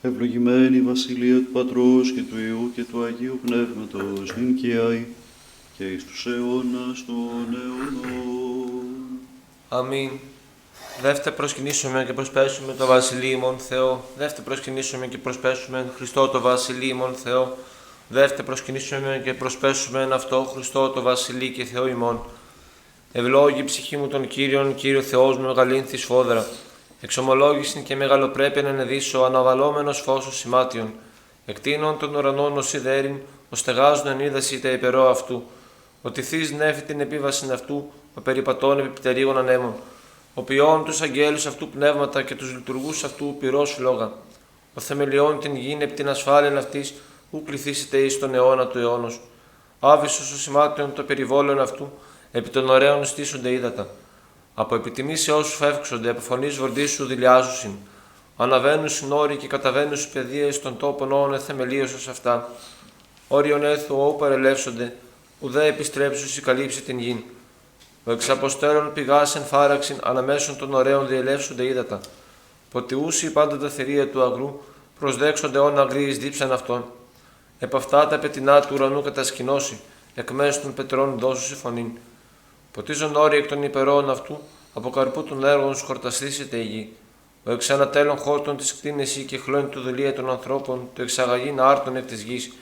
Ευλογημένη η Βασιλεία του Πατρός και του Υιού και του Αγίου Πνεύματος, νυν και αεί και εις τους αιώνας των αιώνων. Αμήν. Δεύτε προσκυνήσουμε και προσπέσουμε το Βασιλείο ημών Θεό. Δεύτε προσκυνήσουμε και προσπέσουμε Χριστό το Βασιλείο ημών Θεό. Δεύτε προσκυνήσουμε και προσπέσουμε αυτό Χριστό το Βασιλείο και Θεό ημών. Ευλόγη η ψυχή μου τον Κύριον, Κύριο Θεός μου μεγαλύνθη σφόδρα. Εξομολόγησιν και μεγαλοπρέπεια να ενεδίσω, αναβαλόμενος φως ο σημάτιον. Εκτείνων των ουρανών ως σιδέριν, ο στεγάζουν εν είδαση τα υπερό αυτού. Ο τυθείς νέφη την επίβασιν αυτού, ο περιπατών επί πτερίγων ανέμων. Ο ποιών τους αγγέλους αυτού πνεύματα και τους λειτουργούς αυτού πυρός λόγα. Ο θεμελιών την γην επί την ασφάλεια αυτής, ου κληθήσετε εις τον αιώνα του αιώνος. Άβυσσος ο σημάτιον το περιβόλαιον αυτού, επί των ωραίων στήσονται ύδατα. Από επιτιμήσεώς σου φεύξονται, από φωνής βορδής σου δηλιάζουσιν. Αναβαίνουν συνόροι και καταβαίνουν στους παιδείες των τόπων όν εθεμελίωσος αυτά. Όριον έθου όπου παρελεύσονται, ουδέ επιστρέψουσι καλύψει την γην. Ο εξαποστέρων πηγάς εν φάραξιν, αναμέσων των ωραίων διελεύσονται ύδατα. Ποτιούσι πάντα τα θηρία του αγρού, προσδέξονται όν αγροί δίψαν αυτών. Επ' αυτά τα πετεινά του ουρανού κατασκηνώσει, εκ μέσω των πετρών δώσουσι φωνήν. Ποτίζον όροι εκ των υπερών αυτού, από καρπού των έργων σου χορταστήσεται η γη. Ο εξανατέλων χόρτων τη κτίνεση και χλώνει του δουλεία των ανθρώπων, το εξαγαγήν άρτων εκ τη γη.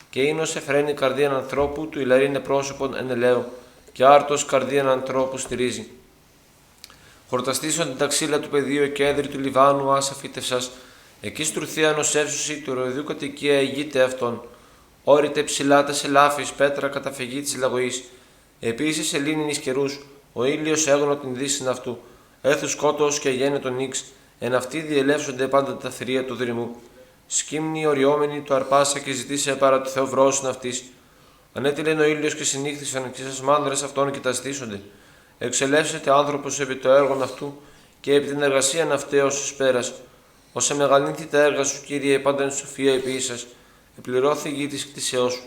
Και ίνος εφραίνει καρδίαν ανθρώπου, του ηλαρίνε πρόσωπον εν ελαίο, και άρτος καρδίαν ανθρώπου στηρίζει. Χορταστήσον την ταξίλα του πεδίου και έδρυ του Λιβάνου, άσα φύτευσας, εκεί στρουθία νοσεύσουσι του ροηδού κατοικία αιγείται αυτών. Όρειτε ψηλά τα σελάφη, πέτρα καταφυγή τη λαγωή. Επίσης ελίνην εις καιρούς, ο ήλιος έγνω την δύσιν αυτού, έθου σκότος και γένε τον νίξ, εν αυτοί διελεύσονται πάντα τα θηρία του δρυμού. Σκύμνη οριόμενη του αρπάσα και ζητήσε παρά του Θεού βρόσιν αυτής. Ανέτειλεν ο ήλιος και συνήχθησαν και σας μάνδρες αυτών και τα στήσονται. Εξελεύσεται άνθρωπος επί το έργον αυτού και επί την εργασίαν αυτέως εις πέρας. Όσε μεγαλύνθη τα έργα σου, Κύριε, πάντα εν σοφία επίησας, επληρώθη η γη της κτήσεώς σου.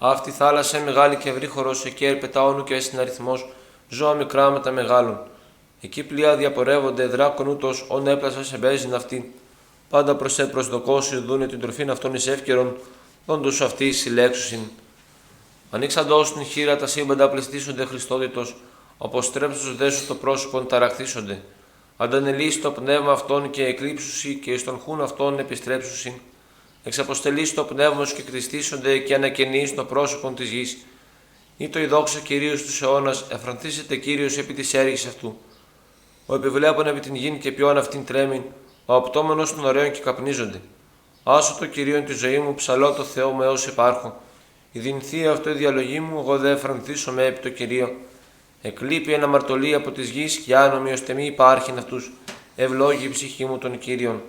Αυτή η θάλασσα μεγάλη και ευρύχωρος, εκεί έρπετα όνου και έσυν αριθμός, ζώα μικρά με τα μεγάλων. Εκεί πλοία διαπορεύονται, δράκον ούτως, όν έπλασα σε μπέζιν αυτή. Πάντα προς προσδοκώσου δούνε την τροφήν αυτών εις εύκαιρον, όντως αυτοί συλλέξουσιν. Ανοίξαντος την χείρα τα σύμπαντα πλαιστήσονται Χριστότητος, αποστρέψους δέσου το πρόσωπον ταραχθήσονται. Αντανελείς το πνεύμα αυτών και εκλείψουσι και εις τον χούν αυτών επιστρέψουσιν. Εξαποστελείς το πνεύμα σου και κριστήσονται και ανακαινείς το πρόσωπον της γης. Ή το η δόξα Κυρίως τους αιώνας, εφρανθήσεται Κύριος επί της έργης αυτού. Ο επιβλέπων επί την γην και ποιόν αυτήν τρέμην, ο απτόμενος των ωραίων και καπνίζονται. Άσο το Κυρίον τη ζωή μου, ψαλώ το Θεό με όσοι υπάρχω. Η δινθή αυτό η διαλογή μου, εγώ δε εφρανθήσω με επί το Κυρίο. Εκλείπει ένα μαρτωλή από τη γη και άνομοι ώστε μη υπάρχειν αυτούς. Ευλόγη η ψυχή μου των Κύριων.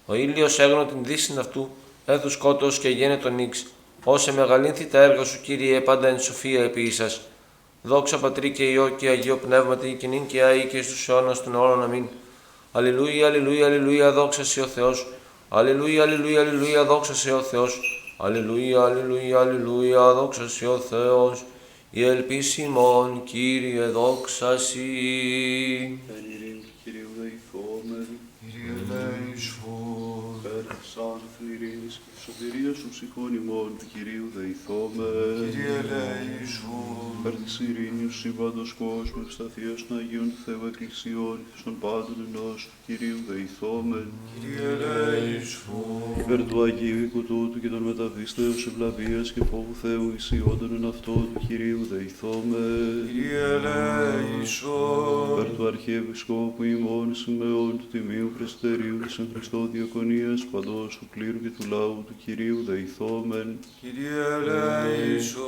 Ο ήλιος έγνω την δύσιν αυτού, έθου σκότος και γένε τον νίξ. Όσε μεγαλύνθη τα έργα σου, Κύριε, πάντα εν σοφία επίησας. Δόξα Πατρί και Υιό και Αγίο Πνεύματι, και νυν και αεί και στους αιώνας των αιώνων. Αμήν. Αλληλούια, αλληλούια, αλληλούια, δόξα σε ο Θεός. Αλληλούια, αλληλούια, αλληλούια, δόξα σε ο Θεός. Αλληλούια, αλληλούια, αλληλούια, δόξα σε ο Θεός. Η ελπίση ημών, Κύριε, δόξα σοι. Εν ειρήνη του Κυρίου δεηθόμεν, Κύριε ελέησον. σαν ειρήνης και της σωτηρίας των ψυχών ημών του Κυρίου δεηθόμεν. Κύριε ελέησον. Υπέρ της ειρήνης του σύμπαντος κόσμου, ευσταθίας των Αγίων του Θεού Εκκλησιών και των πάντων ενός του Κυρίου δεηθόμεν. Κύριε ελέησον. Υπέρ του Αγίου οίκου τούτου και των μεταβίστεως ευλαβίας και φόβου Θεού εισιόντων εν αυτό του Κυρίου δεηθόμεν. Κύριε ελέησον. Υπέρ του Αρχιεπισκόπου ημών Σιμεών του Τιμίου Πρεστερίου της εν Χριστώ Διακονίας παντός του κλήρου και του λαού του Κυρίου δεηθόμεν. Κύριε ελέησον.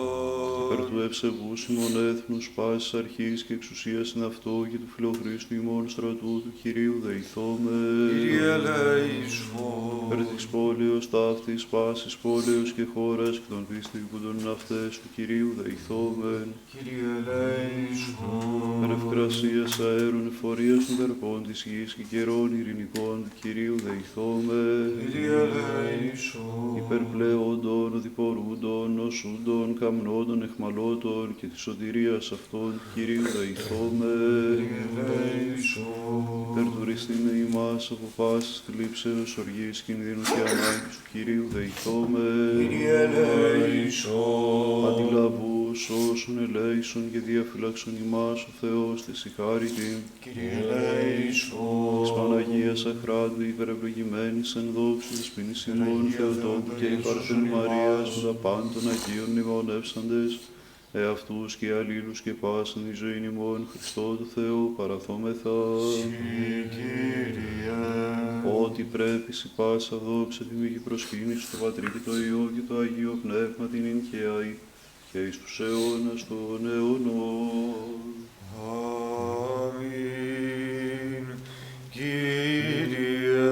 Υπέρ του ευσεβούς ημών έθνους πάσης αρχής και εξουσίας εν αυτό και του φιλοχρήστου ημών στρατού του Κυρίου δεηθόμεν. Κύριε ελέησον. Υπέρ της πόλεως ταύτης πάσης πόλεως και χώρας και των πίστικων αυτές του Κυρίου δεηθόμεν. Κύριε ελέησον. Υπέρ ευκρασίας αέρων εφορίας των καρπών της γης και καιρών ειρηνικών του Κυρίου δεηθόμεν. Κύριε ελέησον. Υπέρ πλεόντων, οδηπορούντων, νοσούντων, καμνόντων, εχμαλώτων και της σωτηρίας αυτών του Κυρίου δεηθόμεν. Κύριε ελέησον. Υπέρ του εστίνε ημάς από πάσης θλίψεως, οργής, κινδύνου και ανάγκης του Κυρίου δεηθόμεν. Κύριε ελέησον. Αντιλαβούς όσων ελέησον και διαφυλάξον ημάς ο Θεός της ηχάρητη. Κύριε ελέησον. Της Παναγίας Αχράντου υπερευλογημένης εν δόξου της ποινής ημών Θεοτόκου και η Παρθένου Μαρίας που τα πάντων Αγίων μνημονεύσαντες, εαυτούς και αλλήλους και πάσαν τη ζωή ημών Χριστό του Θεού παραθόμεθα. Κύριε. Ότι πρέπει σοι πάσα δόξα τιμή προσκύνηση στο Πατρί και το Υιό και το Αγίο Πνεύμα την ειν και αη και εις τους αιώνας των αιώνων. Αμήν. Κύριε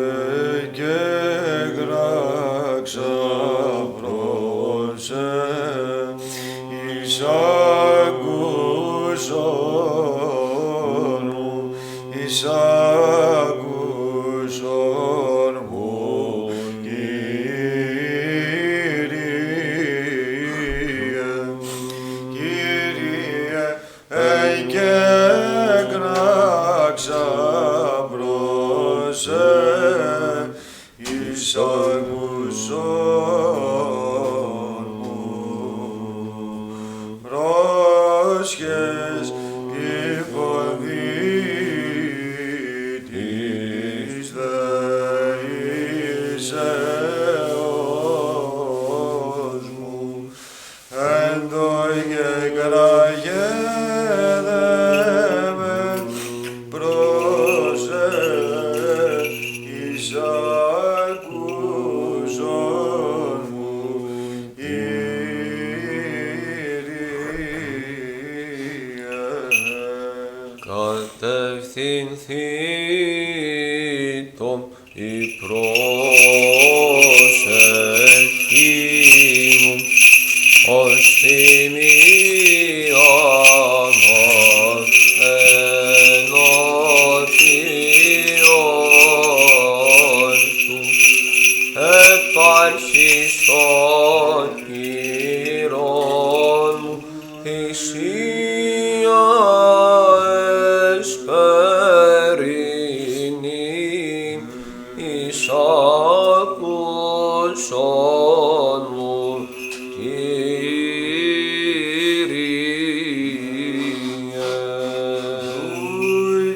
και γράξα πρόσε, εις άκουσον μου, εις άκουσον μου, Κύριε, και γράξα πρόσε, εις άκουσον μου. Πρόσχες υποδίτης δεήσεως μου, εν το γεγραγέδε πρόσε, εις άκουσον μου, κατευθυνθήτων η πρόσεχή μου ως θυμία μας ενώπιον σου, επάρχεις των χειρών μου, θυσία εσπερινή, εις άκουσον μου,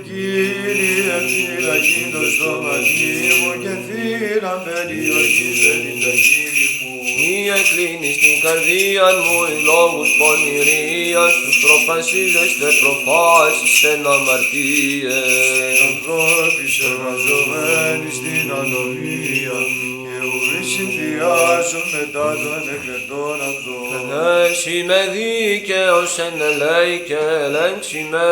Κύριε, φυλακή το στόματι μου και θύραν περιοχή δεν τα χείλη μου. μη εκκλίνεις την καρδία μου οι λόγους πονηρίας, τους προφασίζεστε προφάσεις εν αμαρτίες. Ανθρώπης εργαζομένοι στην ανομία και ουροί συνδυάζουν μετά των εκλεκτών αυτών. Εσύ με δίκαιος εν ελέη και ελέγξει με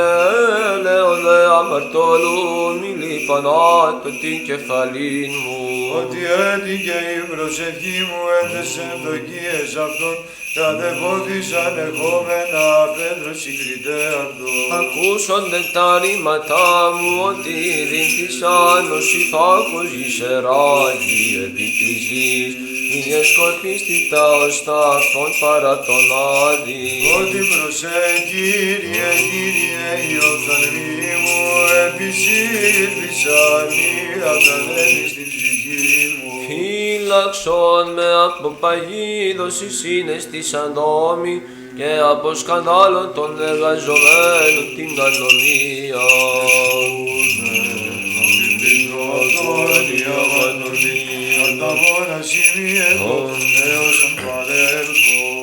έλεον δε αμαρτωλού, μη λιπανάτω την κεφαλήν μου. Ότι έτυχε η προσευχή μου έθεσε ευδοκίες αυτών και αδεπόθησαν εχόμενα πέτρο συγκριτέ αυτών. Ακούσονται τα ρήματά μου ότι διν της άνος υφάκος γησεράγει επί της γης, η διασκορπίστητα ως τα αυτών παρά τον άδει. Ότι προσέ Κύριε, Κύριε η οφθαλμή μου επισήλθησαν οι αυτανέλη στην ψυχή μου. Φύλαξον με από παγίδωση σύναισθησαν νόμοι και από σκανδάλων των εργαζομένων την ανομία.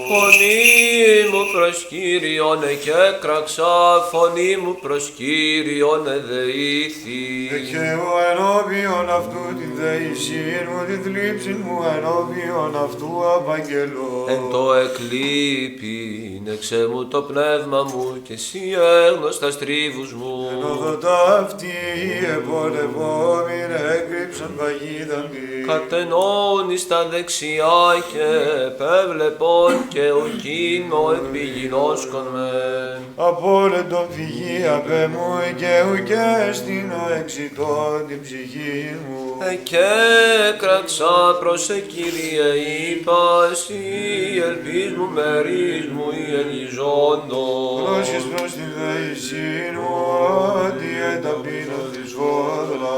Φωνή μου προς Κύριον εκέκραξα, φωνή μου προς Κύριον εδεήθη. Εκαίω ενώπιον αυτού την δεησίν μου, την θλίψη μου ενώπιον αυτού απαγγελώ. Εν το εκλείπειν εξέ μου το πνεύμα μου και εσύ έγνωστα στρίβους μου. Εν οδοτά αυτοί επολευόμην έκρυψαν παγίδα μη. Κατενώνει στα δεξιά και επέβλεπον και ουκίνο επιγινώσκον με. Απόλετον φυγή απέ μου και ουκέστηνο εξητών την ψυχή μου. Εκέκραξα προς Κύριε είπα, εσύ ελπίς μου μερίς μου η ελιζόντος. Πρόσχες προς την δεησήν μου, ότι εταπείνω της φόδρα.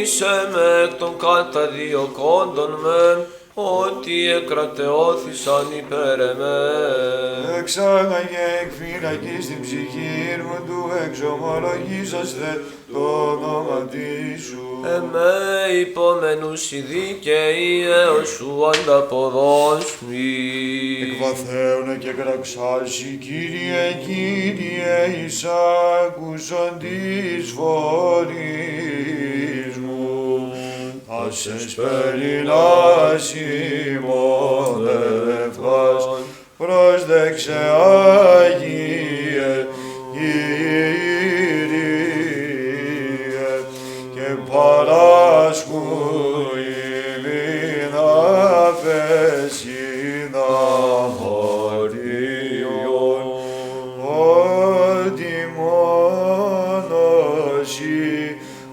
Βοήθησε με εκ των καταδιωκόντων με, ότι εκρατεώθησαν υπέρ εμέ. Εξάγαγε εκ φυλακής την ψυχή μου του εξομολογήσαστε το όνομα σου. Εμέ υπομενούς οι δίκαιοι έως σου ανταποδόσμοι. Εκβαθέωνε και κραξάσει, Κύριε, Κύριε, εισάκουσον της φωνής μου. Ασες περιλάς ημώνευκας, πρόσδεξε Άγιε, Κύριε, και παράσκου ημίν αφεσίνα χωρίων, ότι μόνος Υ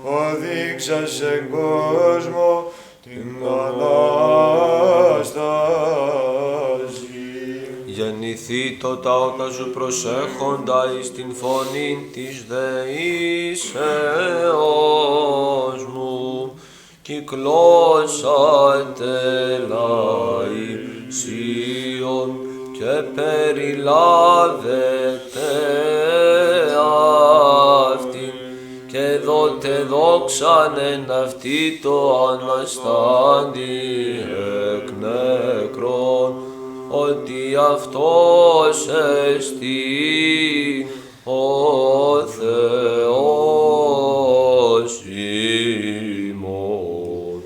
οδείξας σε κόσμο την Ανάσταση. Γεννηθήτω τα ότα σου προσέχοντα εις την φωνή της δεήσεώς μου, κυκλώσατε λαοί Σίων και περιλάβετε αυτήν και δότε δόξαν εν αυτή το Αναστάντη εκ νεκρών, ότι αυτός εστί ο Θεός ημών,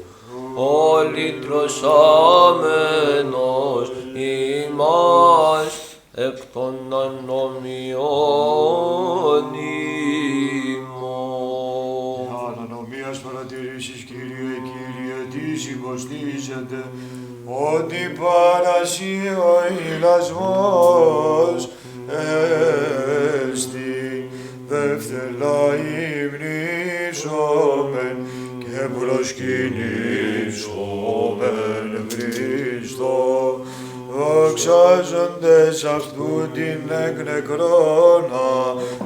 ο λυτρωσάμενος ημάς εκ των ανομιών ημών. Ανομίας παρατηρήσεις, Κύριε, Κύριε, τις υποστήσετε, ότι παρασύ ο ηλασμός εστι δεύτερα υμνήσομεν και προσκυνήσομεν Χριστό, δοξάζοντες αυτού την εκ νεκρών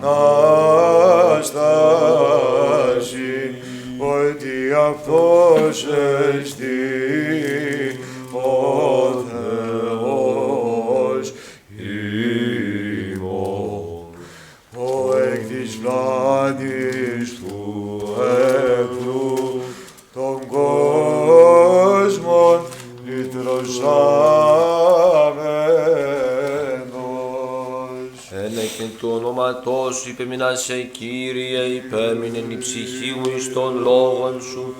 Ανάσταση, ότι αυτός εστί ο Θεός ημών, ο εκ της πλάτης του εχθρού των κόσμων λυτρωσάμενος. Ένε και του ονόματός σου υπεμεινάσαι, Κύριε, υπέμεινεν η ψυχή μου εις των λόγων σου,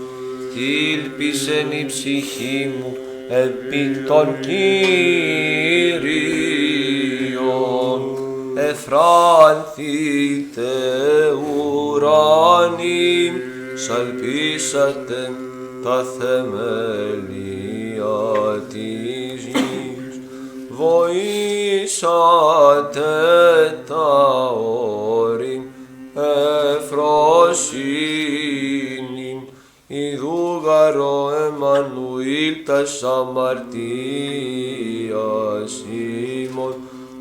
ήλπισεν η ψυχή μου επί των Κύριων. Εφράνθητε ουράνι, σαλπίσατε τα θεμέλια της γης, βοήσατε τα όρη εφροσύνη, ιδούγαρο Εμμανουήλ τας αμαρτίας ημών,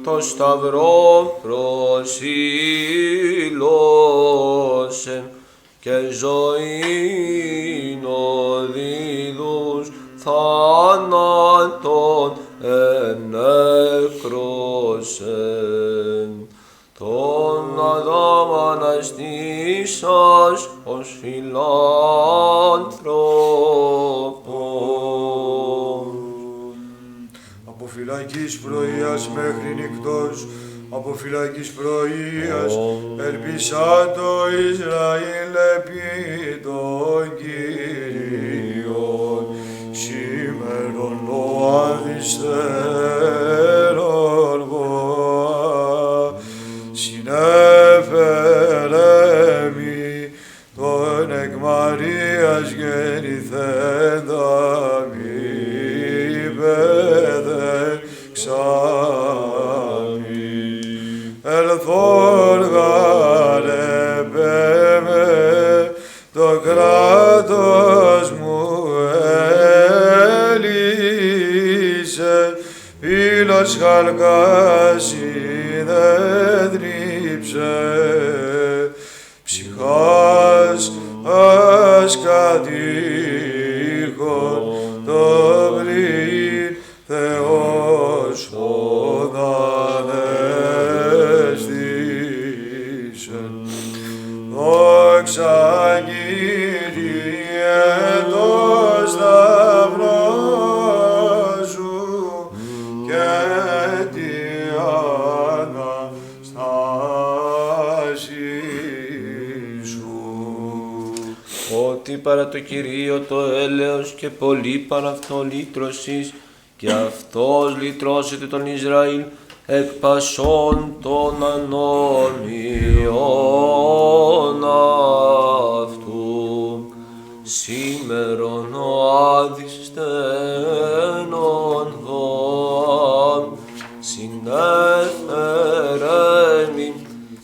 το σταυρό προσήλωσε και ζωήν οδίδους θάνατον ενέκροσεν. Τον Αδάμ αναστήσας ως φιλάνθρωπον. Από φυλακής πρωίας μέχρι νυχτός, από φυλακής πρωίας, ελπίσα το Ισραήλ επί των Κύριων. Σήμερον ο αδυστερόν βοά, συνέφερε μη τον εκ Μαρίας γεννηθέντα μη παιδεξάμι. Ελθόν γαρεπέμε το κράτος μου έλυσε, φύλλος χαλκάς συνέδριψε, ψυχάς ασκά τύχον το πριν Θεός τον ανέστησεν. Δόξα Κύριε το σταυρό σου και τη Αναστάση σου. Ότι παρά το Κυρίο το έλεος και πολύ παρά αυτό λύτρωσης, και αυτός λυτρώσεται τον Ισραήλ εκ πασών των ανομιών αυτού. Σήμερον ο Άδης στένον δω, συνέφερεν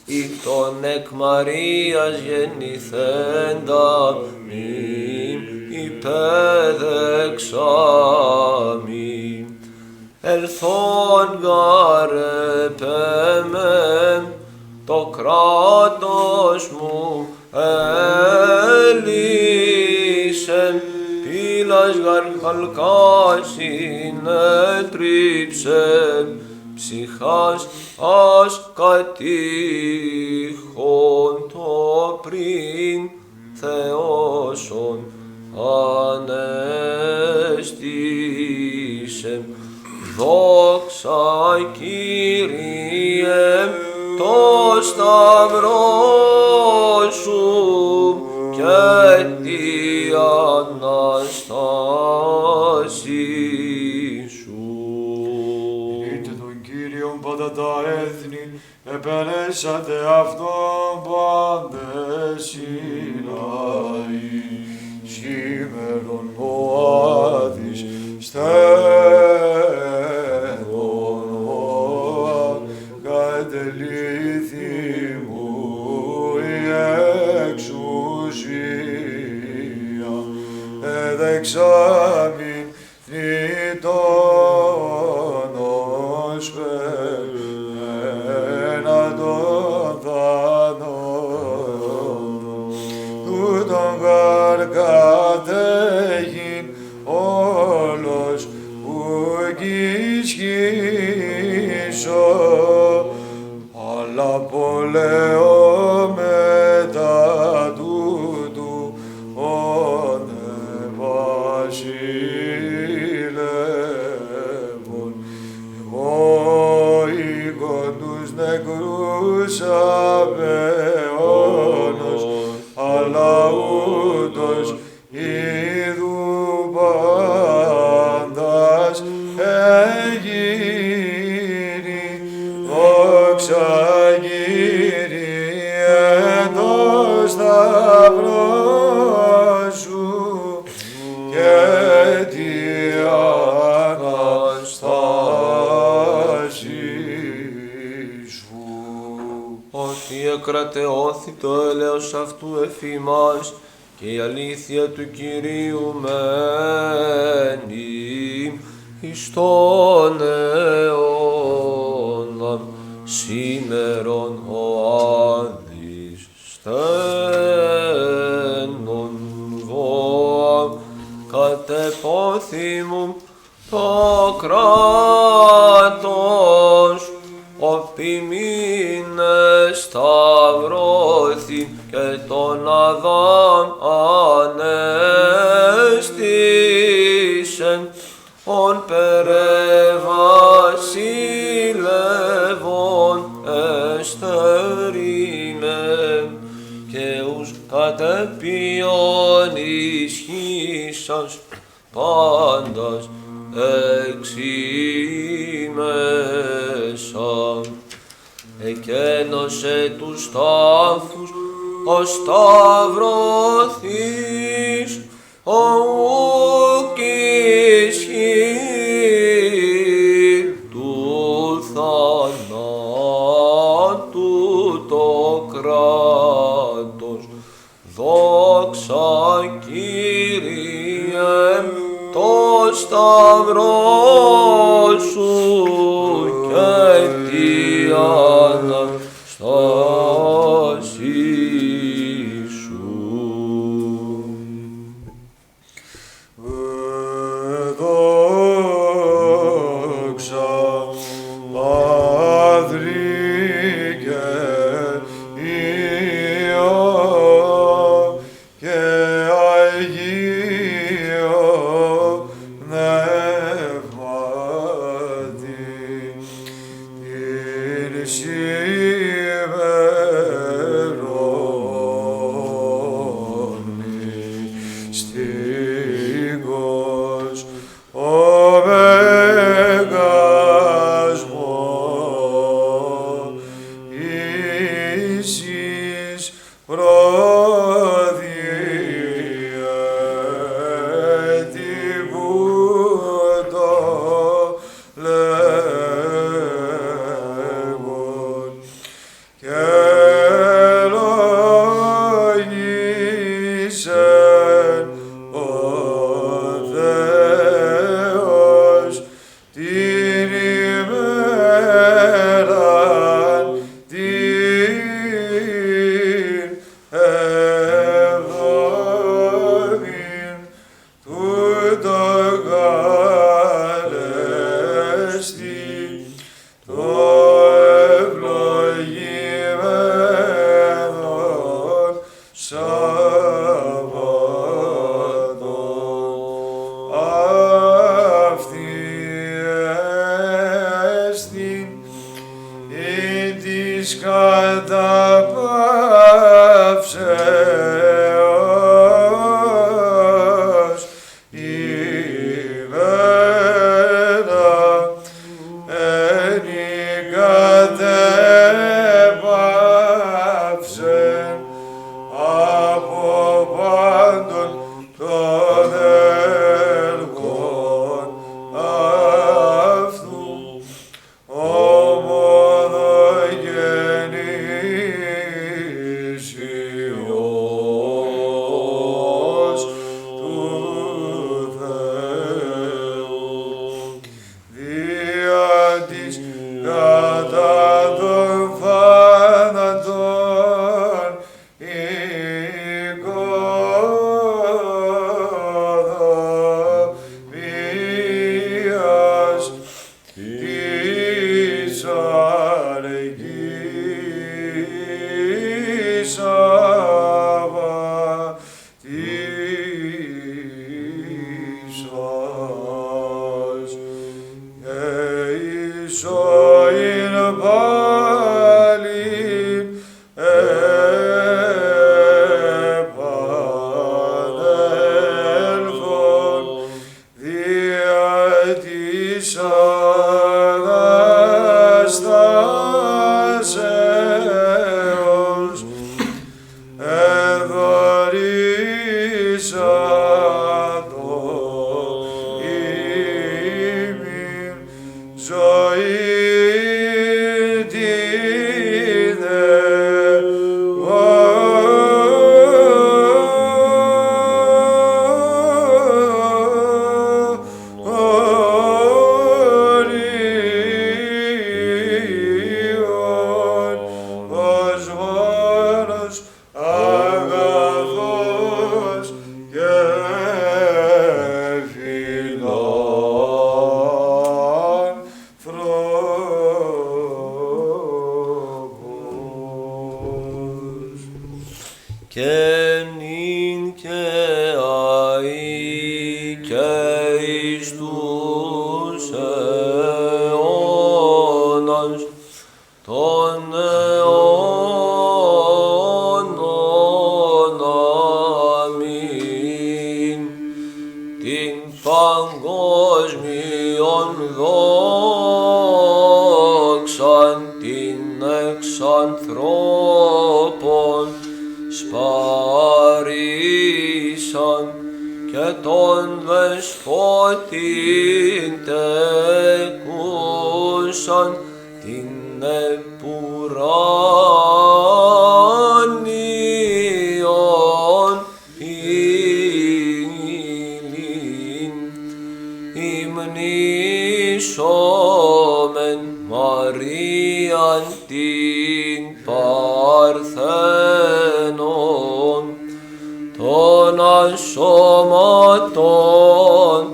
ει τον εκ Μαρίας γεννηθέντα υπέδεξαμι. Ελθόν γαρεπέμεν το κράτος μου έλυσεν, πύλας γαρχαλκάς συνέτριψεν, ψυχάς ας κατήχον το πριν Θεόσον ανέστησεν. Δόξα Κύριε το σταυρό σου και τη Αναστάση σου. Είτε τον Κύριον πάντα τα έθνη, επενέσατε αυτόν πάντες οι λαοί. Σήμερον ο Άδης στένον κατελήθη μου η εξουσία, εδεξάμην νητών ως πένα των θανών, τούτον γαρ κατέχειν όλος ουκ ισχύσω, αλλά πολεώ μετά τούτου βασιλεύων. Εγώ οίκον τους νεκρούς απεώνος, αλλά ούτως είδου πάντας εγίνει. Δόξα Κύριε το σταυρό σου και τη Αναστάση σου. Ότι εκρατεώθη το έλεος αυτού εφήμας και η αλήθεια του Κυρίου μένει εις τον αιώνα. Σήμερον ο Άδης στένον δω, κατεπόθυμουν το κράτος, οπί μήνε σταυρώθη και τον Αδάμ ανέστησεν, ον περεβασιλεύων εστερήνε, και ους κατεπίον ισχύσας πάντας εξήμεσα. Εκένωσε τους τάφους ως σταυρωθείς, ο ουκ ισχύ του θανάτου το κράτος. Δόξα Κύριε το σταυρό σου και τη Αναστάση σου. Σάββατο. Αυτή εστιν ή της καταπαύσεως ημέρα εν η κατέπαυσε από πάντων των έργων αυτού ομοδογενήσιος του Θεού. Δια της κατά των θάνατον οικοδομίας της αργής αβατήσας εισοήν πάλιν επανέλθον δια της Αναστάσεως εδωρήσατο ημίν ζωή την αιώνιον ως μόνος αγαθός και φιλάνθρωπος. Και νυν και αεί και εις τους αιώνας των αιώνων. Αμήν. Την παγκόσμιον δόξαν την εξ ανθρώπων σπαρίσαν και τον δεσπότην τεκούσαν την επουράνιον ύλην υμνήσομεν Μαρίαν την Παρθένον των ασώματων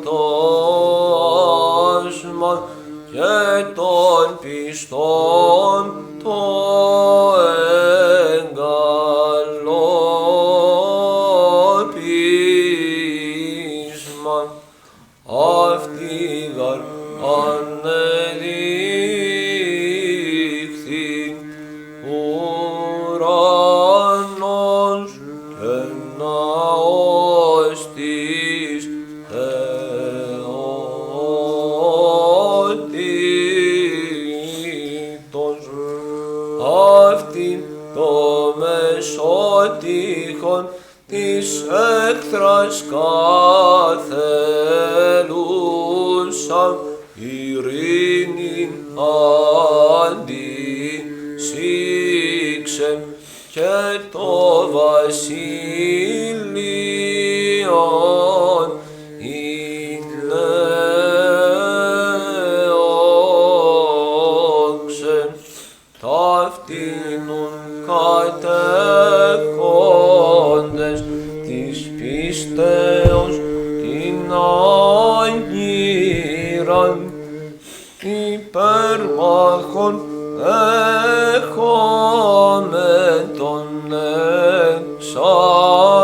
το άσμα και των πιστών το εγκαλόπισμα. Αυτή γαρ ανεδείχθη ουρανός και ναός της θεότητος. Αυτήν το μεσότυχον της έκθρας καθελούσαν ειρήνην αντισήξε και το βασίλειον εινέωξε ταύτινον κατέχοντες της πίστεως την άγγυραν υπέρμαχον έχομεν τον εξ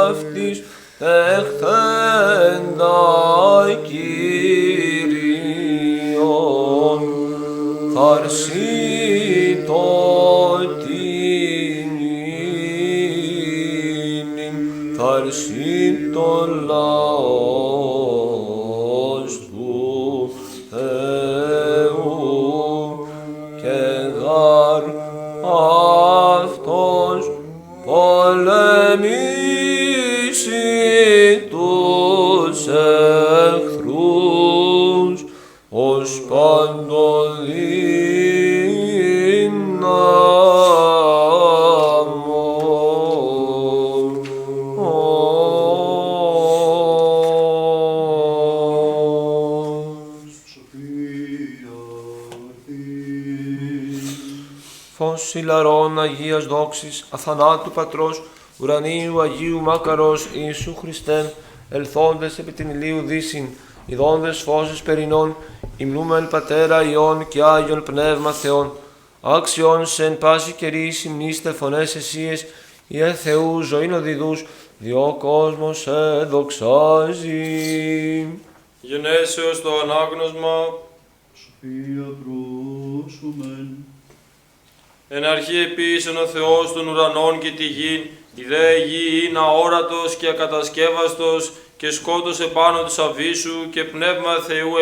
αυτής τεχθέντα Κύριον, θαρσί το τιμήν, θαρσί το λαός του Θεού, και γάρ αυτός πολεμήσει τους εχθρούς ως παντοδύναμος. Φως ηλαρών Αγίας δόξης, αθανάτου Πατρός, ουρανίου Αγίου Μάκαρος Ιησού Χριστέ, ελθόντες επί την ηλίου δύσιν, ιδώντες φώσεις περινών, υμνούμεν Πατέρα Υιόν και Άγιον Πνεύμα Θεόν, άξιον σε εν πάση καιρή συμνήστε φωνές εσίες, Ιε Θεού ζωήν οδηδούς, διό κόσμος σε δοξάζει. Γενέσεως το ανάγνωσμα. Σοφία πρόσωμεν. Εν αρχή επίσης ο Θεός των ουρανών και τη γη, η δε γη είναι αόρατος και ακατασκεύαστος και σκότος επάνω της αβύσσου και πνεύμα Θεού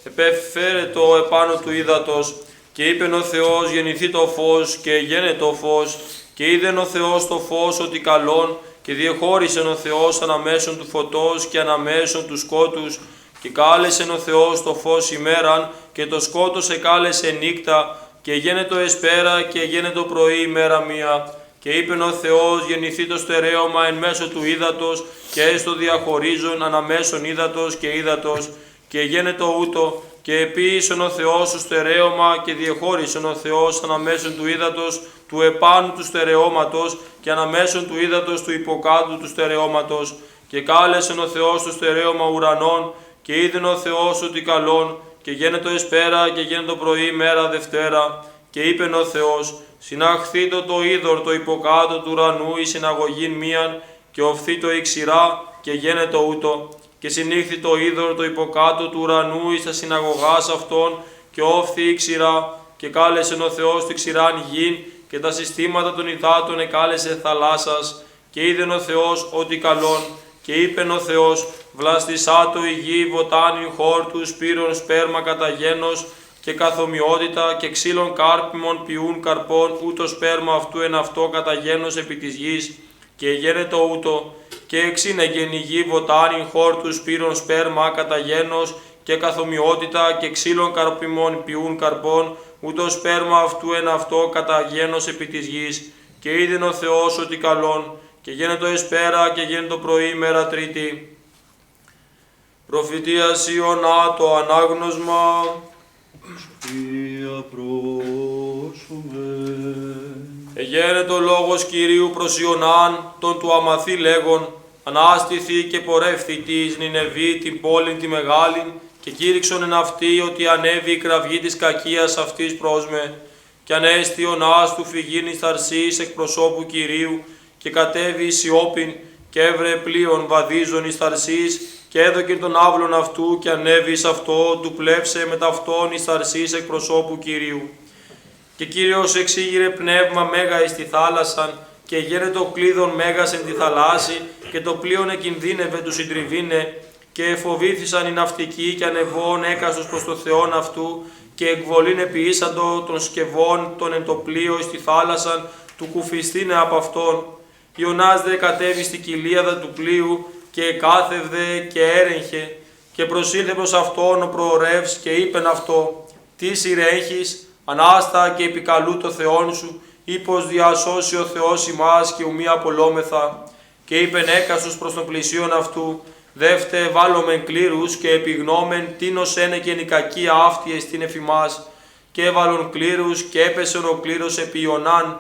επέφερε το επάνω του ύδατος. Και είπεν ο Θεός γεννηθεί το φως και γένετο το φως, και είδεν ο Θεός το φως ότι καλόν, και διεχώρισεν ο Θεός αναμέσων του φωτός και αναμέσων του σκότους, και κάλεσεν ο Θεός το φως ημέραν και το σκότος εκάλεσε νύκτα, και γένετο εσπέρα και γένετο πρωί ημέρα μία. Και είπεν ο Θεός γεννηθεί το στερέωμα εν μέσω του ύδατος και έστω διαχωρίζον αναμέσων ύδατος και ύδατος, και γένετο ούτω. Και επίησεν ο Θεός το στερέωμα και διεχώρισεν ο Θεός αναμέσων του ύδατος του επάνω του στερεώματος και αναμέσων του ύδατος του υποκάτου του στερεώματος. Και κάλεσεν ο Θεός το στερέωμα ουρανών, και είδεν ο Θεός ότι καλόν, και γένετο εσπέρα και γένετο πρωί μέρα Δευτέρα. Και είπεν ο Θεός, συναχθήτω το είδωρ το υποκάτω του ουρανού η συναγωγήν μίαν, και οφθήτω η ξηρά και γένετο ούτω. Και συνήχθη το είδωρ το υποκάτω του ουρανού εις τα συναγωγάς αυτών, και όφθη η ξηρά, και κάλεσεν ο Θεός τη ξηράν γην, και τα συστήματα των υδάτων εκάλεσε θαλάσσας. Και είδεν ο Θεός ότι καλόν, και είπεν ο Θεός, βλαστησάτο η γη βοτάνιν χόρτου σπύρων σπέρμα κατά γένος, και καθομοιότητα και ξύλων κάρπιμων ποιούν καρπών, ούτω σπέρμα αυτού εν αυτό κατά γένος επί της γης, και γένετο ούτω. Και εξήνεγεν η γη βοτάνιν χόρτου σπύρων σπέρμα κατά γένος, και καθομοιότητα και ξύλων καρπιμών ποιούν καρπών, ούτω σπέρμα αυτού εν αυτό κατά γένος επί της γης. Και είδεν ο Θεός ότι καλόν, και γένετο εσπέρα και γένετο πρωί μέρα Τρίτη. Προφητείας Ιωνά το ανάγνωσμα. Σοφία πρόσωμεν. Εγένετο λόγος Κυρίου προς Ιωνάν, τον του αμαθή λέγον, ανάστηθη και πορεύθη της Νινεβή την πόλην τη μεγάλην, και κήρυξον εν αυτή ότι ανέβη η κραυγή της κακίας αυτής προς με, και ανέστη Ιωνάς του φυγήν εις Ταρσής εκ προσώπου Κυρίου, και κατέβη εις Ιώπην, και έβρε πλοίον βαδίζον εις Ταρσής, και έδωκεν τον άβλον αυτού, και ανέβη εις αυτό, του πλεύσε με ταυτόν εις Ταρσής εκ προσώπου Κυρίου. Και Κύριος εξήγηρε πνεύμα μέγα εις τη θάλασσαν, και γένετο κλείδων μέγας εν τη θαλάσσι, και το πλοίον εκινδύνευε του συντριβήνε, και εφοβήθησαν οι ναυτικοί, και ανεβών έκαστος προς το Θεόν αυτού, και εκβολήν επιήσαντο των σκευών των εν το πλοίο εις τη θάλασσαν, του κουφιστήνε από αυτόν. Ιωνάς δε κατέβη στη κοιλίαδα του πλοίου, και εκάθευδε και έρεγχε, και προσήλθε προς αυτόν ο προορεύς, και είπεν αυτό, τι ηρέχεις, ανάστα και επικαλού το Θεόν σου, ή πως διασώσει ο Θεός ημάς και ουμή απολόμεθα. Και είπεν έκαστος προς τον πλησίον αυτού, δεύτε βάλομεν κλήρους και επιγνώμεν τίνος ένεκεν η κακία αυτή εστίν εφημάς. Και έβαλον κλήρους και έπεσεν ο κλήρος επί Ιωνάν,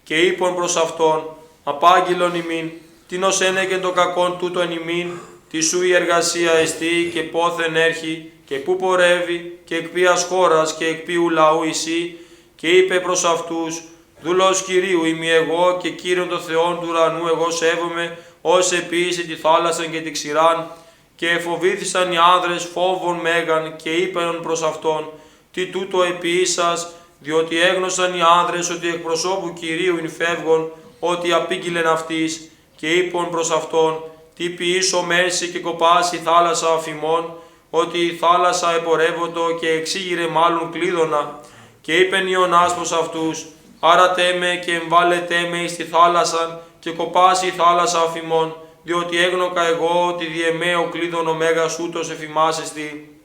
και είπον προς αυτόν, απάγγειλον ημίν, τίνος ένεκεν το κακόν τούτο εν ημίν, τι σου η εργασία εστί και πόθεν έρχει, και πού πορεύει, και εκ ποιας χώρας και εκ ποιου λαού εσύ. Και είπε προς αυτούς, Δούλος Κυρίου είμαι εγώ και Κύριον των Θεών του ουρανού εγώ σέβομαι, ως επίησε τη θάλασσαν και τη ξηράν. Και εφοβήθησαν οι άνδρες φόβων μέγαν και είπαν προς αυτόν, τι τούτο επίησας, διότι έγνωσαν οι άνδρες ότι εκ προσώπου Κυρίου ειν φεύγον, ότι απήγγειλεν αυτής, και είπαν προς αυτόν, τι ποιήσω μέση και κοπάσει η θάλασσα αφημών, ότι η θάλασσα επορεύωτο και εξήγηρε μάλλον κλείδωνα. Και είπεν Ιωνάς προς αυτούς, άρατέ με και εμβάλλετέ με εις τη θάλασσαν και κοπάσει η θάλασσα αφημών, διότι έγνοκα εγώ ότι διεμέ ο κλείδων ο μέγας ούτως εφημάσεστη.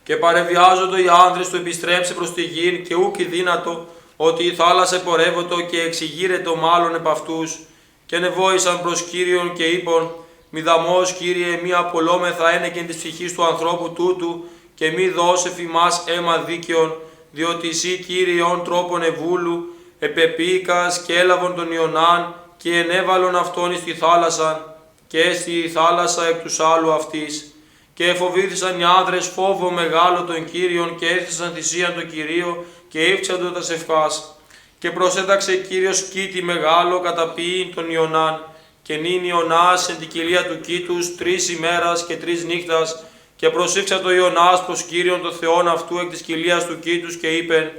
Και παρεβιάζοντο οι άνδρες του επιστρέψε προς τη γη και ούκ δύνατο, ότι η θάλασσα πορεύωτο και εξηγήρετο μάλλον επ' αυτούς. Και νεβόησαν προς Κύριον και είπον, μη δαμός Κύριε μη απολόμεθα ένεκεν της ψυχής του ανθρώπου τούτου και μη δώσε φημάς αίμα δίκαιον, διότι εσύ Κύριον τρόπον ευούλου, επεπίκας και έλαβον τον Ιωνάν και ενέβαλον αυτόν εις τη θάλασσα και στη θάλασσα εκ τους άλλου αυτής. Και εφοβήθησαν οι άνδρες φόβο μεγάλο των Κύριων και έθεσαν θυσίαν τον Κυρίο και ύφξαντο τα σευχάς. Και προσέταξε Κύριος κήτη μεγάλο κατά ποιήν τον Ιωνάν και νυν Ιωνάς εν την κοιλία του κήτους 3 ημέρας και 3 νύχτας και προσήξατο Ιωνάς προς Κύριον τον Θεόν αυτού εκ της κοιλίας του κήτους και είπεν,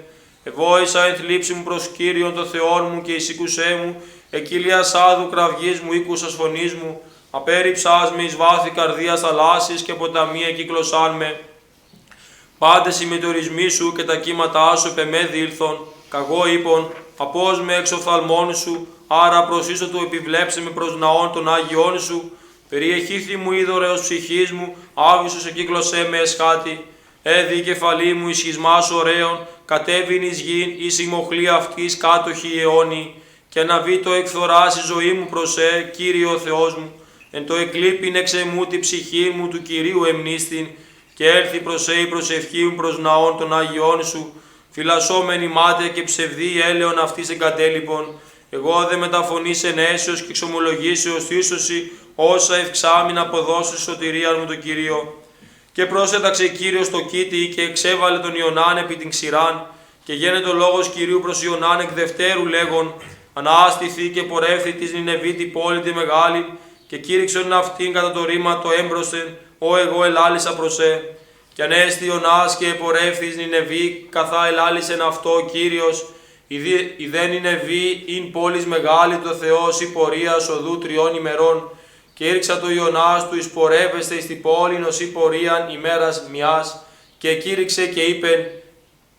ευόησα εν θλίψη μου προς Κύριον τον Θεόν μου και εισήκουσέ μου, εκκυλίας άδου κραυγής μου ήκουσας φωνής μου, απέριψάς με εις βάθη καρδίας θαλάσσης και ποταμία κύκλωσάν με. Πάντες οι μετεωρισμοί σου και τα κύματά σου επεμέ διήλθον, καγώ είπων, απός με εξ οφθαλμών σου, άρα προσίσω του επιβλέψε με προς ναών των Άγιών σου, περιεχήθη μου είδωρε ως ψυχής μου, άβυσος εκύκλωσέ με εσχάτη, έδι η κεφαλή μου ισχυσμάς ωραίων, κατέβην εις γην, εις η μοχλή αυτής κάτοχη αιώνη, και να βεί το εκθοράς η ζωή μου προς Κύριε ο Θεός μου, εν το εκλείπειν εξ εμού τη ψυχή μου του Κυρίου εμνίστην, και έλθει προς η προσευχή μου προς ναών των Αγιών σου, φυλασσόμενη μάτια και ψευδή έλεον αυτής εγκατέλειπων, εγώ δε μεταφωνείς ενέσεως και εξομολογήσεως θύσωση, όσα ευξάμιν αποδώσει σωτηρίαν μου τον Κυρίο. Και πρόσεταξε Κύριος το κήτη και εξέβαλε τον Ιωνάν επί την ξηράν, και γένετο λόγος Κυρίου προς Ιωνάν εκ δευτέρου λέγον, ανάστηθη και πορεύθη της Νινεβίτη πόλη τη μεγάλη, και κήρυξον αυτήν κατά το ρήμα το έμπροσθεν, ο εγώ ελάλησα προς Και ανέστη Ιωνάς και επορεύθη εις Νινεβή, καθά ελάλησεν αυτό ο Κύριος, η δε Νινεβή ειν πόλης μεγάλη το Θεός η πορείας οδού 3 ημερών, και ήρξα το Ιωνάς του εισπορεύεστε εις την πόλην ως η πορείαν ημέρας μιας, και κήρυξε και είπεν,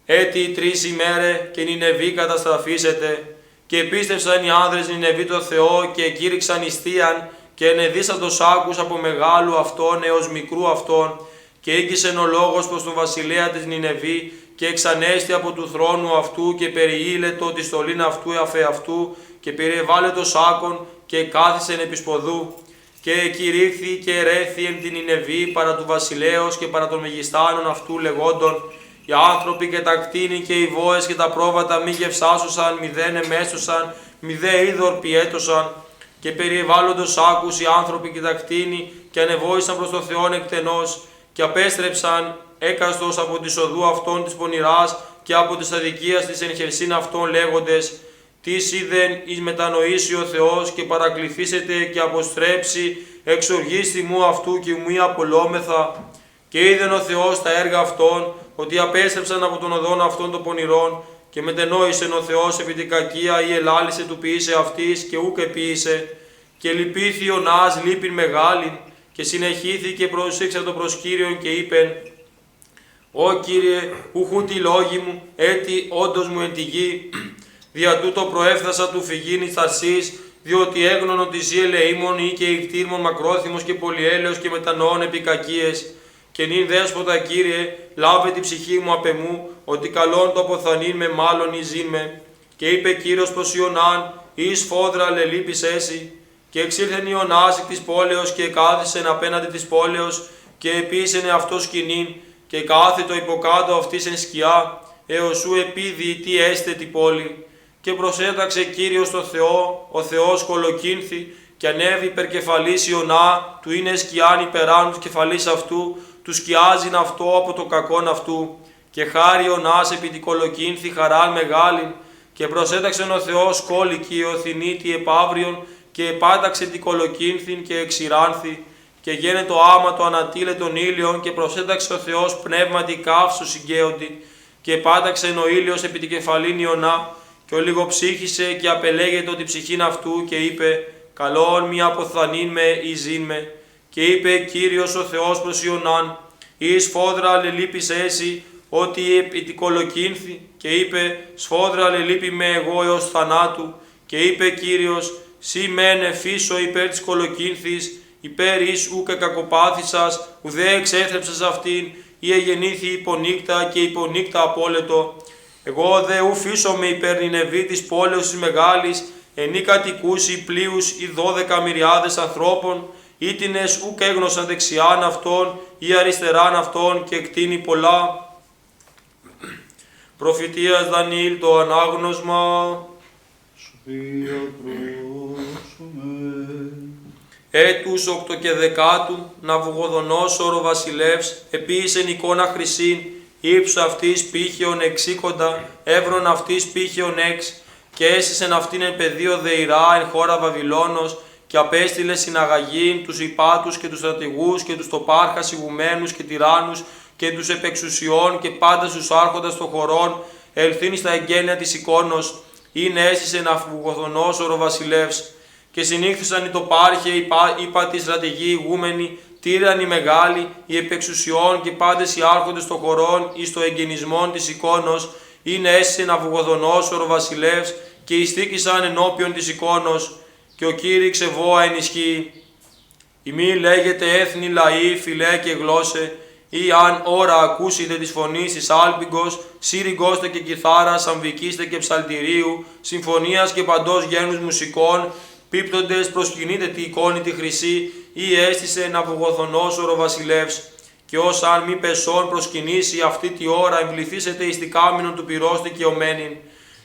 έτη 3 ημέρε και Νινεβή καταστραφήσετε. Και επίστευσαν οι άνδρες Νινεβή το Θεό και κήρυξαν ιστίαν και ενεδίσαν το σάκους από μεγάλου αυτόν έως μικρού αυτόν, και ήγησεν ο λόγος προς τον βασιλέα της Νινεβή και εξανέστη από του θρόνου αυτού και περιήλετο τη στολήν αυτού αφεαυτού και περιεβάλλε το σάκον και κάθισεν επί σποδού. Και κηρύχθη και ερέθη εν την Νινεβή παρά του βασιλέως και παρά των μεγιστάνων αυτού λεγόντων, οι άνθρωποι και τα κτίνη και οι βόες και τα πρόβατα μη γευσάσωσαν, μη δεν εμέσωσαν, μη δε είδωρ πιέτωσαν. Και περιεβάλλοντος άκους οι άνθρωποι και τα κτίνη και ανεβόησαν προς το Θεόν εκτενώς και απέστρεψαν έκαστος από τη οδού αυτών της πονηράς και από της αδικίας της εν χερσίν αυτών λέγοντες, τις είδεν εις μετανοήσει ο Θεός και παρακληθήσετε και αποστρέψει εξοργίστη μου αυτού και μου απολόμεθα. Και είδεν ο Θεός τα έργα αυτών, ότι απέστρεψαν από τον οδόν αυτών των πονηρών, και μετενόησεν ο Θεός επί την κακία ή ελάλησε του ποιήσε αυτής και ούκ επίησε. Και λυπήθη ο Νάς λύπην μεγάλην, και συνεχίθηκε προσήξα το προς Κύριον και είπεν, «Ω Κύριε, ουχού τη λόγη μου, έτι όντως μου εν τη γη, δια τούτο προέφθασα του φυγήν εις Ταρσής, διότι έγνωνο ότι εσύ ελεήμων ή και ηκτήρμων μακρόθυμος και πολυέλεος και μετανοών επί κακίες. Και νυν δέσποτα Κύριε, λάβε την ψυχή μου απ' εμού, ότι καλόν το αποθανήν με μάλλον εις ζήν με. Και είπε Κύριος προς Ιωνάν, εις φόδρα λελείπεις έσυ. Και εξήλθεν Ιωνάς εκ της πόλεως και κάθισεν απέναντι της πόλεως και επίησεν αυτός σκηνήν και κάθετο υποκάτω αυτής εν σκιά, έως σου επίδει τι έστε την πόλη. Και προσέταξε Κύριος το Θεό, ο Θεός κολοκύνθη και ανέβη υπερκεφαλής Ιωνά, του είναι σκιάν υπεράνω της κεφαλής αυτού, του σκιάζειν αυτό από το κακόν αυτού. Και χάρη Ιωνάς επί την κολοκύνθη χαράν μεγάλην, Και προσέταξεν ο Θεός κόλικη οθινήτη επαύριον και επάταξε την κολοκύνθην και εξηράνθη και γένε το άμα το ανατήλε των ήλιων και προσέταξε ο Θεός πνεύματι καύσου συγκαίοντι και επάταξεν ο ήλιος επί την κεφαλήν Ιωνά και ο λιγοψύχησε και απελέγεται ότι ψυχήν αυτού και είπε «Καλόν μη αποθανήν με εις με» και είπε Κύριος ο Θεός προς Ιωνάν «Εις σφόδρα λελείπεις έσυ ότι επί την κολοκύνθη» και είπε «Σφόδρα λελείπει με εγώ έως θανάτου» και είπε Κύριος «Σύ μεν εφήσω υπέρ της κολοκύνθης, υπέρ εις ούκε κακοπάθησας, ουδέ εξέθρεψες αυτήν, ή εγεννήθη υπονύκτα και υπονύκτα απόλετο. Εγώ δε ου φύσομαι υπέρ Νινεβή της πόλεως της μεγάλης, ενή κατοικούσι πλοίους ή 12 μυριάδες ανθρώπων, ήτινες ούκ έγνωσαν δεξιάν αυτών ή αριστεράν αυτών και εκτείνει πολλά». Προφητείας Δανιήλ το ανάγνωσμα. Σοφία πρόσωμε. Έτους 8 και 10 Ναβουχοδονόσορ ο βασιλεύς επίησεν εικόνα χρυσήν, ύψου αυτής πύχιον 60, εύρον αυτής πύχιον 6, και έσυσεν αυτήν εν πεδίο δεηρά εν χώρα Βαβυλώνος, και απέστειλε συναγαγήν τους υπάτους και τους στρατηγούς και τους τοπάρχας ηγουμένους και τυράννους και τους επεξουσιών και πάντα τους άρχοντας των χωρών, ελθύνει στα εγγένεια της εικόνος, είναι έσυσε Ναβουχοδονόσορ ο βασιλεύς. Και συνήθισαν οι τοπάρχε, ύπατοι στρατηγοί ηγούμενοι, τύρανοι μεγάλοι, οι επεξουσιών και πάντες οι άρχοντες των χωρών εις το εγγενισμόν της εικόνος, είναι έσυσε Ναβουχοδονόσορ ο βασιλεύς και ειστήκησαν ενώπιον της εικόνος, και ο κήρυξε βόα ενισχύει. Ημί λέγεται έθνη, λαοί, φυλέ και γλώσσε, ή αν ώρα ακούσετε της φωνής της άλπιγκος, σύριγγώστε και κιθάρας, αμβικήστε και ψαλτηρίου, συμφωνίας και παντός γένους μουσικών, πίπτοντες προσκυνείτε τη εικόνη τη χρυσή, ή έστησε Ναβουχοδονόσορ ο βασιλεύς. Και ως αν μη πεσόν προσκυνήσει αυτή τη ώρα, εμβληθήσετε εις τη κάμινον του πυρός δικαιωμένην.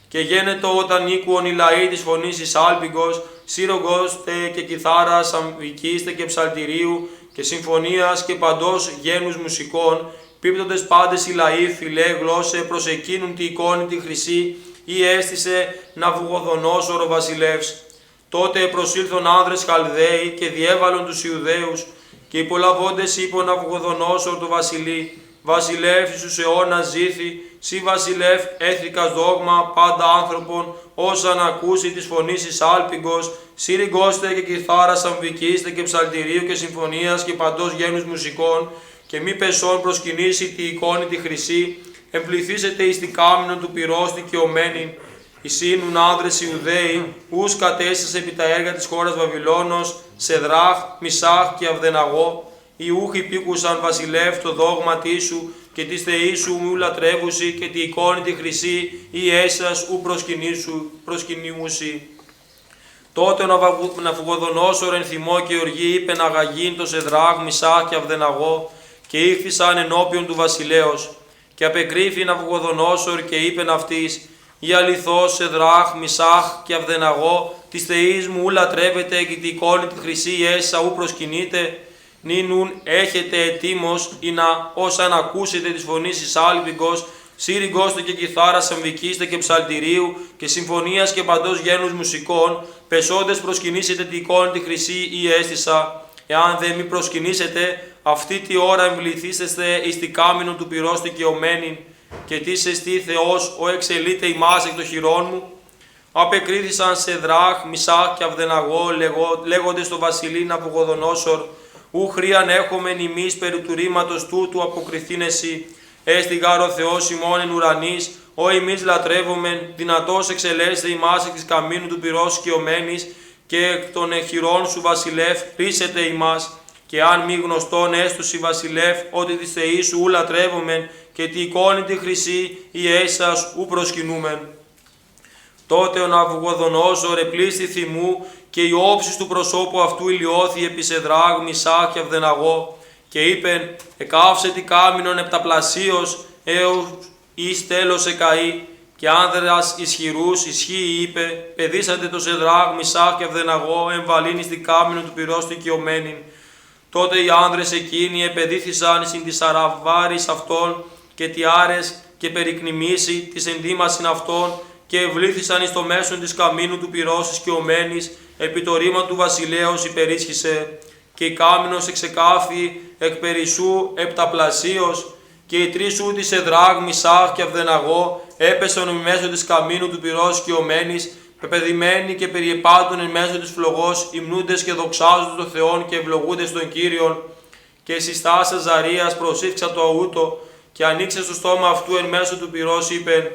Και γένετο όταν ήκουον οι λαοί της φωνής εις άλπιγκος, σύρογγώστε και κιθάρας, αμβικήστε και ψαλτηρίου, και συμφωνίας και παντός γένους μουσικών, πίπτοντες πάντες οι λαοί, φυλέ, γλώσσε, προς εκείνουν τη εικόνη τη χρυσή, ή έστησε Ναβουχοδονόσορ ο βασιλεύς. Τότε προσήλθον άνδρες Χαλδαίοι και διέβαλον τους Ιουδαίους, και οι πολλαβόντες είπον Ναβουχοδονόσορ το βασιλεί, βασιλεύ εις τους αιώνας ζήθη, σύ βασιλεύ έθικας δόγμα πάντα άνθρωπον, όσαν ακούσει της φωνής εις άλπιγκος, σύριγγώστε και κιθάρας αμβικήστε και ψαλτηρίου και συμφωνίας και παντός γένους μουσικών, και μη πεσόν προσκυνήσει τη εικόνη τη χρυσή, εμπληθήσετε εις την κάμινον του πυρός δικαιωμένην. Εισήνουν άνδρες Ιουδαίοι, ους κατέστησες επί τα έργα της χώρας Βαβυλώνος, Σεδράχ, Μισάχ και Αβδεναγώ, οι ούχοι υπήκουσαν βασιλεύ το δόγμα σου και της θεής σου ου λατρεύουσι και τη εικόνη τη χρυσή, ή έσας ου προσκυνήμουσι. Τότε ο Ναβουχοδονόσορ εν θυμό και οργή είπε να αγαγήν το Σεδράχ, Μισάχ και Αβδεναγώ, και ήρθισαν ενώπιον του βασιλέως. Και απεκρίθη Ναβουχοδονόσορ και είπεν αυτής, «Η αληθώς Σεδράχ, Μισάχ και Αβδεναγώ, της θεής μου ου λατρεύεται και τη εικόνη τη χρυσή έσα ου προσκυνείτε, νίνουν έχετε ετήμος ή να όσαν ακούσετε της φωνής εις άλπιγκος, σύριγγώστε και κιθάρας αμβικήστε και ψαλτηρίου και συμφωνίας και παντός γένους μουσικών, πεσόντες προσκυνήσετε τη εικόνη τη χρυσή ή έστησα. Εάν δεν μη προσκυνήσετε, αυτή τη ώρα εμβληθήσεστε εις τη κάμινον του πυρός δικαιωμένην, και τι εστί Θεός, ο εξελείται ημάς εκ των χειρών μου». Απεκρίθησαν Σεδράχ, Μισάχ και Αβδεναγώ, λέγοντες στο βασιλεί Ναβουχοδονόσορ, «Ου χρίαν έχομεν ημείς περί του ρήματος τούτου αποκριθήν εσύ. Έστι γάρ ο Θεός ημών εν ουρανής, ο ημείς λατρεύομεν, δυνατός εξελέσθε ημάς εκ της καμίνου του πυρός σκιωμένης, και εκ των εχειρών σου βασιλεύ ρίσετε ημάς. Και αν μη γνωστόν έστουσι βασιλεύ, ότι της θεής σου ου λατρεύομεν, και τη εικόνη τη χρυσή, η έσας ου προσκυνούμεν». Τότε ο Ναβουχοδονόσορ επλήστη θυμού, και η όψης του προσώπου αυτού ηλιώθη επί Σεδράχ, Μισάχ και Αβδεναγώ, και είπεν, «Εκάυσε τη κάμινον επταπλασίως, έως εις τέλος εκαεί». Και άνδρας ισχυρούς ισχύει είπε, «Παιδίσατε το Σεδράχ, Μισάχ και Αβδεναγώ, εμβαλύνει στη κάμινον του πυρός δικαιωμένην». Τότε οι άνδρες εκείνοι επεδίθησαν συν της αραβάρης αυτών και τιάρες και περικνημίσει της ενδύμασιν αυτών, και ευλήθησαν εις το μέσον της καμίνου του πυρός σκιωμένης, επί το ρήμα του βασιλέως υπερίσχυσε, και η κάμινος εξεκάφη εκ περισσού επταπλασίως, και οι τρεις ού της Εδράγ, Μισάχ και Αβδεναγώ έπεσαν εν μέσω της καμίνου του πυρός σκιωμένης, πεπεδημένοι και περιεπάτουν εν μέσω της φλογός, υμνούντες και δοξάζουν τον Θεόν και ευλογούντες τον Κύριον. Και συστάσα Ζαρίας προσήφξα το αούτο, και ανοίξε στο στόμα αυτού εν μέσω του πυρός είπεν: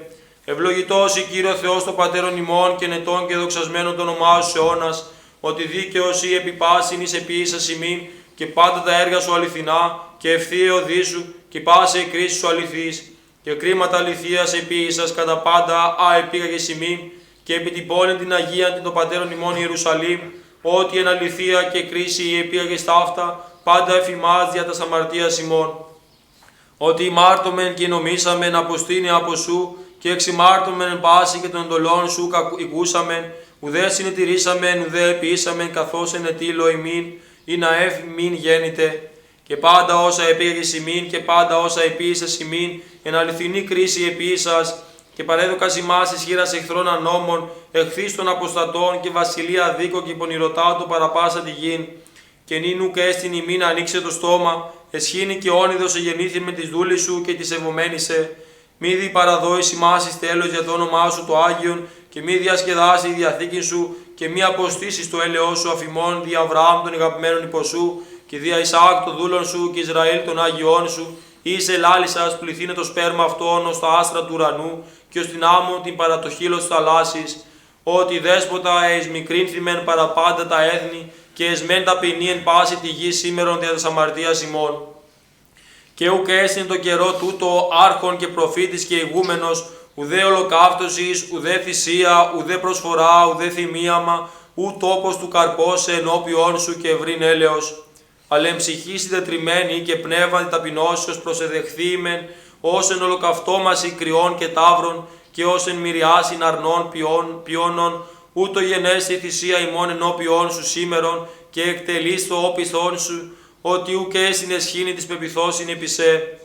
Ευλογητός η Κύριο Θεός των πατέρων ημών και νετών και δοξασμένων το όνομά σου αιώνας, ότι δίκαιος ή επιπάσιν εις επίησας ημίν, και πάντα τα έργα σου αληθινά, και ευθεία οδή σου, και πάσε η κρίση σου αληθής, και κρίματα αληθείας επίησας κατά πάντα αεπήγαγες ημίν, και επί την πόλη την Αγία την των πατέρων ημών Ιερουσαλήμ, ότι εν αληθεία και κρίση η επήγαγες ταύτα, πάντα εφημάς δια τας αμαρτίας ημών. Ότι ημάρτωμεν και νομίσαμεν αποστήνει από σου, και εξημάρτωμεν εν πάση και των εντολών σου οικούσαμεν, ουδέ συνετηρήσαμεν, ουδέ επιήσαμεν, καθώς εν ετήλω ημίν, ή να μην γέννητε. Και πάντα όσα επήγαγες ημίν, και πάντα όσα επίησας ημίν, εν αληθινή κρίση επίησας, και παρέδωκας ημάς εις χείρας εχθρών ανώμων, εχθείς των αποστατών, και βασιλεία δίκο και πονηρωτάτο παραπάσα τη γην. Και νίνου και έστιν ημίν ανοίξε το στόμα, εσχήνει και όνειδος εγεννήθη με τις δούλης σου και τις ευωμένησε. Μη δι παραδόης ημάς εις τέλος για το όνομά σου το Άγιον, και μη διασκεδάσει η διαθήκη σου, και μη αποστήσεις το έλεος σου αφημών δι' Αβραάμ των αγαπημένων υποσού, και δι' Ισαάκ των δούλων σου και Ισραήλ των Άγιών σου, είσαι λάλησας πληθύνε το σπέρμα αυτών ως τα άστρα του ουρανού, και ως την άμμο την παρατοχήλος της θαλάσσης, ότι δέσποτα εις μικρύνθημεν παραπάντα τα έθνη, και εσμέν ταπεινή εν πάση τη γη σήμερον δια τας αμαρτίας ημών. Και ουκ έστειν το καιρό τούτο άρχον και προφήτης και ηγούμενος, ουδέ ολοκαύτωσης, ουδέ θυσία, ουδέ προσφορά, ουδέ θυμίαμα, ου τόπος του καρπός ενώπιον σου και ευρύν έλεος. Αλλά εμψυχή συντετριμένη και πνεύματι ταπεινώσεως προσεδεχθήμεν, ως εν ολοκαυτόμαση κρυών και ταύρων, και ως εν μυριάσιν αρνών πιώνων, ούτω γενέστη θυσία ημών ενώπιον σου σήμερον, και εκτελείς το όπισθόν σου, ότι ουκ έσυν εσχήνη της πεπιθώσιν επισέ.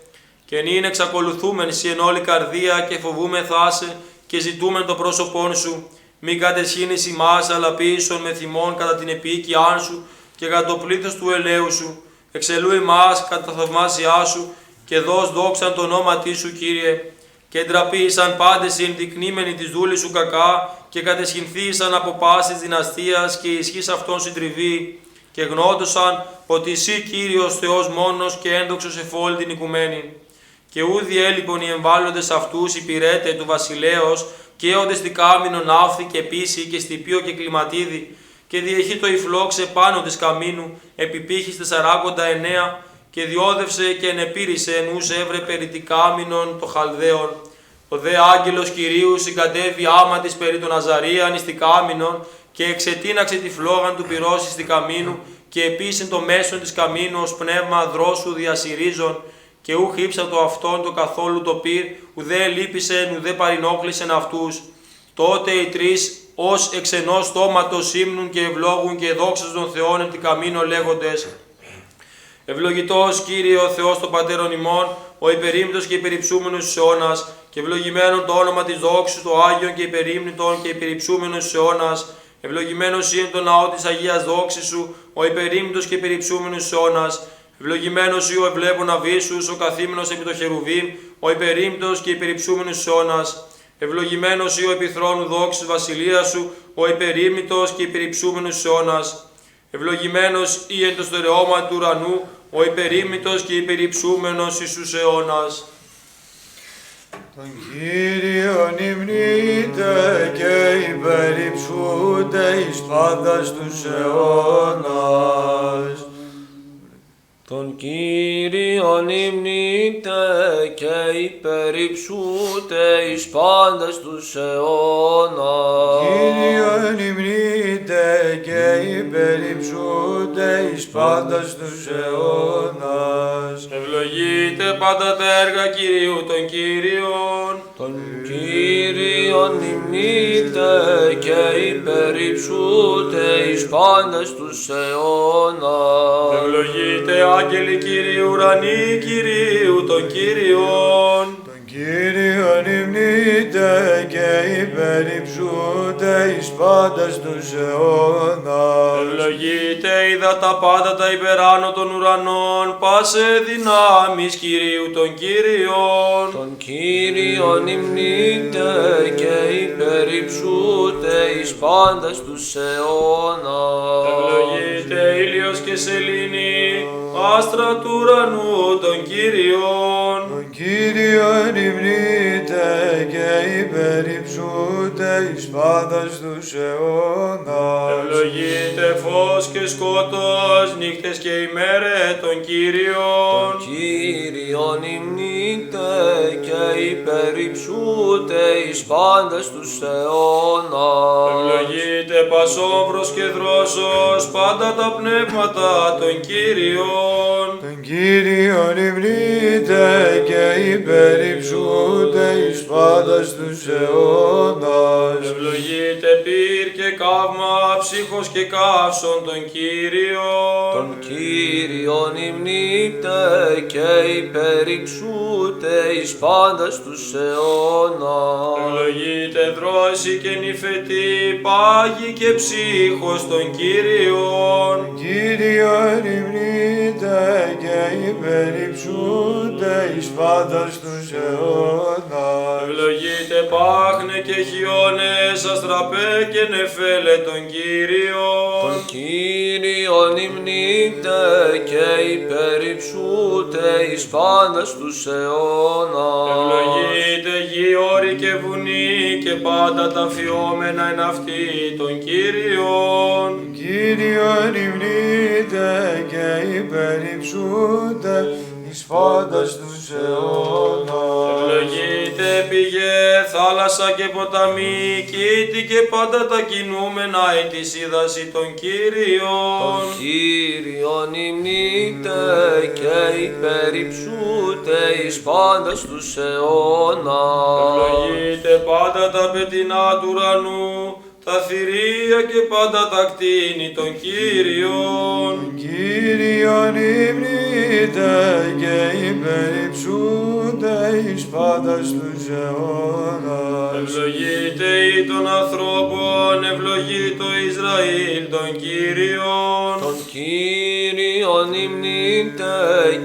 Και νυν εξακολουθούμεν σοι εν όλη καρδία, και φοβούμεθά σε, και ζητούμεν το πρόσωπόν σου. Μη κατεσχύνεις ημάς, αλλά ποίησον με θυμών κατά την επίοικιάν σου, και κατά το πλήθος του ελαίου σου. Εξελού ημάς κατά τα θαυμάσια σου, και δώσ' δόξαν το όνόματί σου, Κύριε. Και εντραπήσαν πάντες οι ενδεικνύμενοι της δούλης σου κακά, και κατεσχυνθήσαν από πάσης δυναστείας, και η ισχύς αυτών συντριβεί, και γνώτωσαν ότι εσύ Κύριος Θεός μόνος και ένδοξος εφόλη την οικουμένη. Και ου διέλειπον οι εμβάλλοντες αυτούς υπηρέτε του βασιλέως, και όντε στη κάμινον άφθη και πίση και στυπείο και κλιματίδι, και διεχεί το υφλόξε πάνω της καμίνου, επιπύχης 49, και διόδευσε και ενεπήρησε εν ους έβρε περί τη κάμινον το Χαλδαίον. Ο δε άγγελος Κυρίου συγκατέβη άμα της περί τον Αζαρίαν εις τη κάμινον, και εξετίναξε τη φλόγαν του πυρός εις τη καμίνου, και επίσην το μέσον της καμίνου ως πνεύμα δρόσου διασυρίζων, και ου χύψατο αυτόν το καθόλου το πυρ, ουδέ λύπησεν, ουδέ παρενόχλησεν αυτούς. Τότε οι τρεις ως εξ ενός στόματος ύμνουν και ευλόγουν και δόξας των Θεών εν τη καμίνο λέγοντες: Ευλογητός Κύριε ο Θεός των πατέρων ημών, ο υπερήμνητος και υπερυψούμενος εις αιώνας, και ευλογημένον το όνομα της δόξης το Άγιον και υπερήμνητον και υπερυψούμενος εις αιώνας. Ευλογημένος είναι το ναό της Αγίας δόξης σου, ο υπερήμνητος και υπερυψούμενος εις αιώνας. Ευλογημένος ή ο ευλέπων αβίσους, ο καθήμενος επί το χερουβίμ, ο υπερήμνητος και υπερυψούμενος εις αιώνας. Ευλογημένος ή ο επιθρόνου δόξης βασιλείας σου, ο υπερήμνητος και υπερυψούμενος εις αιώνας. Ευλογημένος ή εν το στερεώμα του ουρανού, ο υπερήμνητος και υπερυψούμενος εις τους αιώνας. Τον Κύριον υμνείτε και υπερυψούνται εις πάντας τους αιώνας. Τον Κύριον υμνείτε και υπερυψούτε εις πάντας τους αιώνας. Κύριον υμνείτε και υπερυψούτε εις πάντας τους αιώνας. Ευλογείτε πάντα τα έργα Κυρίου των Κύριων. Τον Κύριον υμνείτε και υπερυψούτε εις πάντας τους αιώνας. Ευλογείτε άγγελοι Κυρίου ουρανοί Κυρίου των Κύριων. Τον Κύριον υμνείτε και υπερυψούτε εις πάντας τους αιώνας. Ευλογείτε είδα τα πάντα τα υπεράνω των ουρανών, πάσε δυνάμεις Κυρίου των Κύριων. Τον Κύριον υμνείτε και υπερυψούτε εις πάντας τους αιώνας. Ευλογείτε ήλιος και σελήνη, άστρα του ουρανού των Κύριων. Τον Κύριον υμνείτε και υπερυψούτε εις πάντας τους αιώνας. Ευλογείτε φως και σκότος, νύχτες και ημέρε των Κύριων. Τον Κύριον υμνείτε και υπερυψούτε εις πάντας τους αιώνας. Ευλογείτε πασόβρος και δρόσος, πάντα τα πνεύματα των Κύριων. Τον Κύριον υμνείτε και υπερυψούτε εις πάντας τους αιώνας. Ευλογείτε πυρ και καύμα, ψύχος και καύσον των Κύριων. Τον Κύριον υμνείτε και υπερυψούτε εις πάντας τους αιώνας. Ευλογείτε δρόση και νυφετή, πάγη και ψύχος των Κύριων. Τον Κύριον υμνείτε και υπερυψούτε εις πάντας τους αιώνας. Ευλογείτε πάχνε και χιόνες, αστραπέ και νεφέλε των Κύριων. Τον Κύριον υμνείτε και υπερυψούτε εις πάντας τους αιώνας. Ευλογείτε γη, όρη και βουνή και πάντα τα φιόμενα εν αυτή των Κύριων. Τον Κύριον υμνείτε και υπερυψούτε εις πάντας τους αιώνας. Ευλογείτε πηγέ, θάλασσα και ποταμοί, κήτη και πάντα τα κινούμενα εν τη σύδαση των Κύριων. Τον Κύριον υμνείτε και υπερυψούτε εις πάντας τους αιώνας. Ευλογείτε πάντα τα πετεινά του ουρανού, τα θηρία και πάντα τα κτίνη των Κύριων. Τον Κύριον υμνείτε και υπερυψούτε εις πάντας τους αιώνας. Ευλογείτε ή των ανθρώπων, ευλογείτο Ισραήλ των Κύριων. Τον Κύριον υμνείτε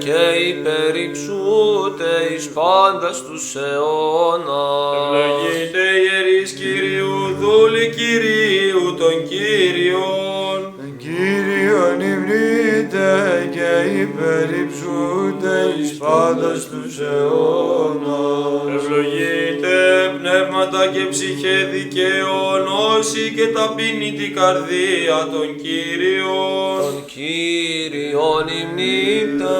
και υπερυψούτε εις πάντας τους αιώνας. Ευλογείτε ιερείς Κυρίου, δούλοι Κυρίου των Κύριων. Τον Κύριον υμνείτε και υπερυψούτε εις πάντας τους αιώνας. Ευλογείτε πνεύματα και ψυχέ δικαίων, όσοι και ταπεινή την καρδία των Κύριων. Τον Κύριον υμνείτε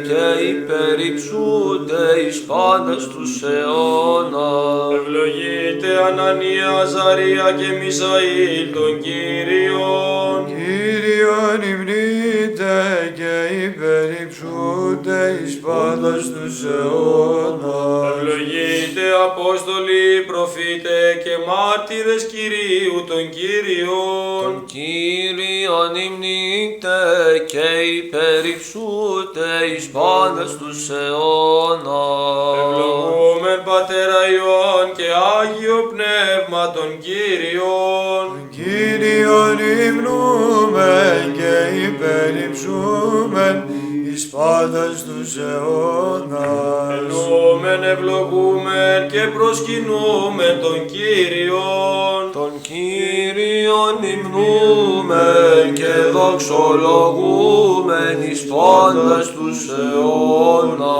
και υπερυψούτε εις πάντας τους αιώνας. Ευλογείτε Ανανία, Αζαρία και Μισαήλ των Κύριων. Κύριον υμνείτε και υπερυψούτε εις πάντας τους αιώνας. Ευλογείτε Απόστολοι, προφήτε και μάρτυρες Κυρίου των Κύριων. Τον Κύριον υμνείτε και υπερυψούτε εις πάντας τους αιώνας. Ευλογούμεν Πατέρα Υιόν και Άγιο Πνεύμα των Κύριων. Τον Κύριον υμνούμεν και υπερυψούμεν εις πάντας τους αιώνας. Εννοούμεν, ευλογούμεν και προσκυνούμεν τον Κύριον. Τον Κύριον υμνούμεν και δοξολογούμεν εις πάντας τους αιώνας.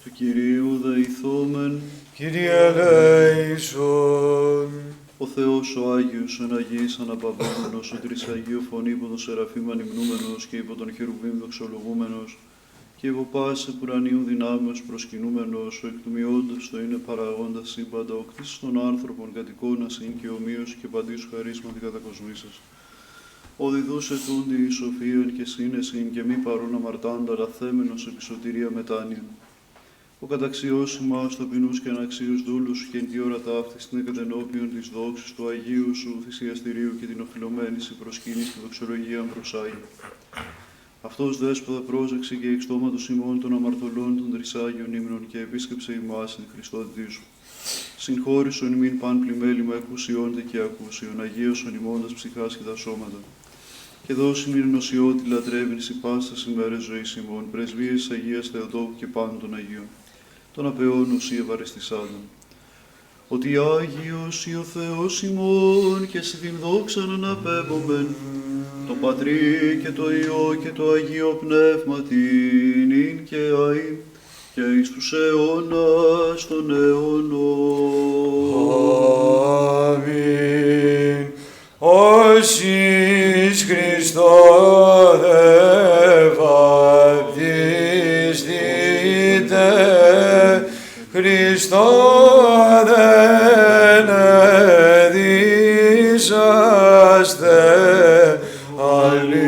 Του Κυρίου δεηθόμεν, Κύριε ελέησον. ο Θεός ο Άγιος, εν Αγίης αναπαυόμενος, ο Τρισαγίου φωνή υπό τον Σεραφείμ ανυμνούμενος και υπό τον Χερουβίμ δοξολογούμενος και υπό πάση πουρανίου δυνάμεως προσκυνούμενος, ο εκ του μειόντος το είναι παραγόντας σύμπαντα, ο κτήσης των άνθρωπων κατοικώνα συν και ομοίως και παντήσου χαρίσματι κατακοσμήσας. Ο διδούς ετούντι η σοφίαν και σύνεσιν και μη παρών αμαρτάντα, αλλά θέμενος επί σωτηρία μετάνοιαν. ο καταξιώσει μας ταπεινούς και αναξίους δούλους σου και εν τη ώρα ταύτης την εκατενώπιον της δόξης του Αγίου σου θυσιαστηρίου και την οφειλωμένη σε προσκύνης και δοξολογία προσάγει. Αυτός δέσποτα πρόσεξε και εξ στόματος ημών των αμαρτωλών των τρισάγιων ύμνων και επίσκεψε ημάς εν Χριστότητή σου. Συγχώρησον ημίν παν πλημέλημα εκουσιώνται και ακούσιον, αγίωσον ημώντας ψυχάς και τα σώματα. Και δώσει μην ενωσιώτη λατρεύειν σοι πάστας ημέρες ζωής ημών, πρεσβείες Αγίας Θεοτόκου και πάντων των Αγίων, των απεών ουσί ευαριστησάντων. Ότι Άγιος ή ο Θεός ημών και σε την δόξαν αναπέμπομεν, το Πατρί και το Υιό και το Αγίο Πνεύματιν ειν και αΐ και εις τους αιώνας των αιώνων. Αμήν. Όσοις Χριστό δε βαπτιστείτε, Χριστό δεν εδίσαστε. Αλληλούια.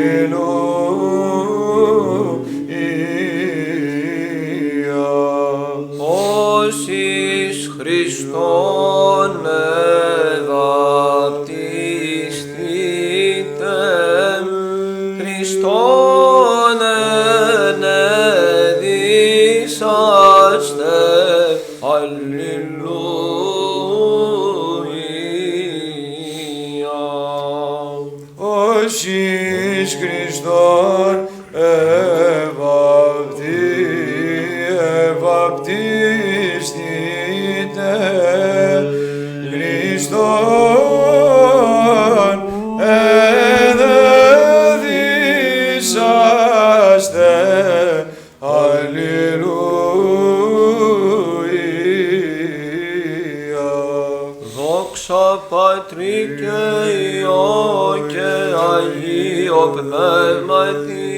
Όσοις Χριστόν ευαπτιστείτε, Χριστόν ενεδίσαστε. Αλληλούια. Όσοις Χριστόν ευαπτιστείτε, Χριστόν ενεδίσαστε. Αλληλούια. Δόξα Πατρί και Υιό και Αγίο Πνεύματι,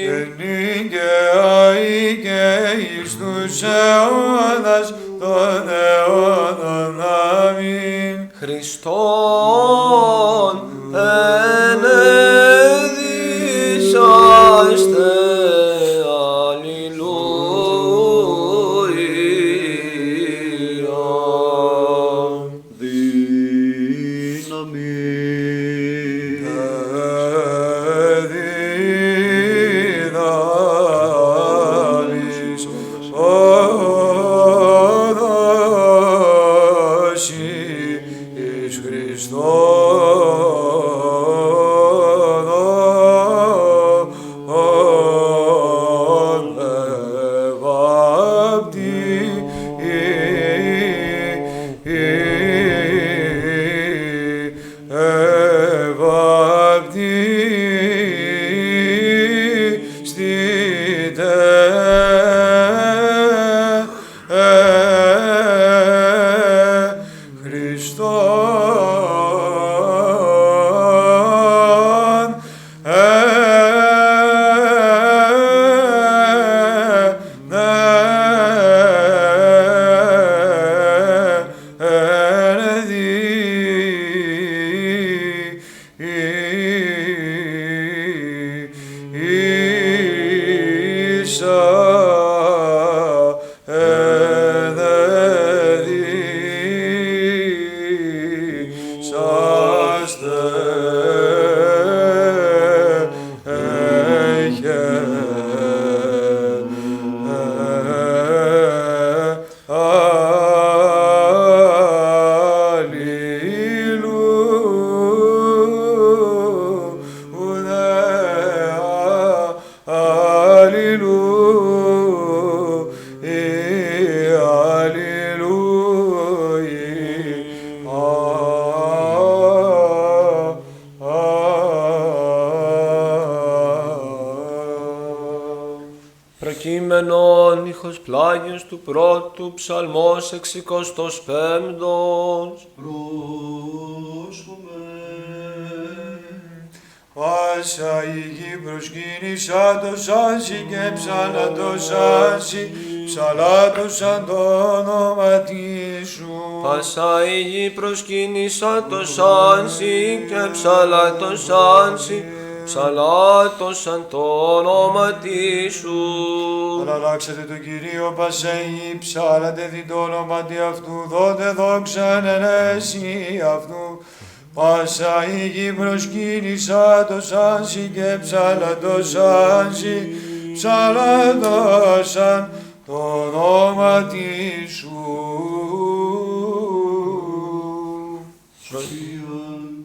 Ενήν και αεί και εις τους αιώνας των αιώνων. Αμήν. Χριστόν ενεδίσαστε. Αλληλούια. Δύναμις οδόση εις Χριστόν ευαπτιστείτε. Χριστόν Προκείμενον ήχος πλάγιος του πρώτου ψαλμός 65. Πρόσχομαι. Πάσα η γη προσκύνησα το σάνσι και ψάλα το σάνσι, ψαλάτωσαν το όνομα σου. Πάσα η γη προσκύνησα το σάνσι και ψάλα το σάνσι, ψαλάτωσαν το όνομα σου. Αλλάξατε τον Κύριο Πασέγη, ψάλατε δι' το όνομα τι αυτού, δότε δόξαν ενέσει αυτού. Πάσα η γη προσκύνησα το σάνσι και ψάλατο σάνσι, ψάλατωσαν το όνομα σου.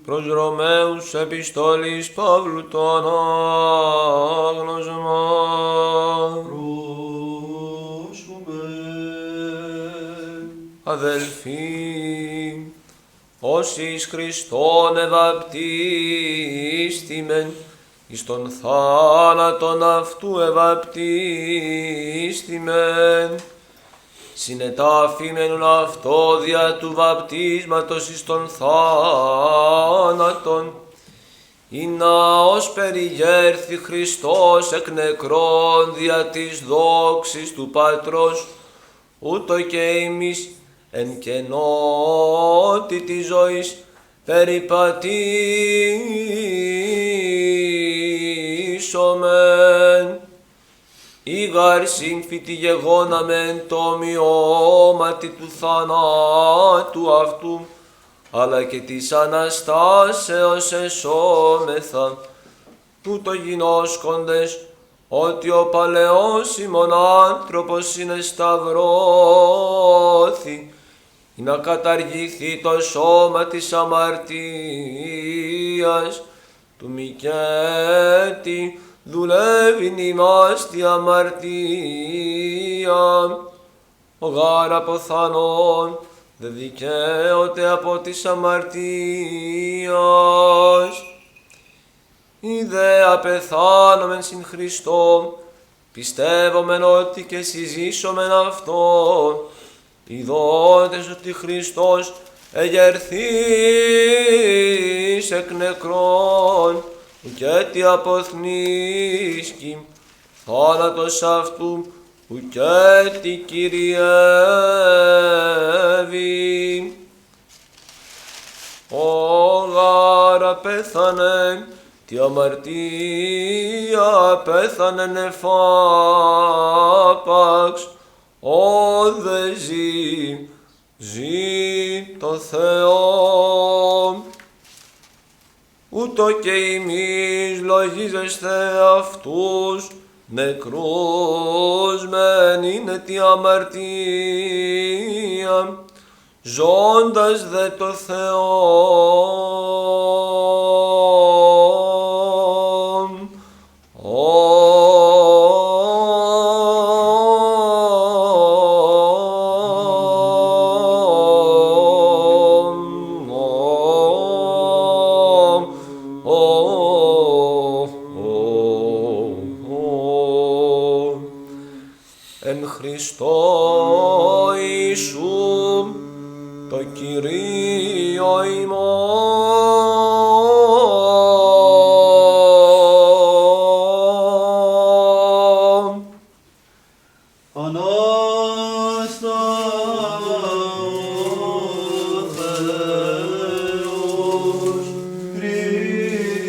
Προς Ρωμαίους επιστόλης Παύλου το ανάγνωσμα. Αδελφοί, όσοι εις Χριστόν ευαπτίστημεν, εις τον θάνατον αυτού ευαπτίστημεν, συνετάφημεν αυτό δια του βαπτίσματος εις τον θάνατον, ή να ως περιγέρθη Χριστός εκ νεκρών δια της δόξης του Πατρός, ούτω και εμείς εν κενότητη ζωής περιπατήσομεν. Ήγαρ σύμφυτη γεγόναμεν το ομοιώματι του θανάτου αυτού, αλλά και της Αναστάσεως εσώμεθα, τούτο γινώσκοντες, ότι ο παλαιός ημών άνθρωπος συνεσταυρώθη, ή να καταργηθεί το σώμα της αμαρτίας, του Μικέτη δουλεύειν ημάς τη αμαρτία. Ο γάρ αποθανών δε δικαίωται από της αμαρτίας. Ιδε απεθάνομεν συν Χριστόν, πιστεύομεν ότι και συζήσομεν Αυτόν, ειδώντες ότι Χριστός εγερθείς εκ νεκρών, ουκέτι αποθνίσκει, θάνατος αυτού ουκέτι κυριεύει. Ο γάρα πέθανε, τη αμαρτία πέθανε νεφάπαξ, ο δε ζει το Θεό. Ούτω και εμείς λογίζεστε αυτούς νεκρούς μεν είναι τη αμαρτία, ζώντας δε το Θεό. Εν Χριστώ Ιησού, το Κυρίο ημών. Ανάστα ο Θεός, κρίνον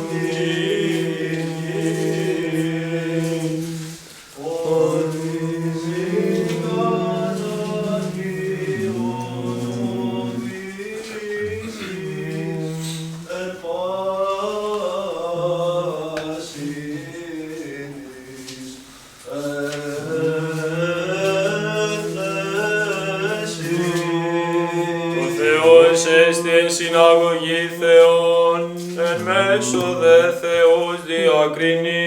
την γη, ορίζει κατακυρωθήσεις εν πάση της Ο Θεός έστι εν συναγωγή Θεών, εν μέσω δε Θεός διακρινεί.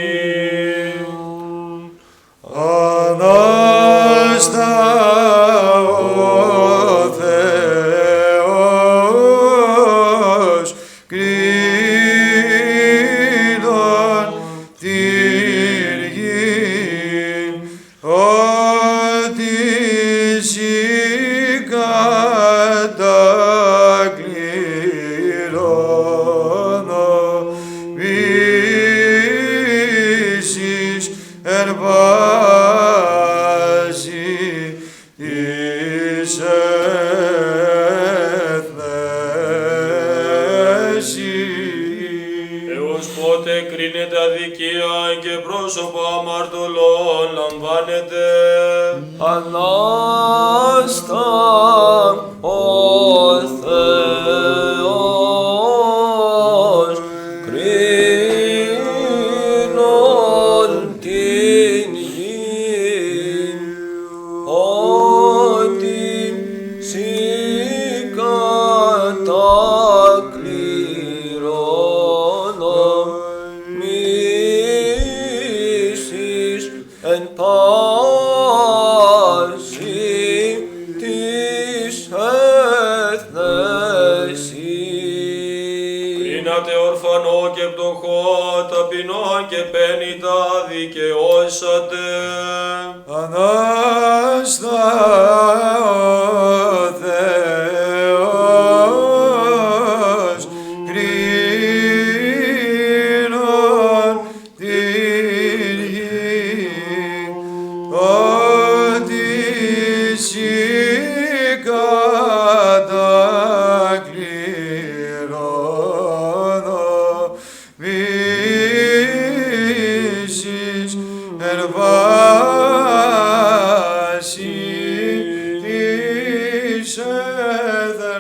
Ανάστα ο Θεός, κρίνον την γη, ότι εσύ κατακληρώνομήσεις εν πάση της ταπεινών και 50 δικαιώσατε. Ανάστα ο Θεός, κρίνον την γη, ότι εσύ κατακληρώνομήσεις εν βάση της έθνεσης.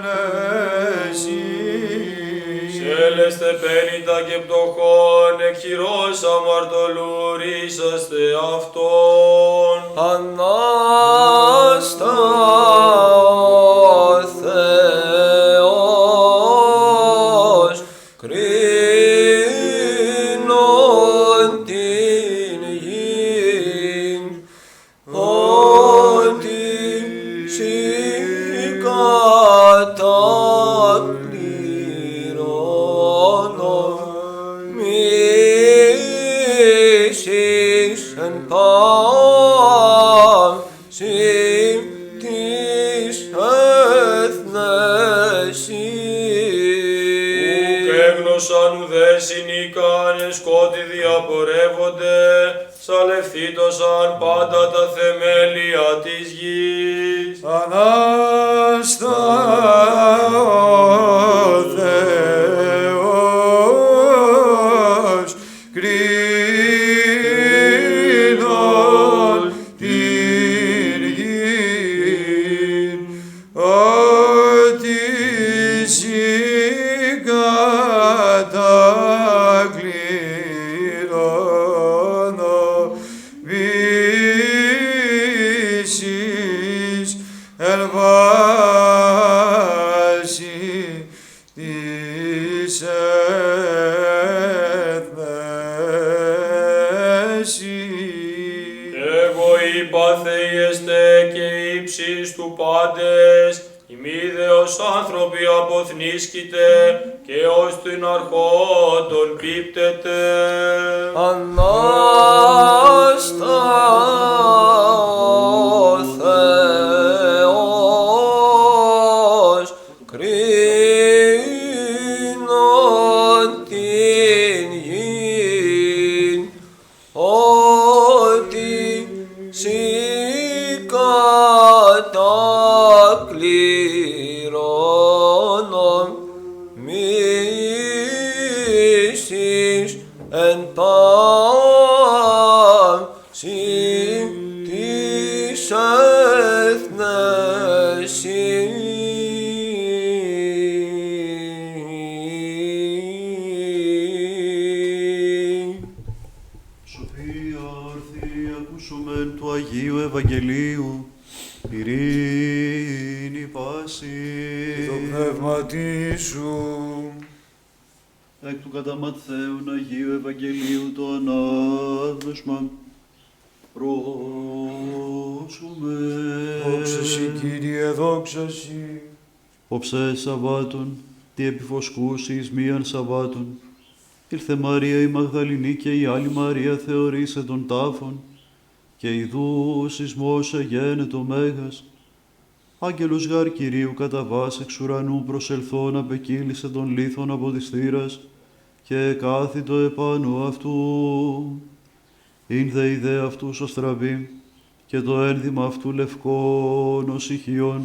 Σέλεστε 50 και πτωχών, εκ χειρός αμαρτωλουρίσαστε αυτόν. Ανάστα ο Θεός, κρίνον την γη, ότι σοι κατακληρώνομήσεις εν πάση της έθνεσης. Ουκ έγνωσαν ουδέ συνήκαν, σκότη διαπορεύονται, σαλευθήτωσαν πάντα τα θεμέλια της γης. Ανάστα ο Θεός, κρίνον την γη, ότι σοι κατακληρώνομήσεις εν βάση της έθνεσης. Εγώ είπα θεϊεστε και ύψης του πάντες, ημίδεος άνθρωποι αποθνίσκητε και ως την αρχόντων πίπτετε. Ανάστα ο Θεός, κρίνον την γη, ότι σοι κατακληρώνομήσεις εν πάση της έθνεσης. Σοφία ορθή ακούσομεν του Αγίου Ευαγγελίου, ειρήνη πάση. Το πνεύματι σου. Εκ του κατά Ματθαίον Αγίου Ευαγγελίου το ανάγνωσμα πρόσουμε. Δόξα Συ, Κύριε, δόξα Συ. Οψέ Σαββάτων, τι επιφωσκούσι εις μίαν Σαββάτων, ήλθε Μαρία η Μαγδαληνή και η άλλη Μαρία θεωρήσε των τάφων, και ιδού ο σεισμός εγένετο μέγας. Άγγελος γάρ Κυρίου κατά βάση εξ ουρανού προσελθόν απεκύλησε τον λίθον από της θύρας και κάθιτο επάνω αυτού. Ην δε ιδέ αυτού σωστραβή και το ένδυμα αυτού λευκόν ως ηχιών.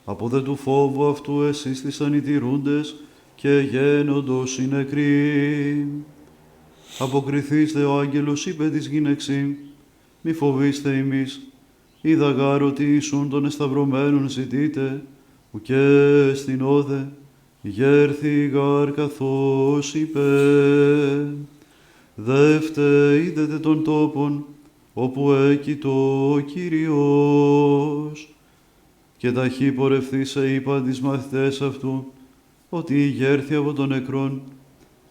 Από δε του φόβου αυτού εσύστησαν οι τηρούντες και γένοντος οι νεκροί. Αποκριθείς δε ο άγγελος είπε της γυναίξην, μη φοβήστε ημείς, είδα γάρ ότι ήσουν των εσταυρωμένων ζητείτε, ουκέ στην όδε, γέρθη γάρ καθώς είπε. Δεύτε είδετε των τόπων, όπου έκειτο ο Κύριος. Και ταχύ πορευθήσε είπα τις μαθητές αυτού, ότι γέρθη από των νεκρών,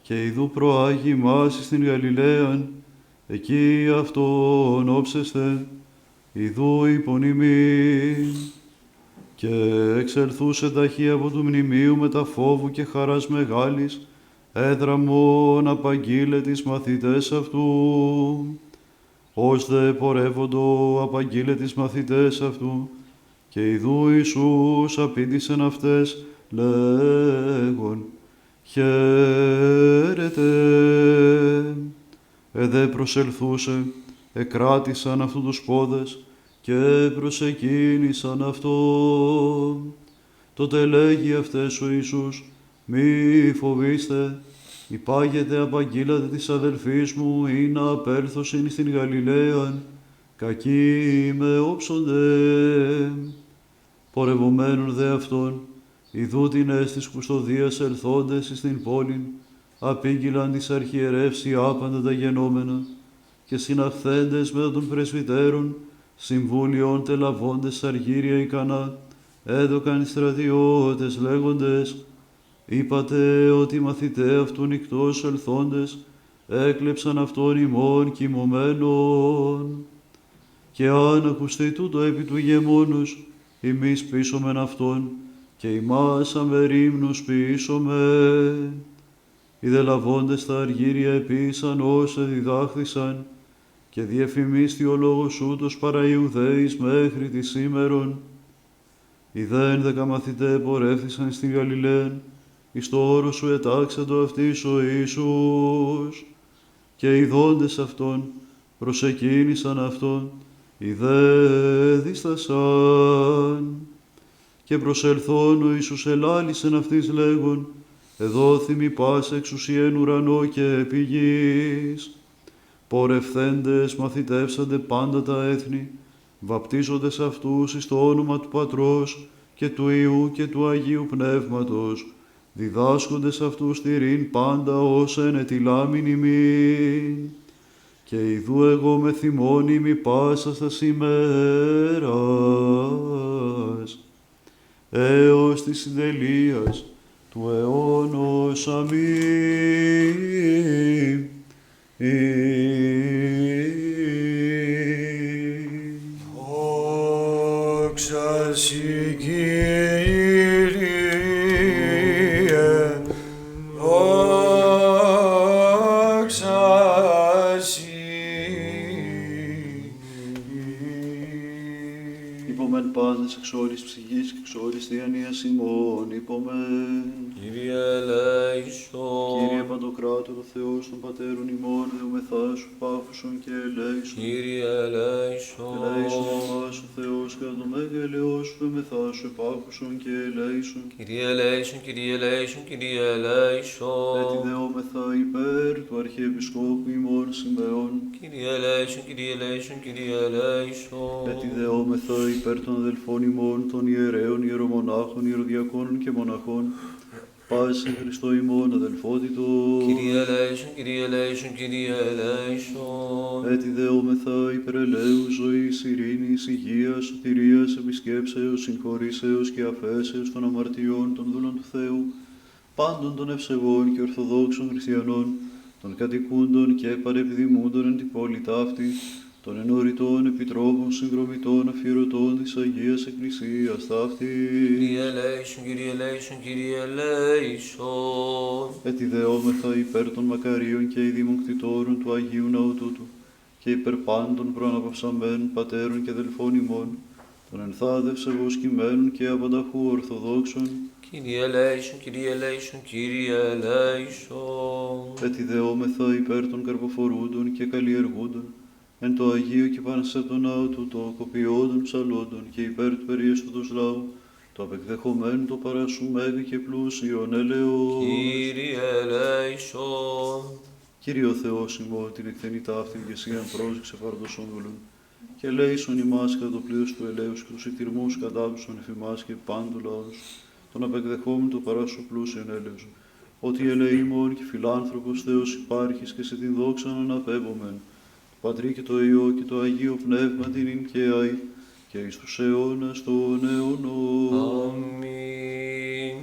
και ιδού προάγει μας στην Γαλιλαίαν, εκεί αυτόν όψεστε, ιδού υπονημή. Και εξελθούσε ταχύ από του μνημείου με τα φόβου και χαράς μεγάλης, έδραμον απαγγείλε τις μαθητές αυτού, ως δε πορεύοντο απαγγείλε τις μαθητές αυτού, και ιδού Ιησούς απήντησεν αυτές, λέγον, χαίρετε. Εδέ προσελθούσε, εκράτησαν αυτού τους πόδες και προσεκίνησαν αυτό. Τότε λέγει αυτές ο Ιησούς, μη φοβήστε, υπάγεται απαγγείλατε της αδελφής μου ή να απέλθωσιν στην Γαλιλαίαν, κακοί με όψονται. Πορευομένων δε αυτών, ιδού την εις κουστοδίας ελθόντες εις την πόλην, απήγγειλαν της αρχιερεύς οι άπαντα τα γενόμενα, και συναχθέντες μετά των πρεσβυτέρων, συμβούλιον τελαβώντες αργύρια ικανά, έδωκαν οι στρατιώτες λέγοντες, είπατε ότι οι μαθητέ αυτού νυκτός ελθόντες, έκλεψαν αυτόν ημών κοιμωμένων. Και αν ακουστεί τούτο επί του ηγεμόνος, εμείς πείσομεν αυτόν, και ημάς αμερίμνους πείσομεν. Οι δε λαβώντες τα αργύρια επίησαν όσα διδάχθησαν, και διεφημίστη ο λόγος ούτως παρά Ιουδαίης μέχρι τη σήμερον. Οι δε 11 μαθητέ πορεύθησαν στην Γαλιλαίαν, εις το όρο σου ετάξατο αυτής ο Ιησούς, και οι δόντες αυτών προσεκίνησαν αυτόν, οι δε δίστασαν. Και προσελθών ο Ιησούς ελάλησεν αυτής λέγον, εδόθη μη πάσα εξουσία εν ουρανό και επί γης. Πορευθέντες μαθητεύσαντε πάντα τα έθνη, βαπτίζοντες αυτούς εις το όνομα του Πατρός και του Υιού και του Αγίου Πνεύματος, διδάσκοντες αυτούς τηρήν πάντα όσα ενετιλάμην ημίν. Και ιδού εγώ με θυμώνει μη πάσα στα ημέρας, έως της συντελείας του αιώνος. Αμήν. Δόξα σοι, Κύριε, δόξα σοι. Υπομεν πάντες εξ όλης ψυχής και εξ όλης διανοίας ημών, υπομεν. Κύριε ελέησον. Κύριε Παντοκράτορο Θεός των Πατέρων ημών, δεομεθά σου πάφουσον και ελέησον. Κύριε ελέησον. Ελέησον εμάς ο Θεός κατά το μέγα ελαιός σου, δεομεθά σου επάφουσον και ελέησον. Κύριε ελέησον, Κύριε ελέησον, Κύριε ελέησον. Έτσι δεόμεθα υπέρ του Αρχιεπισκόπου ημών Σιμεών. Κύριε ελέησον, Κύριε ελέησον, Κύριε ελέησον. Έτσι δεόμεθα υπέρ των αδελφών ημών, των ιερέων, ιερομονάχων, ιεροδιακόνων και μοναχών, πάση Χριστό ημών αδελφότητο. Κύριε ελέησον, Κύριε ελέησον, Κύριε ελέησον. Έτσι δεόμεθα υπέρ ελέου, ζωής, ειρήνης, υγείας, σωτηρίας, επισκέψεως, συγχωρήσεως και αφέσεως των αμαρτιών των δούλων του Θεού, πάντων των ευσεβών και ορθοδόξων χριστιανών, των κατοικούντων και παρεπιδημούντων εν την πόλη ταύτη, των ενωρητών επιτρόπων, συνδρομητών, αφιερωτών της Αγίας Εκκλησίας ταύτη. Κύριε ελέησον, Κύριε ελέησον, Κύριε ελέησον. Έτσι δεόμεθα υπέρ των μακαρίων και ειδήμων κτητόρων του Αγίου Ναού τούτου, και υπέρ πάντων προαναπαυσαμένων πατέρων και αδελφών ημών, των ενθάδευσε βοσκημένων και απανταχού ορθοδόξων. Κύριε ελέησον, Κύριε ελέησον, Κύριε ελέησον. Έτσι δεόμεθα υπέρ των καρποφορούντων και καλλιεργούντων, εν το Αγίο και Πανασέπτο Ναό του, το κοπιόντων ψαλόντων και υπέρ του περιέστατος λαού, το απεκδεχομένου το παράσου μέγα και πλούσιον έλεος. Κύριε ελέησον. Κύριε ο Θεός ημών, την εκτενή ταύτη ηγεσίαν πρόσεξε παραδοσών δούλων, και ελέησον ημάς κατά το πλοίο του ελέους και τους εκτιρμούς κατάπτουσον εφημάς και πάντου λαός, τον απεκδεχόμενο το παράσου πλούσιον έλεος, ότι ελεήμων και φιλάνθρωπος Θεός υπάρχεις και σε την δόξα αναπέμπομεν, Πατρί και το Υιό και το Αγίο Πνεύμα την ειν και αη, και εις τους αιώνας των αιώνων. Αμήν.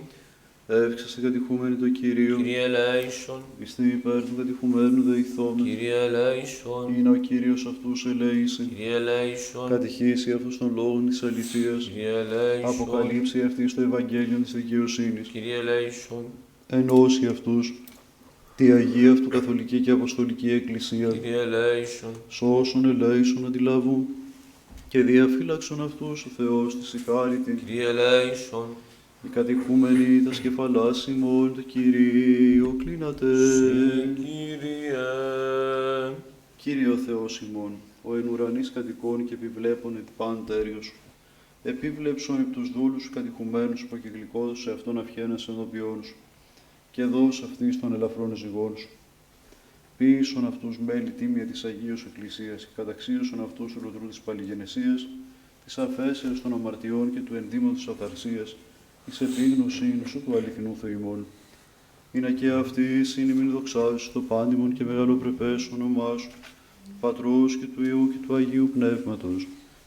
Εύξασε κατηχούμενη το Κύριο, Κύριε ελέησον. εις την υπέρ του κατηχουμένου δεηθόμεν. Κύριε ελέησον. Είναι ο Κύριος αυτούς ελέησε. Κύριε ελέησον. Κατηχήσει αυτούς των λόγων της αληθείας. Κύριε ελέησον. Αποκαλύψει αυτής το Ευαγγέλιο της δικαιοσύνης. Κύριε ελέησον. Ενώσει αυτούς Τη Αγία Αυτού Καθολική και Αποστολική Εκκλησία, Κύριε ελέησον. σώσον ελέησον αντιλαβού και διαφύλαξον αυτούς ο Θεός της ηχάρητη. Κύριε ελέησον. Οι κατηχούμενοι τα σκεφαλάς ημών το Κυρίο κλείνατε. Κύριε. Κύριε ο Θεός ημών, ο εν ουρανής κατοικών και επιβλέπων επί πάντέριος σου. Επίβλεψον επί τους δούλους σου κατηχουμένους που ακυκλικόδους σε αυτόν αυχαίνας ενώπιόν σου. Και δώσ' αυτής των ελαφρών ζυγών σου. Ποίησον αυτούς μέλη τίμια της Αγίως Εκκλησίας και καταξίωσον αυτούς του λωτρού της παλιγενεσίας, της αφέσεως των αμαρτιών και του ενδύματος αυθαρσίας, εις επίγνωσιν σου του αληθινού Θεημών. Είναι και αυτής είναι μην δοξάζεις το πάντιμον και μεγαλοπρεπές όνομά σου, του Πατρός και του Υιού και του Αγίου Πνεύματος,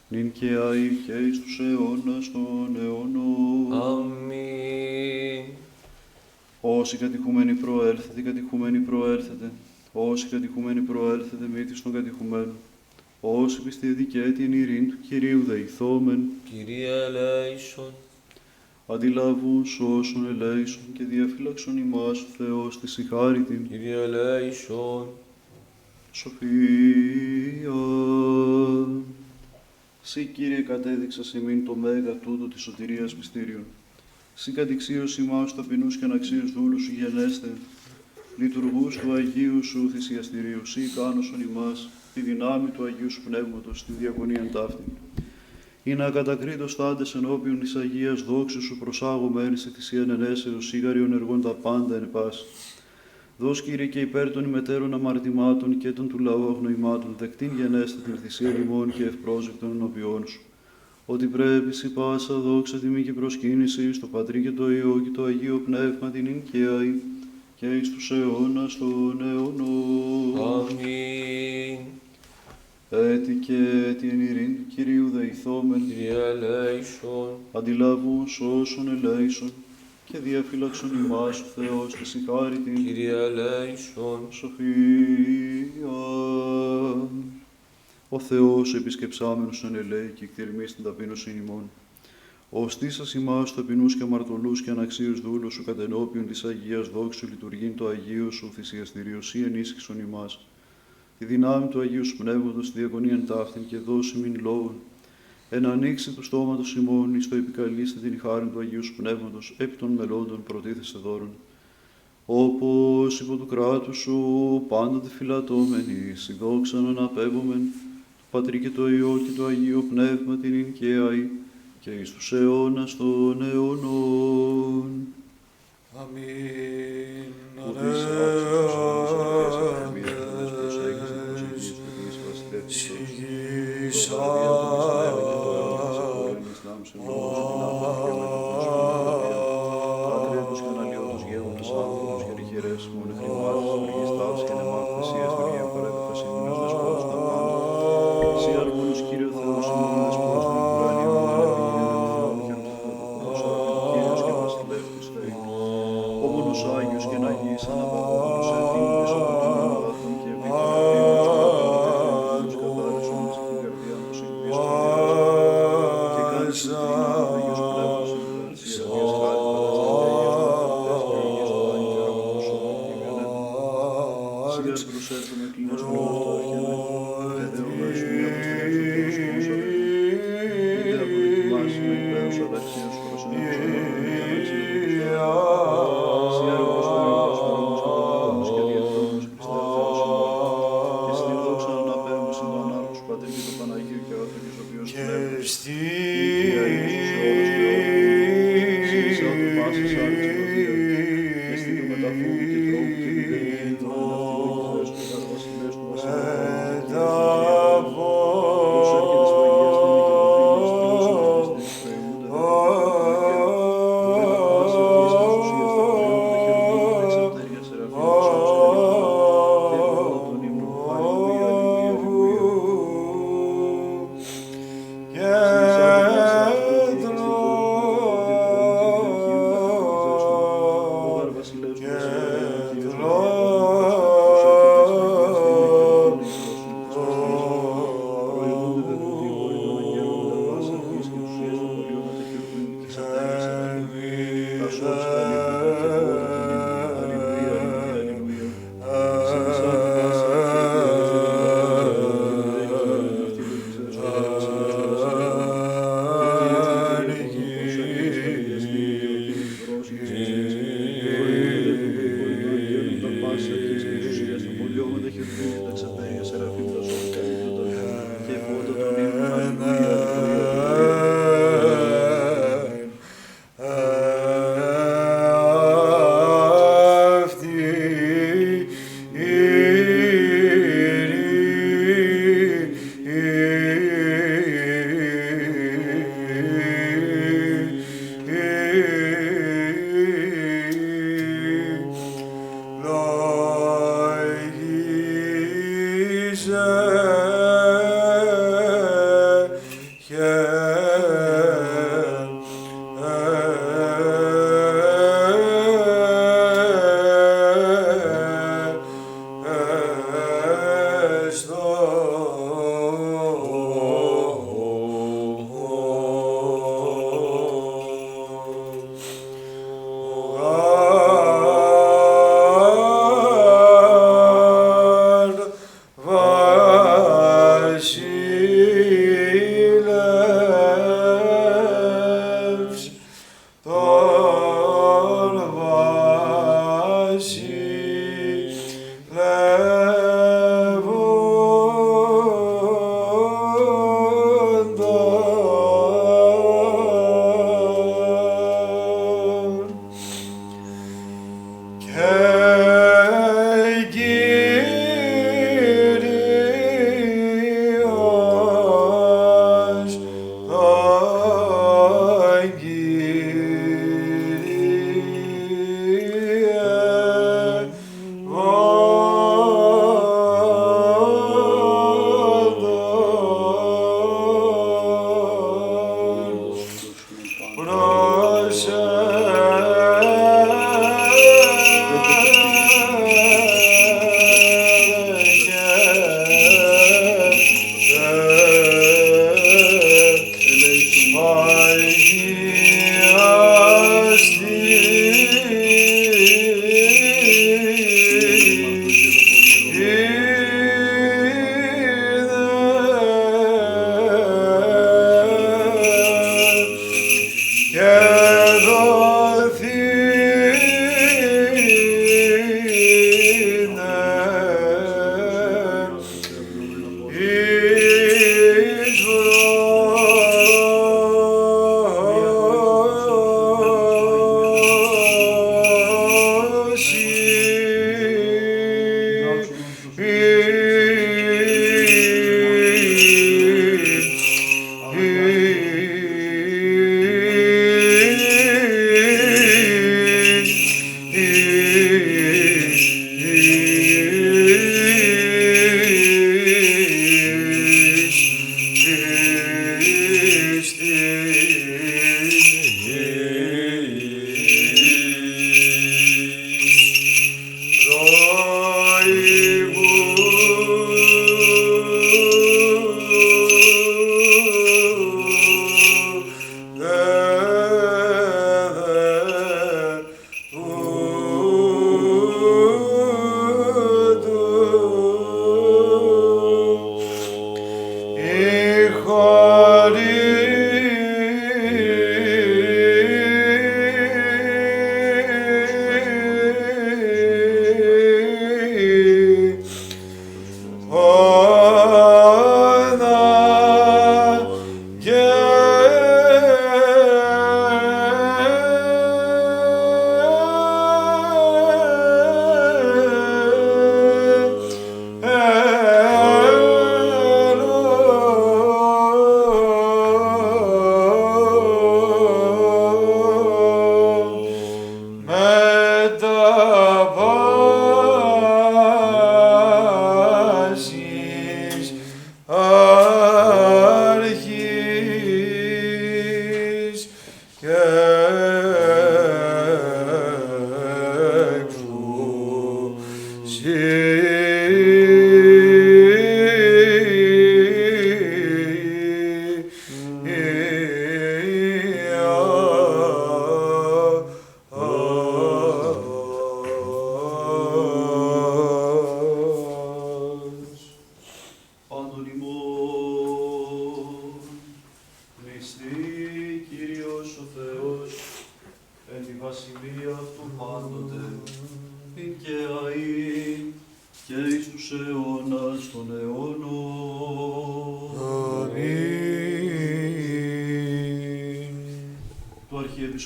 νυν και αεί και εις τους αιώνας των αιώνων. Αμήν. Όσοι κατηχούμενοι προέλθετε, κατηχούμενοι προέλθετε. Όσοι κατηχούμενοι προέλθετε, μύτης των κατηχουμένων. Όσοι πιστεύει και έτη εν ειρήνη του Κυρίου δεηθόμεν. Κύριε ελέησον. Αντιλαβούν, σώσον, ελέησον και διαφύλαξον ημάς ο Θεός της ηχάρητην. Κύριε ελέησον. Σοφία. Συ, Κύριε, κατέδειξας ημίν το μέγα τούτο της σωτηρίας μυστήριων. Συ κατηξίως ημάς ταπεινούς και αναξίους δούλους σου γενέστε, λειτουργούς του Αγίου σου θυσιαστηρίου, συ κάνωσον ημάς τη δυνάμει του Αγίου σου Πνεύματος στη διακονίαν ταύτην. Ή να κατακρίτως τάντες ενώπιον της Αγίας δόξης σου προσάγωμένη σε θυσίαν ενέσεως σίγαριον εργών τα πάντα εν πάση. Δώσ' Κύριε και υπέρ των ημετέρων αμαρτημάτων και των του λαού αγνοημάτων, δεκτήν γενέστε την θυσία λιμών και ευπρόσεκτων ενώπιών σου. Ότι πρέπει σοι πάσα δόξα τιμή και προσκύνηση στο Πατρί και το Υιό και το Αγίο Πνεύμα την εινικαίαη και εις τους αιώνας των αιώνων. Αμήν. Έτι και έτι εν ειρήνη του Κυρίου δεηθόμεν, Κύριε ελέησον. αντιλαβούν, σώσον, ελέησον και διαφύλαξον ημάς ο Θεός της ηχάρητην. Κύριε ελέησον. Σοφία. Ο Θεός επισκεψάμενος εν ελέη και εκτιρμής την ταπείνωσιν ημών. Οστήσας ημάς ταπεινούς και αμαρτωλούς και αναξίους δούλους σου κατενώπιον της Αγίας δόξου λειτουργήν το Αγίο σου θυσιαστηρίο, σύ ενίσχυσον ημάς. Τη δυνάμει του Αγίου σου Πνεύματος, τη διακονίαν ταύτην και δώσει μην λόγων. Εν ανοίξει του στόματος ημών, εις το επικαλείστε την χάριν του Αγίου σου Πνεύματος, επί των μελώντων προτίθεστε δώρων. Όπως υπό του κράτους σου πάντοτε φυλατώμενοι, σοι δόξαν αναπέμπομεν, του Πατρί και το Υιό και το Αγίο Πνεύμα την εινικαίαη, και εις τους αιώνας των αιώνων. Αμήν.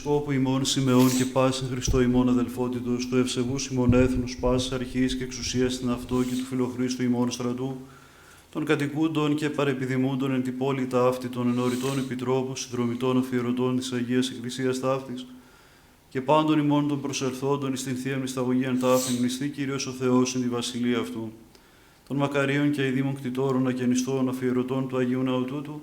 Αρχιεπισκόπου ημών Σιμεών και πάσιν Χριστό ημών αδελφότητος, του ευσεβούς ημών έθνους, πάσης αρχής και εξουσίας στην αυτό και του φιλοχρίστου ημών στρατού, των κατοικούντων και παρεπιδημούντων εν την πόλη ταύτη, των ενωριτών επιτρόπων, συνδρομητών αφιερωτών της Αγίας Εκκλησίας ταύτης, και πάντων ημών των προσερθόντων εις την Θείαν Μυσταγωγίαν ταύτην, μνηστεί Κύριος ο Θεός εν τη βασιλεία αυτού, των μακαρίων και αηδήμων κτητόρων ακενιστών αφιερωτών του Αγίου Ναού τούτου,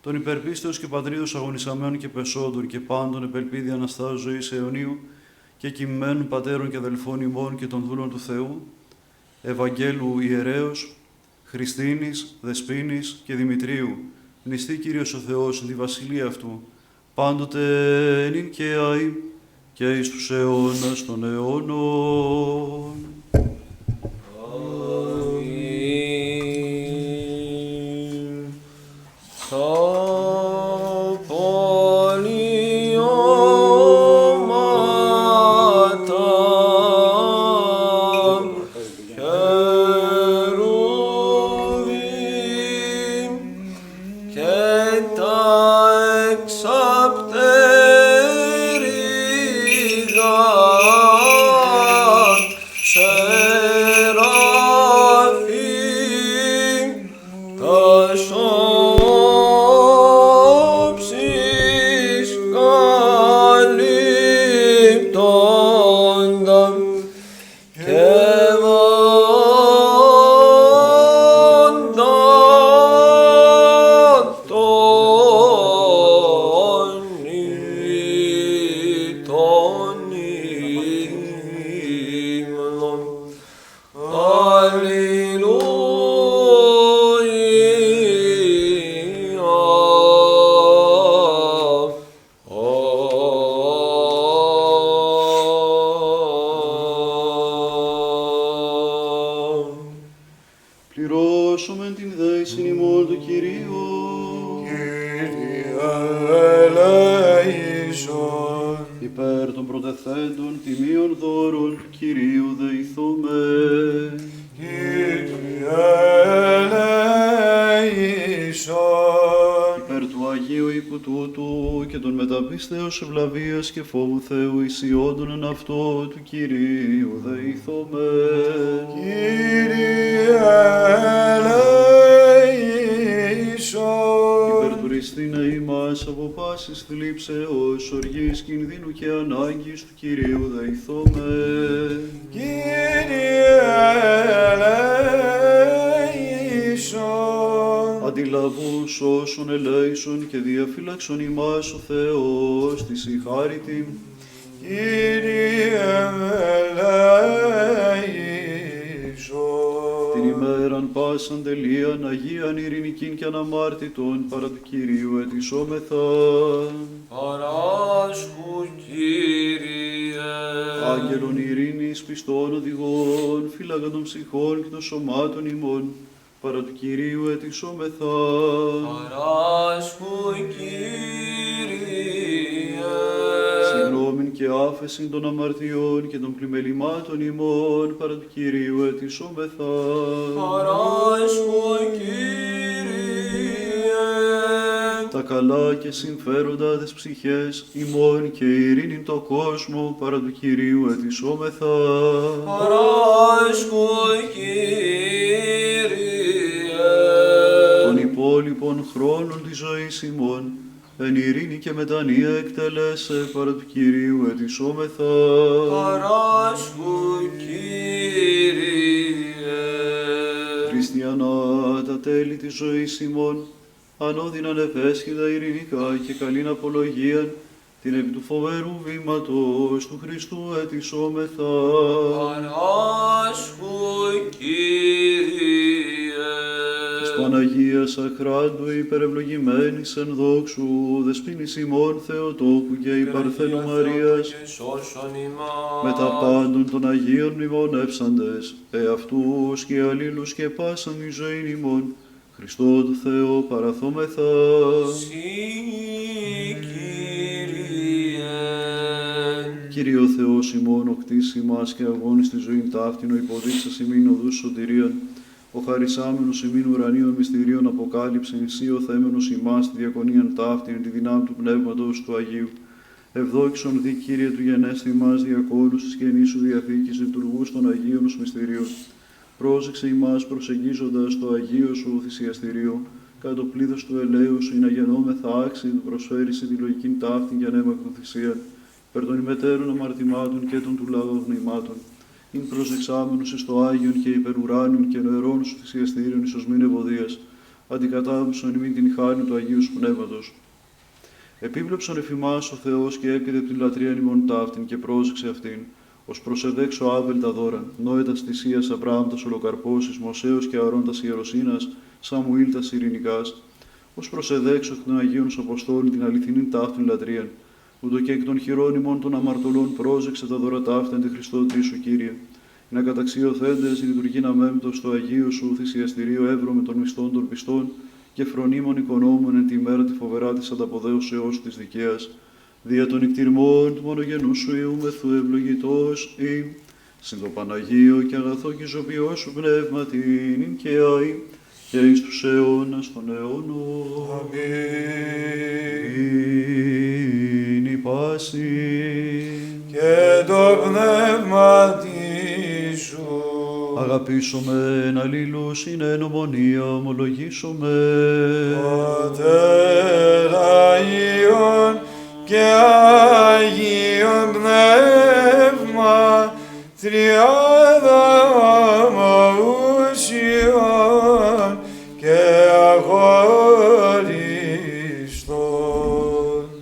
των υπερπίστεως και πατρίδος αγωνισαμένων και πεσόντων και πάντων επελπίδη Αναστάσεως ζωής αιωνίου και κοιμμένων πατέρων και αδελφών ημών και των δούλων του Θεού, Ευαγγέλου ιερέως, Χριστίνης, Δεσποίνης και Δημητρίου, μνηστεί Κύριος ο Θεός εν τη βασιλεία αυτού, πάντοτε νυν και αεί και εις τους αιώνας των αιώνων. Σε ελέησον. Υπέρ των προτεθέντων τιμίων δώρων του Κυρίου δεηθούμε. Κύριε ελέησον. Υπέρ του Αγίου οίκου τούτου και των μεταπίστεως ευλαβίας και φόβου Θεού εισιόντων εν αυτό του Κυρίου δεηθούμε. Κύριε ελέησον. Υπέρ του ρηστήνε ημάς από πάσης θλίψεως, οργής, κινδύνου και ανάγκης του Κυρίου δεηθούμε. Κύριε ελέησον. Αντιλαβούς όσων ελέησον και διαφύλαξον ημάς ο Θεός της η χάρητη. Κύριε ελέησον. Την ημέραν πάσαν τελείαν Αγίαν ειρηνικήν και αναμάρτητον παρά του Κυρίου ετισόμεθα. Παράσχου, Κύριε. Άγγελον ειρήνης πιστών οδηγών, φύλαγαν των ψυχών και των σωμάτων ημών, παρά του Κυρίου ετισόμεθα. Παράσχου, Κύριε. Συγγνώμην και άφεσιν των αμαρτιών και των πλημελημάτων ημών, παρά του Κυρίου ετισόμεθα. Παράσχου, Κύριε. Τα καλά και συμφέροντα τις ψυχές ημών και ειρήνην το κόσμο, παρά του Κυρίου ετισόμεθα. Παράσχου, Κύριε. Των υπόλοιπων χρόνων της ζωής ημών, εν ειρήνη και μετανία εκτελέσε, παρά του Κυρίου ετισόμεθα. Παράσχου, Κύριε. Χριστιανά, τα τέλη της ζωής ημών, ανώδυναν ευέσχυτα ειρηνικά και καλήν απολογίαν, την επί του φοβερού βήματος του Χριστού ετισόμεθα. Παράσχου, Κύριε. Της Παναγίας Αχράντου υπερευλογημένης εν δόξου, δεσποίνης ημών Θεοτόκου και η Παρθένου Μαρίας, Και σώσον ημάς. με τα πάντων των Αγίων μνημονεύσαντες, εαυτούς και αλλήλους και πάσαν η ζωή ημών, Χριστό του Θεό παραθόμεθα. Συ, Κύριε. Κύριε ο Θεός ημών, ο κτής ημάς και αγώνης τη ζωήν ταύτην, ο υποδείξας ημίν οδούς σωτηρίαν, ο χαρισάμενος ημίν ουρανίων μυστηρίων αποκάλυψεν, εσύ ο θέμενος ημάς τη διακονίαν ταύτην, τη δυνάμει του Πνεύματος του Αγίου. Ευδόξον δι, Κύριε του γενέστη ημάς διακόνους της καινής σου διαθήκης, λειτουργούς των Αγίων σου μυστηρίων. Πρόσεξε ημάς προσεγγίζοντας το Αγίο σου θυσιαστηρίο, κατά το πλήθος του ελαίου σου, ή να γεννόμεθα άξιοι του προσφέρεις τη λογική ταύτην για ανέμακτον θυσίαν, περ των ημετέρων αμαρτημάτων και των του λαού γνημάτων. ειν προσεξάμενος εις το Άγιον και υπερουράνιον και νοερών σου θυσιαστήριον εις οσμήν ευωδίας, αντικατάβουσον ημίν την χάριν του Αγίου σου Πνεύματος. Επίβλεψον εφημάς ο Θεός και έπιδε την λατρείαν ημών ταύτην και πρόσεξε αυτήν, ως προσεδέξω άβελτα δώρα, νόητας θυσίας Αβραάμ τας ολοκαρπώσεις, Μωσέως και Αρών τας ιεροσύνας, Σαμουήλ τας ειρηνικάς, ως προσεδέξω εκ των Αγίων σου Αποστόλων την αληθινήν ταύτην λατρείαν, ούτω και εκ των χειρών ημών των αμαρτωλών πρόσεξε τα δώρα ταύτα εν τη Χριστό Τρίσου Κύριε, να καταξιωθέντες η λειτουργήν αμέμπτος στο Αγίο σου θυσιαστηρίο εύρωμε των μισθών των πιστών και φρονίμων οικονόμων εν τη μέρα τη φοβερά της ανταποδέωσεώς σου της δικαίας, δια των νικτυρμών του μονογενού σου Υιού μεθού ευλογητός ή, συν το Παναγίο και αγαθό και ζωπιό σου πνεύματιν και αη, και εις τους αιώνας των αιώνων. Αμήν η πάση και το πνεύμα σου. αγαπήσομεν αλλήλους ειν εν ομονία ομολογήσομεν. Πατέρα Υιόν και Άγιον Πνεύμα, τριάδα ομοούσιον και αχωριστον.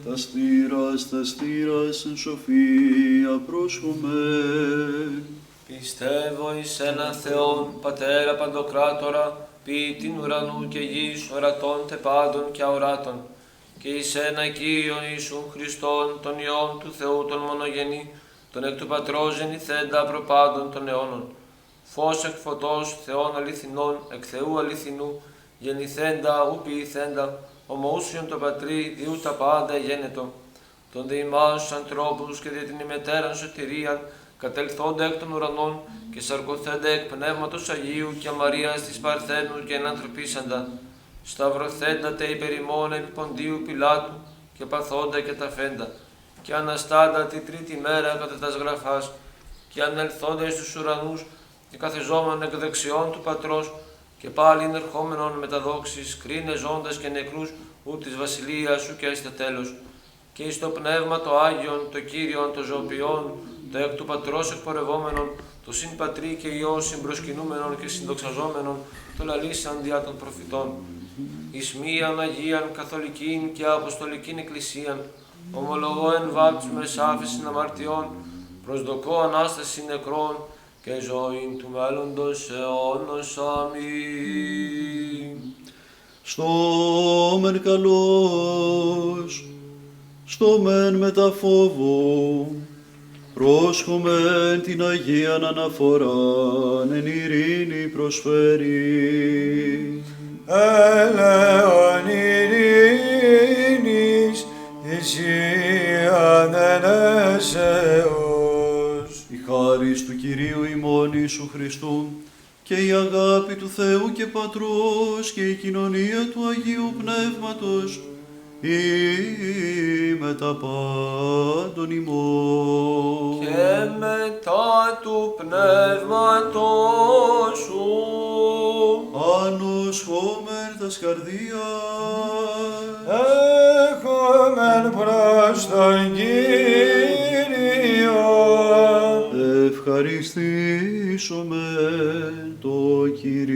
Τα στήρας εν σοφία πρόσχομεν. Πιστεύω εις έναν Θεόν, Πατέρα Παντοκράτορα, ποιητήν ουρανού και γης, ορατών τε πάντων και αοράτων, και εις ένα Κύριον Ιησούν Χριστόν, τον Υιόν του Θεού τον μονογενή, τον εκ του Πατρός γεννηθέντα προπάντων των αιώνων. Φως εκ φωτός, Θεών αληθινών, εκ Θεού αληθινού, γεννηθέντα ου ποιηθέντα, ομοούσιον το Πατρί, διού τα πάντα γένετο. των δε ημάς τους ανθρώπους και δια την ημετέραν σωτηρίαν, κατελθόντα εκ των ουρανών και σαρκωθέντα εκ Πνεύματος Αγίου και αμαρίας της Παρθένου και ενανθρωπίσαντα, σταυρωθέντα τε υπερ ημών επί Ποντίου Πιλάτου και παθόντα και ταφέντα, και αναστάντα τη τρίτη μέρα κατά τας γραφάς, και ανελθόντα εις τους ουρανούς και καθιζόμενον εκ δεξιών του Πατρός, και πάλιν ερχόμενον με τα δόξης, κρίνε ζώντας και νεκρούς, ου της βασιλείας σου και εις το τέλος. Και εις το Πνεύμα το Άγιον, το Κύριον, το ζωοποιόν, το εκ του Πατρός εκπορευόμενον, το συν Πατρί και Υιός συμπροσκυνούμενον και συνδοξαζόμενον, το λαλήσαν διά των προφητών. Εις μίαν Αγίαν Καθολικήν και Αποστολικήν Εκκλησίαν, ομολογώ εν βάπτισμες άφεσιν αμαρτιών, προσδοκώ Ανάσταση νεκρών και ζωήν του μέλλοντος αιώνος. Αμήν. Στο μεν καλός, στο μεν μετα φόβο, πρόσχομεν την Αγίαν αναφοράν, εν ειρήνη προσφέρει. Ελεον ειρήνης, θυσίαν ενέσεως. Η χάρις του Κυρίου ημών Ιησού Χριστού και η αγάπη του Θεού και Πατρός και η κοινωνία του Αγίου Πνεύματος ή με τα πάντων ημών. Και μετά του Πνεύματος σου, ανοσχόμεν τας καρδίας, έχομεν προς τον Κύριο. ευχαριστήσομεν το Κυρίο.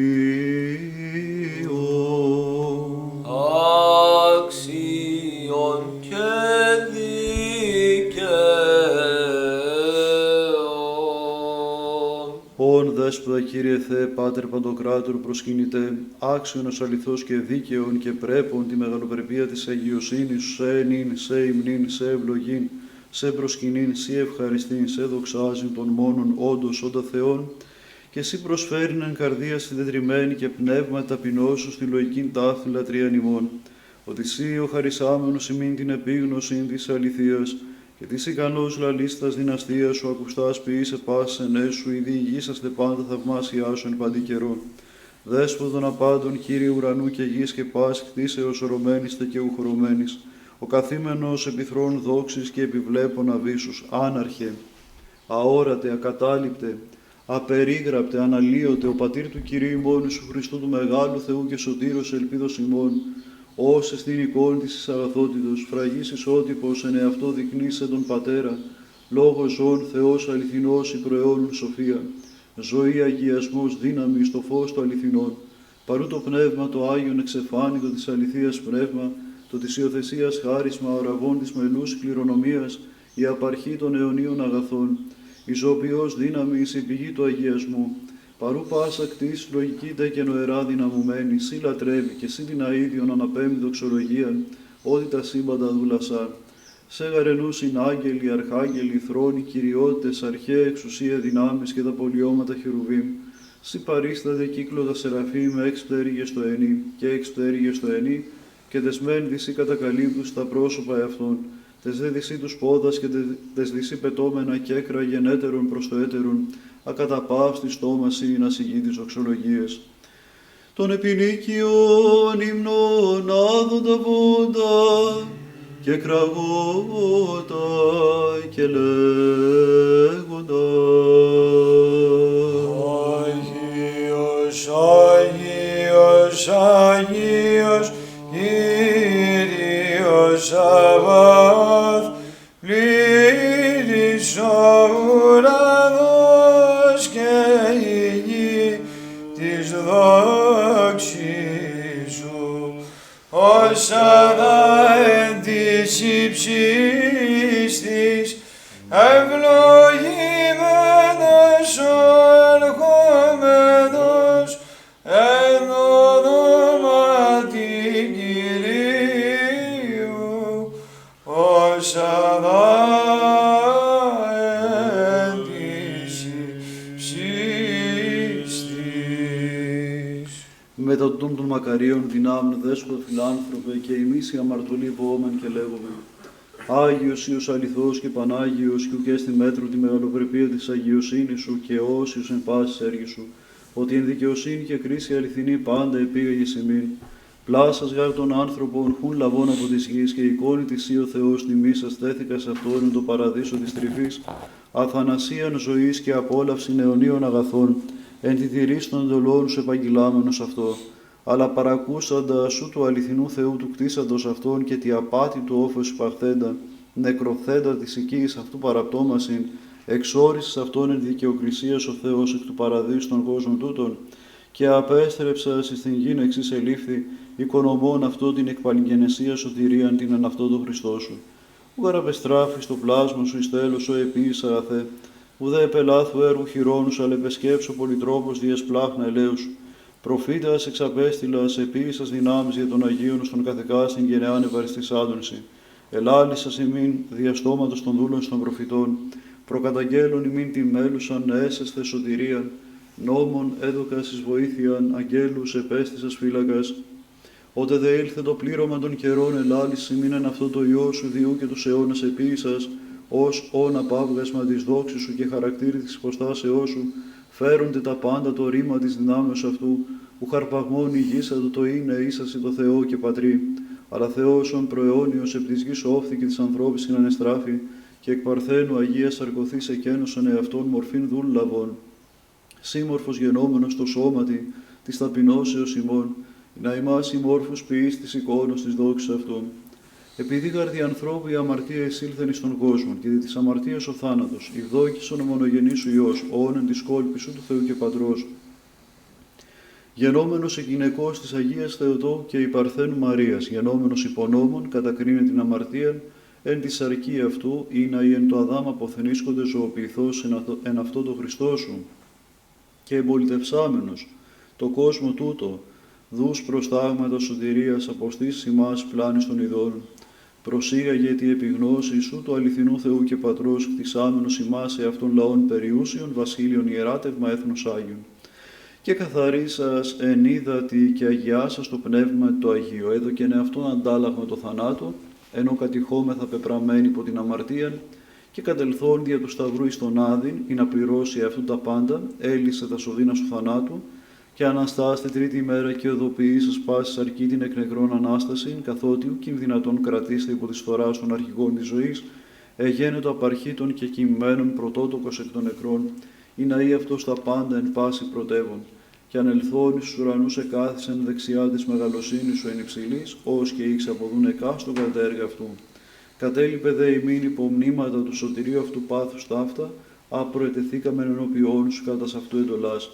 άξιον και δικαίων. Ον Δέσποτα Κύριε Θεέ, Πάτερ Παντοκράτορ προσκυνητέ, άξιον αληθώς και δίκαιον και πρέπον τη μεγαλοπρεπία της αγιοσύνης σου, σε νυν, σε υμνήν, σε ευλογήν, σε προσκυνήν, σε ευχαριστήν, σε δοξάζειν των μόνον όντως όντα Θεόν, και εσύ προσφέρειν εν καρδία συντετριμένη και πνεύμα ταπεινώσου στη λογικήν τάφη λατρείαν ημών, ότι εσύ ο χαρισάμενος ημίν την επίγνωσιν της αληθείας, και της ικανός λαλίστας δυναστείας σου ακουστάς ποιήσε πάσης ενέσου, ή διηγήσαστε πάντα θαυμάσιά σου εν παντή καιρόν. Δέσποτο των απάντων, Κύριε ουρανού και γης και πάσης κτίσεως ορωμένιστε και ουχρωμένης, ο καθήμενος επιθρών δόξης και επιβλέπων αβίσους, άναρχε, αόρατε, ακατάληπτε, απερίγραπτε, αναλύωτε, ο πατήρ του Κυρίου ημών Ιησού Χριστού του Μεγάλου Θεού και Σωτήρος ελπίδος ημών, όσε στην εικόνη της αγαθότητος, φραγής ισότυπος εν εαυτό δεικνύσε τον Πατέρα, λόγος ζών, Θεός αληθινός, η προαιώνουν σοφία, ζωή αγιασμός, δύναμη στο φως του αληθινών, παρού το πνεύμα το Άγιον εξεφάνιτο της αληθείας πνεύμα, το της υιοθεσίας χάρισμα, οραβών της μελούς κληρονομίας, η απαρχή των αιωνίων αγαθών, η ζωοποιός δύναμης, η πηγή του αγιασμού, παρού πάσα κτής λογική και νοερά δυναμωμένη, σύ λατρεύει και σύ την αΐδιον αναπέμπει δοξολογίαν, ότι τα σύμπαντα δούλασαν. Σε γαρενούσιν άγγελοι, αρχάγγελοι, θρόνοι, κυριότητες, αρχαία εξουσία δυνάμεις και τα πολιώματα χερουβίμ. Σύ παρίσταται κύκλο τα σεραφείμ, έξ πτέρυγες στο ενί και έξ πτέρυγες στο ενί, και δεσμέν δυσί κατακαλύπτους τα πρόσωπα εαυτών, τες δε δυσί τους πόδας και τες δυσί πετώμενα κέκρα γενέτερον προς το έτερον, ακαταπαύστη στόμαση να συγγεί τις δοξολογίες. Των επινίκιων υμνών άδοντα βόντα και κραγότα και λέγοντα. Άγιος, Άγιος, Άγιος, Κύριος Σαββάθ, πλήρης ο ουρανός και η γη της δόξης σου, όσανα εν της υψής της, ευλογημένος ο ερχόμενος εν ονόματι Κυρίου, όσανα εν της υψής της. Μετά τούτων των μακαρίων δυνάμουν δέσποτα φιλάνθρωπε και εμείς οι αμαρτωλοί βοόμεν και λέγουμε. Άγιος Υιός αληθώς και Πανάγιος, και ουκ έστι μέτρου τη μεγαλοπρεπία της αγιοσύνης σου και όσιος εν πάσης έργης σου, ότι εν δικαιοσύνη και κρίση αληθινή πάντα επήγαγες ημίν. Πλάσας γάρ των άνθρωπων χουν λαβών από της γης, και εικόνη της Υ ο Θεός τιμήσας τέθηκα σε αυτόν εν το παραδείσο της τρυφής, αθανασίαν ζωής και απόλαυση αιωνίων αγαθών, εν τη τηρήση των εντολών σου επαγγειλάμενος αυτό. Αλλά παρακούσαντα σου του αληθινού Θεού του κτίσαντος αυτόν και τη απάτη του όφος υπαχθέντα, νεκροθέντα της οικίας αυτού παραπτώμασιν, εξόρισες αυτόν εν δικαιοκρισίας ο Θεός εκ του παραδείσου των κόσμων τούτων, και απέστρεψας εις την γην εξής ελήφθη, οικονομών αυτό την εκπαλιγενεσία σωτηρίαν την εν αυτό το Χριστό σου. Ούγαρ απεστράφεις το πλάσμα σου εις τέλος ο επίης αγαθέ, ουδέ επελάθου έργου χειρόνους, αλλά επεσκέψω πολυτρόπος διες πλάχνα ελέους σου. Προφήτας εξαπέστειλας, επίησας δυνάμεις για τον Αγίον στον καθεκάστην γενεάν ευαριστησάντονσι. Ελάλησας ημίν διαστόματος των δούλων των προφητών, προκαταγγέλων ημίν τη μέλουσαν έσεσθε σωτηρίαν, νόμων έδωκας εις βοήθειαν, αγγέλους επέστησας φύλακας. Ότε δε ήλθε το πλήρωμα των καιρών, ελάλησας ημίν εν αυτό το Υιό σου διού και τους αιώνας επίησας, ως όν απάβγασμα της δόξης σου και χαρακτήρι της υποστάσεώς σου, φέρονται τα πάντα το ρήμα της δυνάμεως αυτού, που χαρπαγμόν ηγήσατο το είναι ίσαση το Θεό και Πατρί, αλλά Θεός προαιώνιος επ' της γης όφθη και της ανθρώπης συνανεστράφη, και εκ παρθένου Αγίας αρκωθής εκένωσαν εαυτόν μορφήν δούλαβον, σύμμορφος γενόμενος το σώματι της ταπεινώσεως ημών, να ημάς ημόρφους ποιείς της εικόνος της δόξης αυτών. Επειδή γαρδι ανθρώπου η αμαρτία εισήλθεν εις τον κόσμο, και δι' της αμαρτίας ο θάνατος, ηδόκησον ο μονογενής σου Υιός, όνεν της κόλπης σου του Θεού και Πατρός. Γενόμενος εγγυναικός της Αγίας Θεοτόκου και υπαρθένου Μαρίας, γενόμενος υπονόμων, κατακρίνε την αμαρτία, εν τη σαρκή αυτού, ή να ή εν το Αδάμ αποθενίσκονται ζωοποιηθώς εν αυτό το Χριστό σου, και εμπολιτευσάμενος το κόσμο τούτο, δούς προστάγματα σωτηρίας αποστήσεις ημάς πλάνης των ειδών. Προσήγαγε τη επιγνώση σου του αληθινού Θεού και Πατρός, κτισάμενος ημάς σε αυτόν λαών περιούσιων, βασίλειων ιεράτευμα έθνος Άγιον. Και καθαρίσας εν ύδατη και αγιάσας το πνεύμα το Αγίο, έδωκεν εαυτόν αντάλλαγμα το θανάτο, ενώ κατηχόμεθα πεπραμένοι υπό την αμαρτίαν, και κατελθόν δια του σταυρού εις τον Άδην, ή να πληρώσει αυτού τα πάντα, έλυσε τα σωδίνας του θανάτου, και αναστάστε τρίτη ημέρα και οδοποιήσας πάσης αρκεί την εκ νεκρών Ανάστασιν, καθότι ουκ δυνατόν κρατήστε υπό της φοράς των αρχηγών της ζωής, εγένετο απαρχήτων και κειμένων πρωτότοκος εκ των νεκρών, ή να ή αυτός τα πάντα εν πάση πρωτεύων, και ανελθόν εις τους ουρανούς εκάθισεν δεξιά της μεγαλοσύνης σου εν υψηλής, ως και ήξε αποδούν εκάστον κατά τα έργα αυτού. Κατέλειπε δε ημίν υπομνήματα του σωτηρίου αυτού πάθους ταύτα, απροετεθήκαμεν ενώπιόν σου κατά σ' αυτού εντολάς.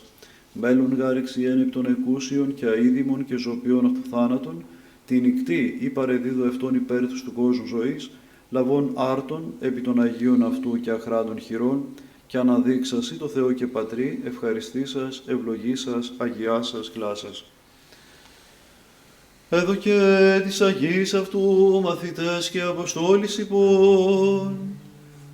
Μέλλον γάρεξη εν εκ των εκούσιων και αίδημων και ζωπιών αυτού θάνατον, την νυκτή ή παρεδίδω αυτών υπέρ του κόσμου ζωής, λαβών άρτων επί των Αγίων αυτού και αχράντων χειρών, και αναδείξασι το Θεό και Πατρί, ευχαριστήσας, ευλογήσας, αγιάσας, κλάσας. Έδωκε της Αγίας αυτού μαθητές και Αποστόλης υπόν,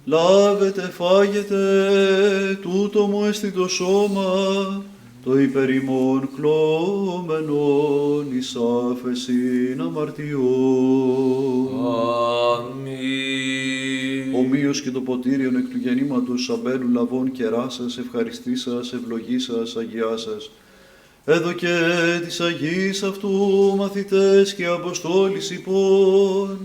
λάβετε, φάγετε, τούτο μου έστι το σώμα, το υπερ ημών κλώμενον εις άφεσιν αμαρτιών. Αμήν. Ομοίως και το ποτήριον εκ του γεννήματος αμπέλου λαβών κεράσας, ευχαριστήσας, ευλογήσας, αγιάσας. Έδωκε της Αγίας αυτού μαθητές και Αποστόλης υπόν,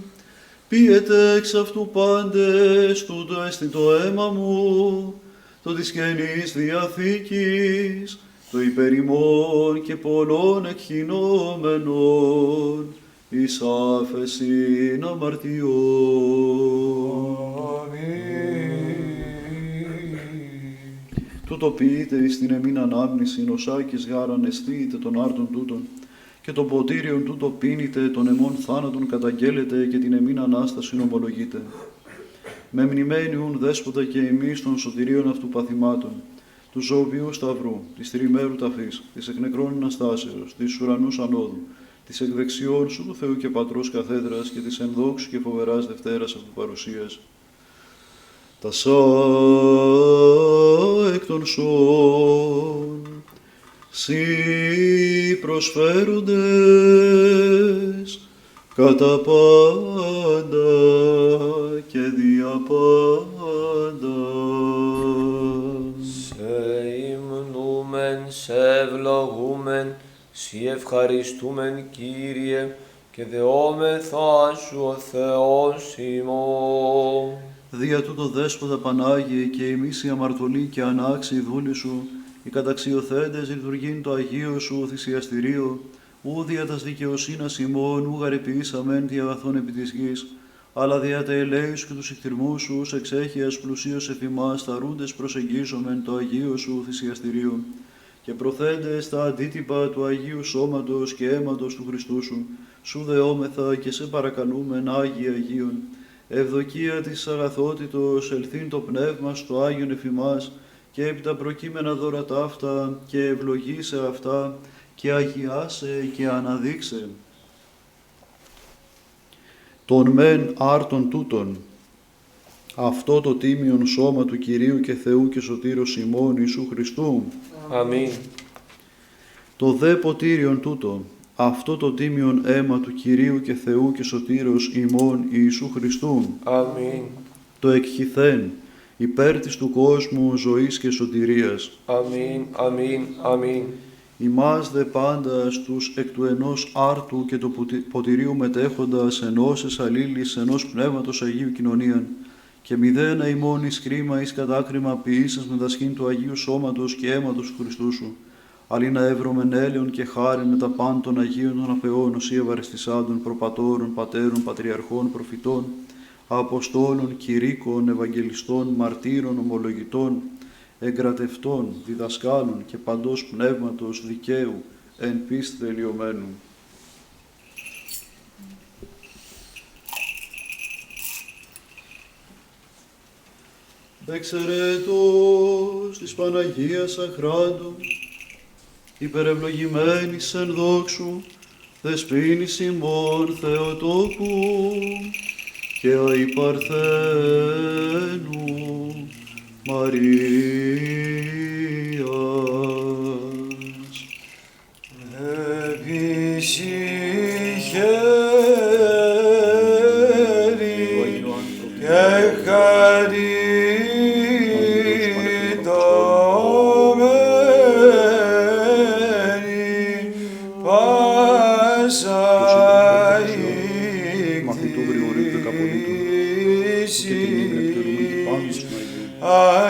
πίετε εξ αυτού πάντες, τούτο έστι το αίμα μου, το της Καινής Διαθήκης, το υπερ ημών και πολλών εκχυνόμενων, εις άφεσιν αμαρτιών. Τούτο ποιείτε εις την εμήν ανάμνηση, νοσάκης γάραν εστίητε των άρτων τούτων, και το ποτήριον τούτο πίνετε, των εμών θάνατον καταγγέλλετε, και την εμήν Ανάστασιν ομολογείτε. Με μνημένιουν δέσποτα και εμείς των σωτηρίων αυτού παθημάτων, του ζωοποιού σταυρού, της τριημέρου ταφής, της εκ νεκρών Αναστάσεως, της ουρανούς ανόδου, της εκ δεξιών σου του Θεού και Πατρός καθέδρας και της ενδόξου και φοβεράς Δευτέρας αυτού παρουσίας. Τα εκ των σών, σοι προσφέροντες κατά πάντα, και δια πάντα. Σε υμνούμεν, σε ευλογούμεν, σε ευχαριστούμεν Κύριε, και δεόμεθα σου ο Θεός ημών. Δια τούτο Δέσποτα Πανάγιε και εμείς οι αμαρτωλοί και ανάξιοι δούλοι σου, οι καταξιοθέντες λειτουργήν το Αγίο σου θυσιαστηρίο, ου δια τας δικαιοσύνας ημών, ου γαρεποιήσαμεν δι' αγαθών επί της γης, αλλά δια τα ελέους και τους ηχθυρμούς σου, ως εξέχειας πλουσίως εφημάς, θαρούντες προσεγγίζομεν το Αγίο σου θυσιαστηρίο, και προθέντες τα αντίτυπα του Αγίου Σώματος και αίματος του Χριστού σου, σου δεόμεθα και σε παρακαλούμεν Άγιε Αγίων, ευδοκία της αγαθότητος, ελθύν το πνεύμα στο Άγιον εφημάς, και επί τα προκείμενα δώρα ταύτα, και ευλογήσε αυτά, και αγιάσε και αναδείξε. Τον μεν άρτον τούτον, αυτό το τίμιον σώμα του Κυρίου και Θεού και Σωτήρος ημών Ιησού Χριστού. Αμήν. Το δε ποτήριον τούτο, αυτό το τίμιον αίμα του Κυρίου και Θεού και Σωτήρος ημών Ιησού Χριστού. Αμήν. Το εκχυθέν, υπέρ της του κόσμου ζωής και σωτηρίας. Αμήν. Αμήν. Αμήν. Ημάς δε πάντα στους εκ του ενός άρτου και του ποτηρίου μετέχοντας ενώσεις αλλήλης ενός πνεύματος Αγίου κοινωνίαν, και μηδένα ημών εις κρίμα εις κατάκριμα ποιήσας μετασχήν του Αγίου Σώματος και αίματος του Χριστού σου, αλλή να εύρωμεν έλεον και χάριν με τα πάντων των Αγίων των Απεών, ως ευαριστησάντων, προπατώρων, πατέρων, πατριαρχών, προφητών, Αποστόλων, κηρύκων, Ευαγγελιστών, μαρτύρων, ομολογητών, εγκρατευτών, διδασκάλων και παντός πνεύματος δικαίου, εν πίστη τελειωμένου. Εξαιρέτως της Παναγίας Αχράντου, υπερευλογημένης εν δόξου, δεσποίνης ημών Θεοτόκου και αϊπαρθένου Μαρίας. Επισυχέρι και χαριτωμένη πάσα Μαθητού Γρηγορίου Δεκαπολίτου και την ύμνη επιτελούμε και πάντως στην Αγία.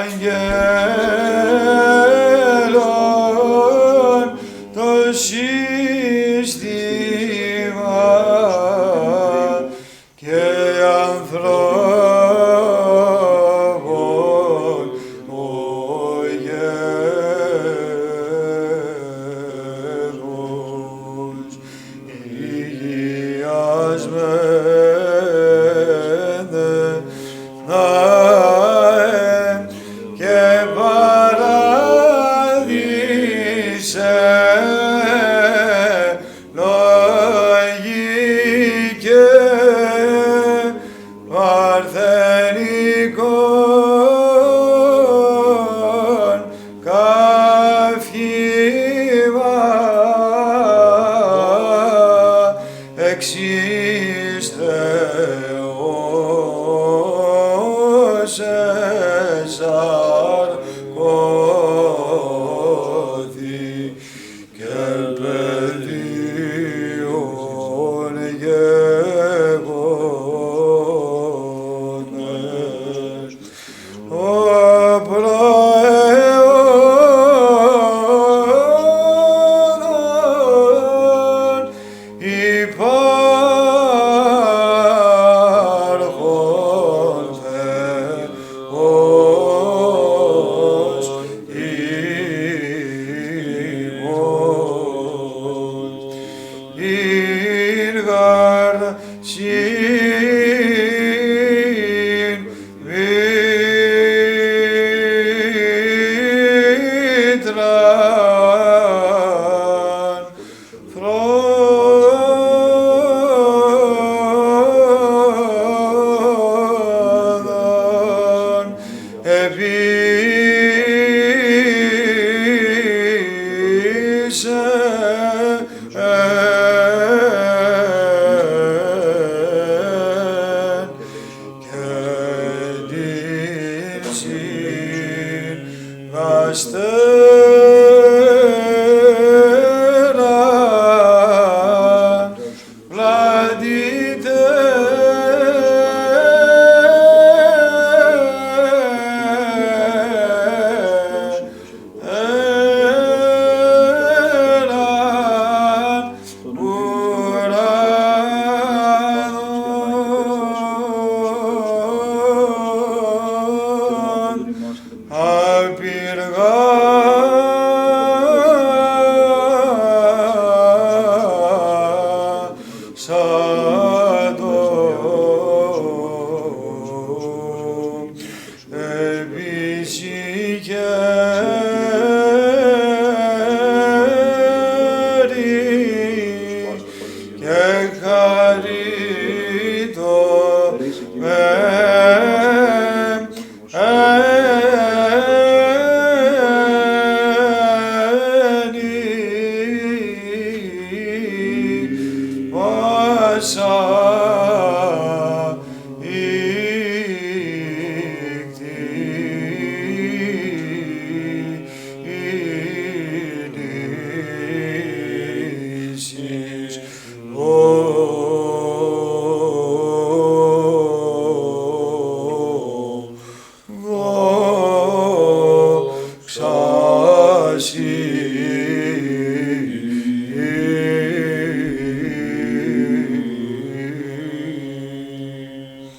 Αγγέλων το σύστημα και ανθρώπων ο γέρος υγιασμένε και παράδεισε λογικέ παρθενικών καύχημα εξής Θεός εσαρκώθη και παιδίον γεγονές. Ο προαιώνων υπάρχον Θεός Αστέρα, πλατείτε,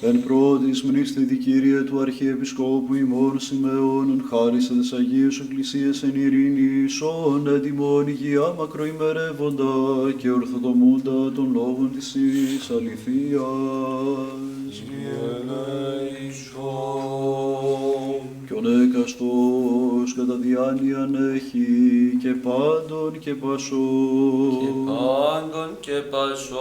Εν πρώτης μνήστητη Κύριε του Αρχιεπισκόπου ημών Σιμεών, χάρισε τις Αγίες Εκκλησίες εν ειρήνη, σών έτοιμον υγεία μακροημερεύοντα και ορθοτομούντα των λόγων της εις αληθείας. Κι ον έκαστος κατά διάνοιαν έχει και πάντων και πασών. Πάντων και πασών.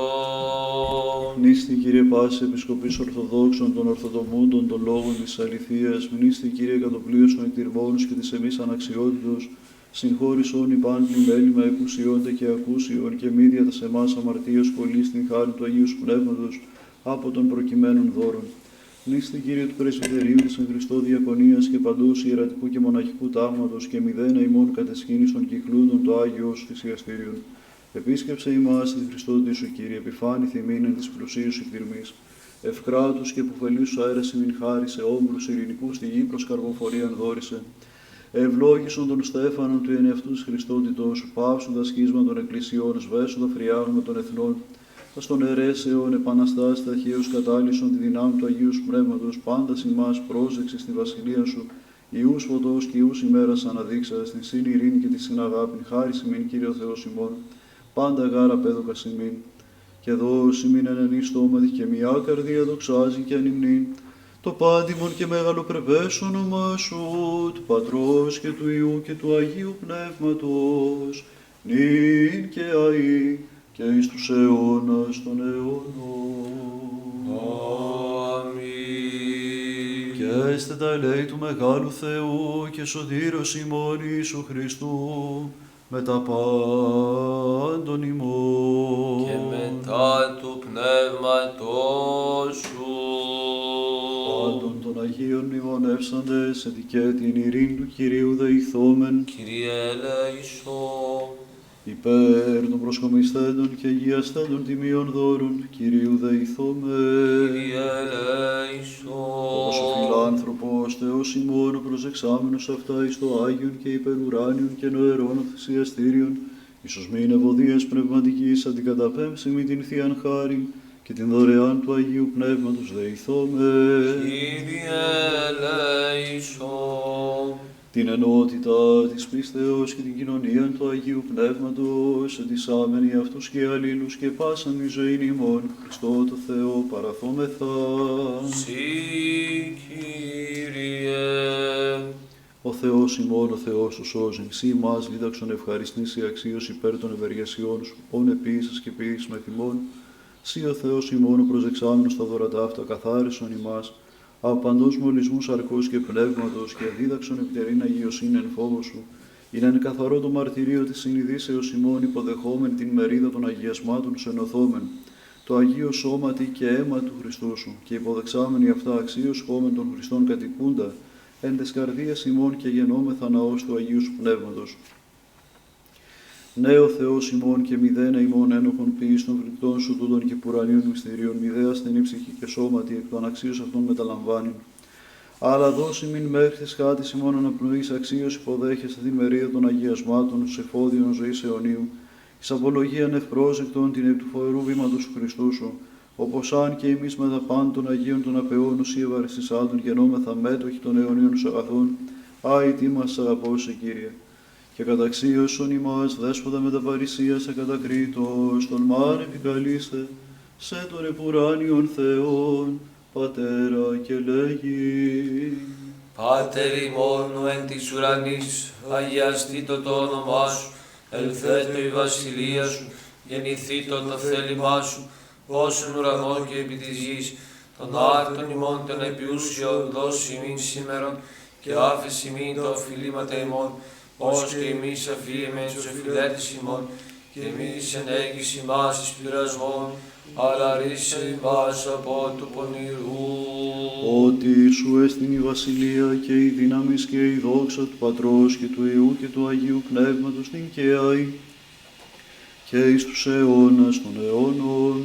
Μνήστη Κύριε πάση Επισκοπής Ορθοδόξων των Ορθοτομούντων των λόγων της αληθείας, μνήστη Κύριε κατοπλίωσον εκτυρμόνους και της εμείς αναξιότητος, συγχώρησον υπάν πλημέλημα εκουσιώνται και ακούσιον και μη δια τας εμάς αμαρτίας πολλής την χάρη του Αγίου Πνεύματος από των προκειμένων δώρων. Μνήστη Κύριε του Πρεσβυτερίου της εν Χριστώ Διακονίας και παντός ιερατικού και μοναχικού τάγματος και μηδένα ημών κατεσχήνης των κυκλούδων το Άγιο σου θυσιαστήριον. Επίσκεψε ημάς τη Χριστότη σου Κύριε, επιφάνηθη ημίν εν της πλουσίου σου εκδηρμής. Ευκράτους και επωφελής σου αέρας ημίν χάρισε, όμπρους ειρηνικούς στη γη προς καρποφορίαν δόρισε. Ευλόγησον τον Στέφανον του ενεαυτού της Χριστότητος σου, πάυσοντα σχίσμα των εκκλησιών, σβέσοντα φριάγμα των εθνών. Τας των αιρέσεων επαναστάς ταχαίους κατάλυσον τη δυνάμει του Αγίου σου Πνεύματος, πάντα ημάς πρόσδεξη στη βασιλεία σου, Ιούς φωτός και Ιούς ημέρας αναδείξας, την σύν ειρήνη και τη συναγάπην, χάρις ημίν Κύριε ο Θεός ημών, πάντα γάρα πέδοκας ημίν. Και δώσει ημίν εν στόματι και μια καρδία δοξάζει και ανυμνήν, το πάντιμον και μεγαλοπρεπές όνομά σου, του Πατρός και του Υιού και του Αγίου Πνεύματος, νυν και αεί και εις τους αιώνας των αιώνων. Αμήν. Και έστε τα ελέη του Μεγάλου Θεού και σωτήρος ημών Ιησού Χριστού, με τα πάντων ημών. Και μετά του Πνεύματός σου. Πάντων των Αγίων μνημονεύσαντες, εν και την ειρήνη του Κυρίου δεηθόμεν, Κύριε ελέησον. υπέρ των προσκομισθέντων και αγιαστέντων τιμίων δώρων, Κυρίου δεηθόμεν. Κύριε ελέησον. Ως ο φιλάνθρωπος Θεός ημών προσεξάμενος αυτά εις το Άγιον και υπερουράνιον και νοερών θυσιαστήριον, ίσως μην ευωδίες πνευματικής αντικαταπέμψει με την Θείαν χάριν και την δωρεάν του Αγίου Πνεύματος δεηθόμεν. Κύριε ελέησον. Την ενότητα της πίστεως και την κοινωνία του Αγίου Πνεύματος, εντισάμενοι αυτούς και αλλήλους και πάσαν τη ζωή ημών, Χριστό το Θεό παραθόμεθα. Συ, Κύριε. Ο Θεός ημών, ο Θεός του σώζεν, σύ μας δίδαξον ευχαριστήσει αξίως υπέρ των ευεργεσιών σου, όν επίσης και ποιείς με θυμών, σύ ο Θεός ημών ο προσεξάμενος τα δώρατα αυτά καθάρισον ημάς, από παντός μολυσμούς αρκούς και πνεύματος και δίδαξον επιτερήν αγιοσύνη εν φόβο σου, είναι εν καθαρό το μαρτυρίο της συνειδήσεως ημών υποδεχόμεν την μερίδα των αγιασμάτων σου ενωθόμεν, το Αγίο Σώματι και αίμα του Χριστού σου, και υποδεξάμενοι αυτά αξίως χόμεν των Χριστών κατοικούντα, εν τες καρδίας ημών και γεννόμεθα ναός του Αγίου Σου Πνεύματος. Ναι, ο Θεός ημών και μηδένα ημών ένοχον ποιής των φρικτών Σου τούτων και πουρανίων μυστηρίων, μηδέα ασθενή ψυχή και σώματι, εκ των αξίως αυτών μεταλαμβάνει. Αλλά δώσει μην μέχρι της χάτης ημών αναπνοής αξίως υποδέχεσαι τη μερίδα των αγιασμάτων, στους εφόδιων ζωής αιωνίου, εις απολογίαν ευπρόσεκτον την εκ του φοβερού βήματος του Χριστού Σου, όπως αν και εμείς με τα πάντων των Αγίων των απαιών ους ή ευαριστησάντων γεννόμεθα μέτοχοι των αιωνίων σου αγαθών, άι τι μας αγαπώσε Κύριε. Και καταξίωσον ημάς δέσποτα με τα παρησίας ακατακρίτως, τον μάν επικαλείστε, σε τον επουράνιον Θεόν, Πατέρα και λέγει. Πάτερ ημών εν της ουρανής, αγιαστήτω το όνομά Σου, ελθέτω η βασιλεία Σου, γεννηθήτω το θέλημά Σου, όσον ουρανό και επί της γης, των άρτων ημών των επιούσιων δώσει ημίν σήμερον, και άφεση ημίν τα οφειλήματα ημών, ως και εμείς αφίεμεν τους εφηλέτης ημών, και εμείς ενέγγις ημάς εις πειρασμών, αλλά ρίσε ημάς από του πονηρού. Ότι Σου έστιν η βασιλεία και η δύναμις και η δόξα του Πατρός και του Υιού και του Αγίου Πνεύματος την και αεί, και εις τους αιώνας των αιώνων.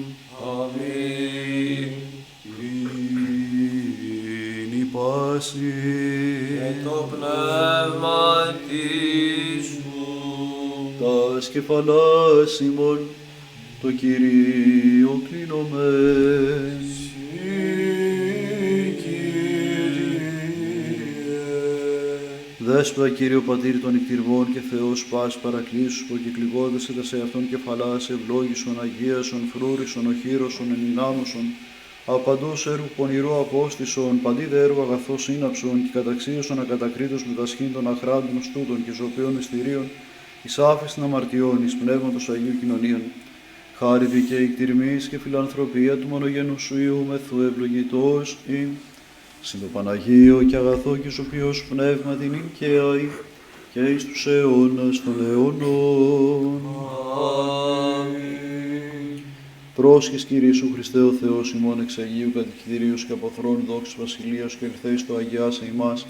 Αμήν. Ειρήνη πάση. Και το πνεύμα της Σου. Τας κεφαλάς ημών το Κυρίο κλείνομεν. Δέσποτα Κύριο Πατήρ των νυχτηρβών και Θεός πας παρακλήσους που κυκλικόδεσαι τα σε αυτόν κεφαλάς ευλόγησον, αγίασον, φρούρισον, οχύρωσον, ενυνάμωσον, απαντός έργου πονηρό απόστησον, παντίδε έργου αγαθός σύναψον και καταξίωσον ακατακρίτως μετασχήν των αχράντων στούτων και ζωοποιών μυστηρίων, εις άφεσιν αμαρτιών, εις πνεύματος Αγίου Κοινωνίων. Χάρη δικαίη κτηρμής και φιλανθρωπία του μονογένου Σου Υιού μεθού ευλογητός ειν. Συν το Παναγίο και αγαθό και σοφιός πνεύμα την ειν και αεί, και εις τους αιώνας των αιώνων. Αμήν. Πρόσχες Κύριε Ιησού Χριστέ ο Θεός ημών εξ Αγίου κατοικητηρίου και από θρόνου δόξης βασιλείας και ελθέης το αγιάσε ημάς,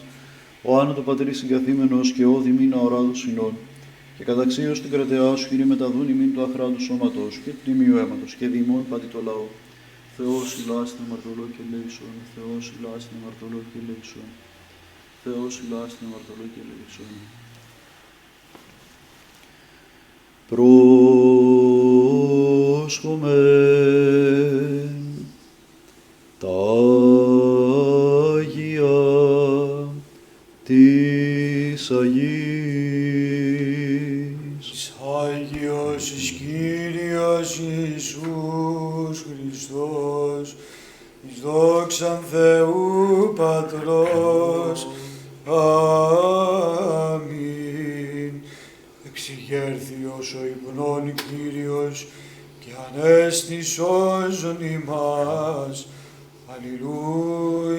ο άνατο Πατρί συγκαθήμενος και όδη μην αοράδος συνών, και καταξίως την κρατεά Σου Κύριε μεταδούν ημίν του αχράντου σώματός Σου και του τιμίου αίματος και διημών πατή το λαό. Θεός ηλάσtin αμαρτωλό και λέησον, Θεός ηλάσtin αμαρτωλό και λέησον, Θεός ηλάσtin αμαρτωλό και λέησον. Πρόσχομεν τα Άγια της Αγίας. Άγιος εις Κύριος Ιησούς Χριστός, εις δόξαν Θεού Πατρός. Αμήν. Εξηγέρθιος ο υπνών Κύριος και ανέστη σώζον ημάς. Αλληλούια.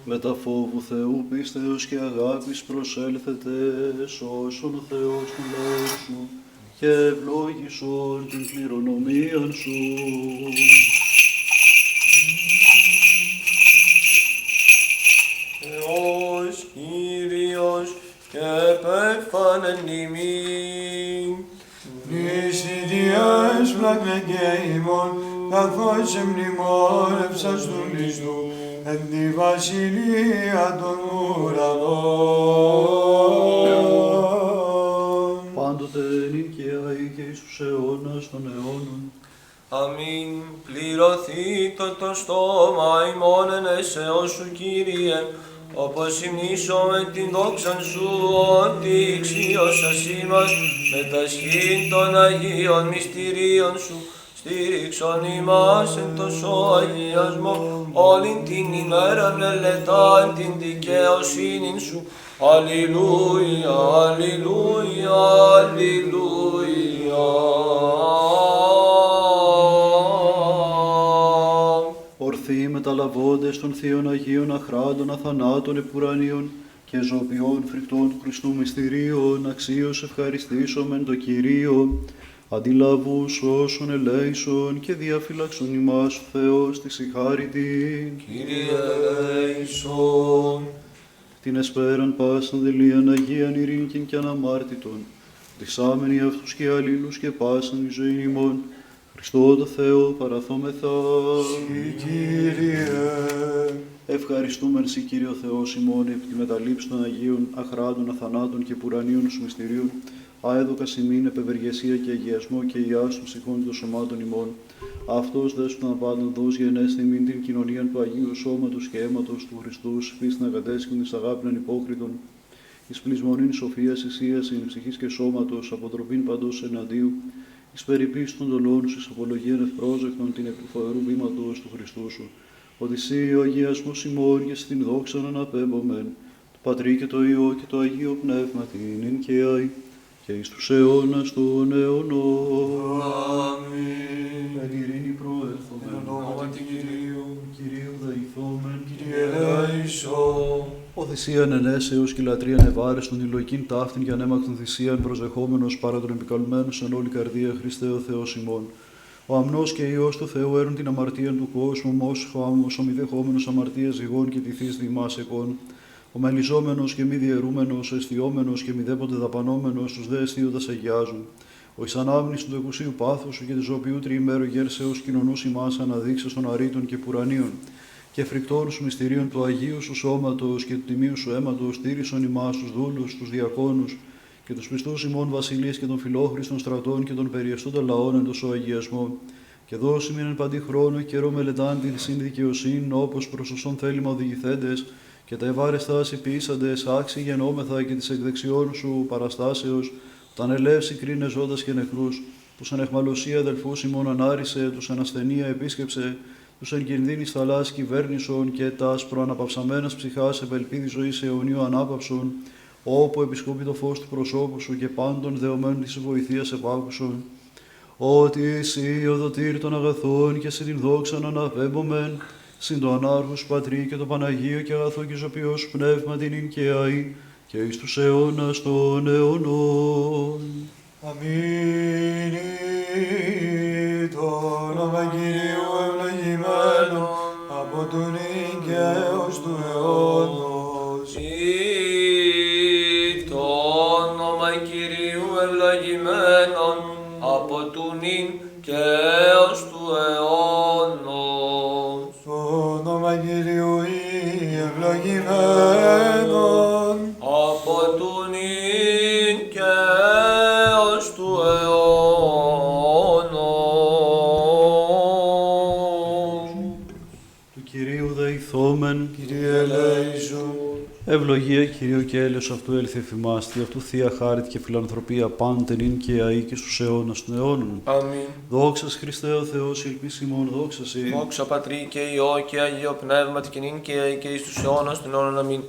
Μετά φόβου Θεού πίστεως και αγάπης προσέλθετε, σώσον ο Θεός των λαών σου και ευλόγησον την κληρονομίαν σου. Θεός Κύριος και επέφανεν ημίν. Νησιδιές πλάκνε και ημών, καθώς εμνημόνευσαν του Χριστού, εν τη βασιλεία των ουρανών. Πάντοτε νυν και αεί και εις τους αιώνας των αιώνων. Αμήν. Πληρωθήτω το στόμα ημών εν έσεως σου, Κύριε, όπως υμνήσομαι την δόξαν σου, ότι εξίωσας ημάς με τα σχήν των Αγίων μυστηρίων σου, στήριξον ημάς εν τόσο αγιασμό, όλην την ημέρα μελετάν την δικαιοσύνην σου. Αλληλούια, αλληλούια, αλληλούια. Ορθοί μεταλαβώντες των Θείων Αγίων αχράντων αθανάτων επουρανίων και ζωοποιών φρικτών του Χριστού μυστηρίων, αξίως ευχαριστήσομεν το Κυρίο, αντιλαβούς όσων ελέησον και διαφυλάξον ημάς ο Θεός της η χάριτην. Κύριε ελέησον. Την εσπέραν πάσαν τελείαν Αγίαν ειρήνικην και αναμάρτητον, δισάμενοι αυτούς και αλλήλους και πάσαν τη ζωή ημών, Χριστό το Θεό παραθόμεθα. Κύριε, Ευχαριστούμεν σοι Κύριο Θεός ημών επί τη μεταλήψη των Αγίων αχράντων αθανάτων και πουρανίων σου μυστηρίων, άεδωκας ημίν επευεργεσία και αγιασμό και ιάς των ψυχών και των σωμάτων ημών. Αυτός δέσπονα πάντων δώσει γενέσθη ημίν την κοινωνία του Αγίου Σώματος και αίματος του Χριστού, πίστην αγκατέσχην της αγάπην ανυπόκριτον, εις πλεισμονήν σοφίας εισίασιν ψυχής και σώματος, αποτροπήν παντός εναντίου, εις περιποίηση των δολών σου, εις απολογίαν ευπρόσδεκτον την εκ του φοβερού βήματος του Χριστού σου, ότι εσύ ο αγιασμός ημών και στην δόξαν αναπέμπομεν, το Πατρί και το Υιό και το Αγίο Πνεύμα την ειν και αεί, και εις τους αιώνας των αιώνων. αμήν. Εν ειρήνη προέλθομεν, Εν ονόματι Κυρίου, Κυρίου δεηθόμεν, Κύριε ελέησον. ο θυσίαν ενέσεως και λατρείαν ευάρεστον υλοικήν ταύτην και ανέμακτον θυσίαν προσδεχόμενος παρά τον επικαλμένος εν όλη καρδία Χριστέ ο Θεός ημών. Ο αμνός και Υιός του Θεού έρουν την αμαρτία του κόσμου, μόσχος ο μη δεχόμενος αμαρτίας ζυγών και τυθείς δημάς εκών. Ο μελιζόμενος και μη διαιρούμενος, ο αισθιόμενος και μη δέποτε δαπανόμενος, τους δε αισθίοντας αγιάζουν. Ο εις ανάμνης του εκουσίου πάθους σου και της οποίου τριημέρου γέρσεως κοινωνούς ημάς αναδείξες των αρήτων και πουρανίων. Και φρικτών σου μυστηρίων του Αγίου σου σώματος και του τιμίου σου αίματος, στήρισον ημάς τους δούλους, τους διακόνους και τους πιστούς ημών βασιλείς και των φιλόχριστων στρατών και των περιεστούντων λαών εν τόσο αγιασμό. Και δώσει μην εν παντή χρόνο και καιρό μελετάν την συνδικαιοσύνη, όπως προς οσόν θέλημα οδηγηθέντες, και τα ευάρεστά ποιήσαντες, άξι γενόμεθα και της εκδεξιών σου παραστάσεως, όταν ελεύσει κρίνε ζώντας και νεκρούς, τους εν εχμαλωσία αδελφούς ημών ανάρισε, τους εν ασθενεία επίσκεψε, τους εν κινδύνης θαλάσσης κυβέρνησον και τας προαναπαυσαμένας ψυχάς ευελπίδη ζωής αιωνίου ανάπαυσον, όπου επισκόπη το φως του προσώπου σου και πάντων δεωμένων της βοηθείας επάκουσον. Ότι εσύ ο δοτήρ των αγαθών και σε την δόξαν αναπέμπομεν, συν το ανάρχους Πατρί και το Παναγίο και αγαθό και ζωπιός πνεύμα την ειν και αεί, και εις τους αιώνας των αιώνων. Αμήν. Το όνομα Κυρίου ευλογημένο από του νυν και έως του αιώνος. Ή το όνομα Κυρίου ευλογημένον από του νυν και έως του αιώνος. Το όνομα Κυρίου ευλογημένον Από του νυν και έως του αιώνος. Του Κυρίου δεηθόμεν, Κύριε ελέησον. ευλογία Κυρίου και έλεος αυτού έλθει εφημάς, τι αυτού θεία χάριτ και φιλανθρωπία πάντεν ειν και αεί και στους αιώνας των αιώνων. Αμήν. Δόξα Χριστέ ο Θεός, η ελπίση ημών, δόξα Συ. Δόξα Πατρί και Υιό και Αγίο Πνεύματι και νυν και αεί και εις τους αιώνας των αιώνων. Αμήν.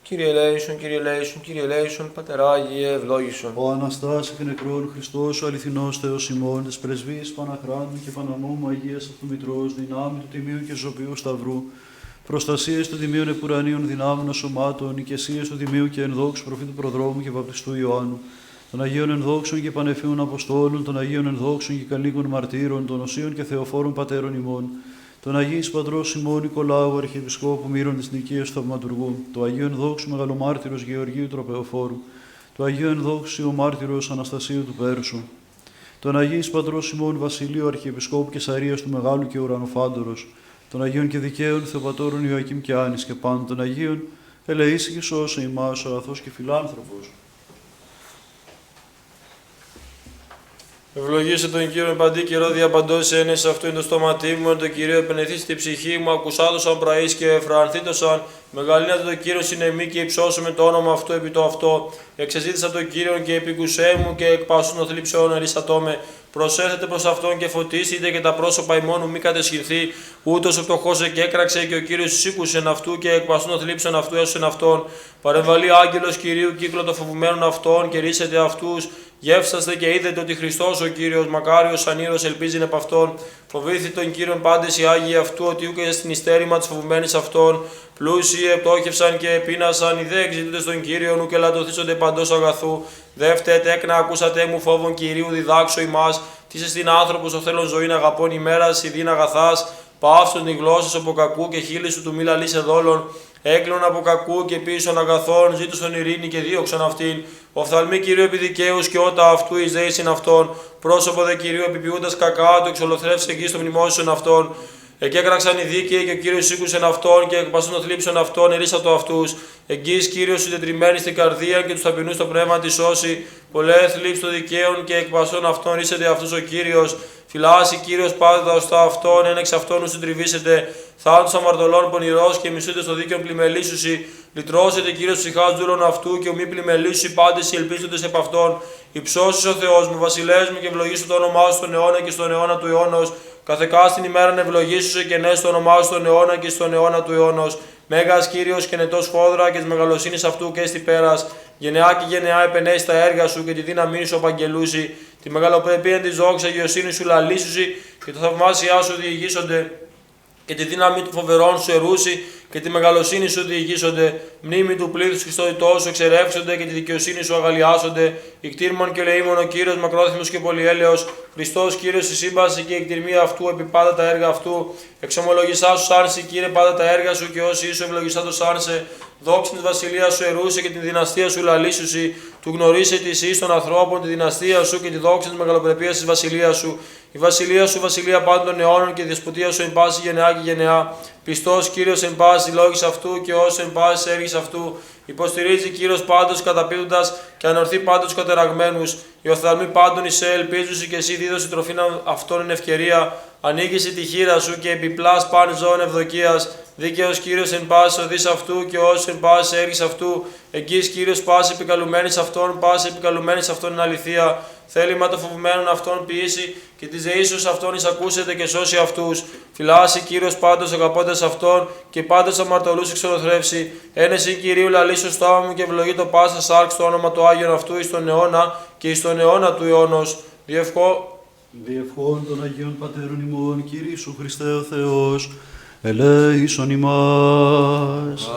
Κύριε ελέησον, Κύριε ελέησον, Κύριε ελέησον, Πατερά Αγίε ευλόγησον. Ο Αναστάς εκ νεκρών Χριστός, ο αληθινός Θεός ημών, της πρεσβείας Παναχράντου και Παναμόμου Αγίας αυτού Μητρός, δυνάμει του Τιμίου και Ζωπιού Σταυρού, προστασίες του Τιμίων Επουρανίων δυνάμεων σωμάτων, οικεσίες του Τιμίου και ενδόξου προφήτου Προδρόμου και Βαπτιστού Ιωάννου, των Αγίων Ενδόξων και Πανεφίων Αποστόλων, των Αγίων Ενδόξων και Καλίκων Μαρτύρων, των Οσίων και Θεοφόρων Πατέρων ημών, τον Αγίης Πατρός ημών Νικολάου Αρχιεπισκόπου Μύρων της Νικίας Θαυματουργού, του Αγίου Ενδόξου Μεγαλομάρτυρος Γεωργίου Τροπεοφόρου, του Αγίου Ενδόξου Μάρτυρος Αναστασίου του Πέρσου, τον Αγίης Πατρός ημών Βασιλείου Αρχιεπισκόπου Κεσαρίας του Μεγάλου και Ουρανοφάντορος, των Αγίων και Δικαίων Θεοπατώρων Ιωακήμ και Άνης και πάντων των Αγίων, ελεήσει και σώσε ημάς ο αγαθός και φιλάνθρωπος. Ευλογήσε τον Κύριο παντή καιρό διαπαντός ένες αυτού είναι το στόματί μου, εν το Κύριο επενεθείς στη ψυχή μου, ακουσάτωσαν πραείς και εφρανθήτωσαν, μεγαλύνατε το Κύριο συνεμή και υψώσουμε το όνομα αυτό επί το αυτό. Εξεζήτησα τον Κύριο και επικουσέ μου και εκ πάσων των θλιψεών ερίσατό με. Προσέθετε προς αυτόν και φωτίσετε και τα πρόσωπα ημών μη κατεσχυνθεί, ούτως ο φτωχός εκέκραξε και ο Κύριος εισήκουσεν αυτού και εκ πασών των θλίψεων αυτού έσωσεν αυτόν. Παρεμβαλεί άγγελος Κυρίου κύκλο των φοβουμένων αυτών και ρίσετε αυτούς. Γεύσαστε και είδετε ότι Χριστός ο Κύριος, μακάριος ανήρος, ελπίζει επ' αυτόν. Φοβήθη τον Κύριον πάντες οι Άγιοι αυτού, ότι ούκε στην ιστέρημα της φοβουμένης αυτών. Πλούσιοι επτόχευσαν και επίνασαν, οι δε εξητούνται στον Κύριον, ούκε λατωθήσονται παντός αγαθού. Δεύτε τέκνα, ακούσατε μου φόβον Κυρίου, διδάξω ημάς. Τι εστιν άνθρωπος, ο θέλων ζωήν αγαπών ημέρας, ειδήν αγαθάς. Παύσον οι γλώσσες από κακού και χείλη σου του μη λαλείσαι δόλων. Έκλων από κακού και πίσων αγαθών, ζήτωσον ειρήνη και δίωξαν αυτήν. Οφθαλμή Κυρίου επί δικαίους και ότα αυτού εις δεήσιν αυτών. Πρόσωπο δε Κυρίου επιποιούντας κακά, το εξολοθρεύσε εκεί στο μνημόσιον αυτών. Εκέκραξαν οι δίκαιοι και ο Κύριος σήκουσεν αυτόν και εκ πασών των θλίψεων αυτών ερίσατο αυτούς. Εγγύης Κύριος συντετριμμένη στην καρδία και τους ταπεινούς στο πνεύμα τη σώσει. Πολλέ θλίψεις των δικαίων και εκ πασών αυτών ρίσεται αυτός ο Κύριος. Φυλάσσει Κύριος πάντα τα οστά αυτών, εν εξ αυτών ου συντριβήσετε. Θάνατος αμαρτωλών πονηρός και μισούτε στο δίκαιο πλημελήσουσι. Λυτρώσετε Κύριος ψυχάς δούλων αυτού και ο μη πλημελήσουσι πάντες οι ελπίζοντες επ' αυτών. Υψώσεις ο Θεός μου, βασιλεύς μου και ευλογήσου το όνομά σου στον αιώνα και στον αιώνα του αιώνος. Καθεκά την ημέρα ευλογήσου και ναι στο όνομά σου στον αιώνα και στον αιώνα του αιώνος. Μέγας Κύριος και νετός φόδρα και της μεγαλοσύνης αυτού και στη πέρας. Γενεά και γενεά επενέσει τα έργα σου και τη δύναμή σου απαγγελούσι. Τη μεγαλοπρεπία της δόξα γεωσύνη σου λαλήσουσι και τα θαυμάσια σου διηγήσονται. Και τη δύναμη του φοβερών σου ερούσι και τη μεγαλοσύνη σου διηγήσονται. Μνήμη του πλήθους Χριστότητός σου εξερεύσονται και τη δικαιοσύνη σου αγαλιάσονται. Ικτήρμον και λεήμον ο Κύριος μακρόθυμος και πολυέλεος. Χριστός Κύριος η σύμπαση και η εκτιρμία αυτού επί πάντα τα έργα αυτού. Εξομολογησά σου σάρση Κύριε πάντα τα έργα σου και όσοι ίσου ευλογησά το σάρσε. Δόξην της βασιλείας σου ερούσε και την δυναστεία σου λαλήσουσι. Του γνωρίσε τη εις των ανθρώπων τη δυναστεία σου και τη δόξα της μεγαλοπρεπίας της βασιλείας σου. Η βασιλεία σου βασιλεία πάντων των αιώνων και η δεσποτεία σου εν πάση γενεά και γενεά. Πιστός Κύριος εν πάση λόγης αυτού και όσο εν πάση έργης αυτού. Υποστηρίζει Κύριος πάντως καταπίδοντας και ανορθεί πάντως κατεραγμένους. Οι οφθαλμοί πάντων εις σε ελπίζουσι και εσύ δίδωση τροφήν αυτών εν ευκαιρία. Ανοίγησε τη χείρα σου και επιπλάς πάνε ζώων ευδοκίας. Δίκαιος Κύριος εν πάση οδείς αυτού και όσο εν πάση έργης αυτού. Εγγύης Κύριος πάση επικαλουμένης αυτών, πάση επικαλουμένης αυτών εν αληθεία. Θέλημα των φοβουμένων αυτών ποιήσει και τη δεήσεως αυτών εισακούσετε και σώσει αυτούς. Φυλάσσει Κύριος πάντως αγαπώντας αυτόν και πάντως αμαρτωλούς εξολοθρεύσει. Ένεση Κυρίου λαλήσου στόμα μου και ευλογεί το πάσα σάρξ το όνομα του Άγιον αυτού εις τον αιώνα και εις τον αιώνα του αιώνος. Διευχών των Αγίων Πατέρων ημών, Κύριε Χριστέ ο Θεός, ελέησον ημάς.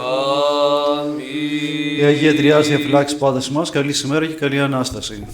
Αμήν. Η Αγία Τριάς διαφυλάξει πάντα μας, καλή ημέρα και καλή Ανάσταση.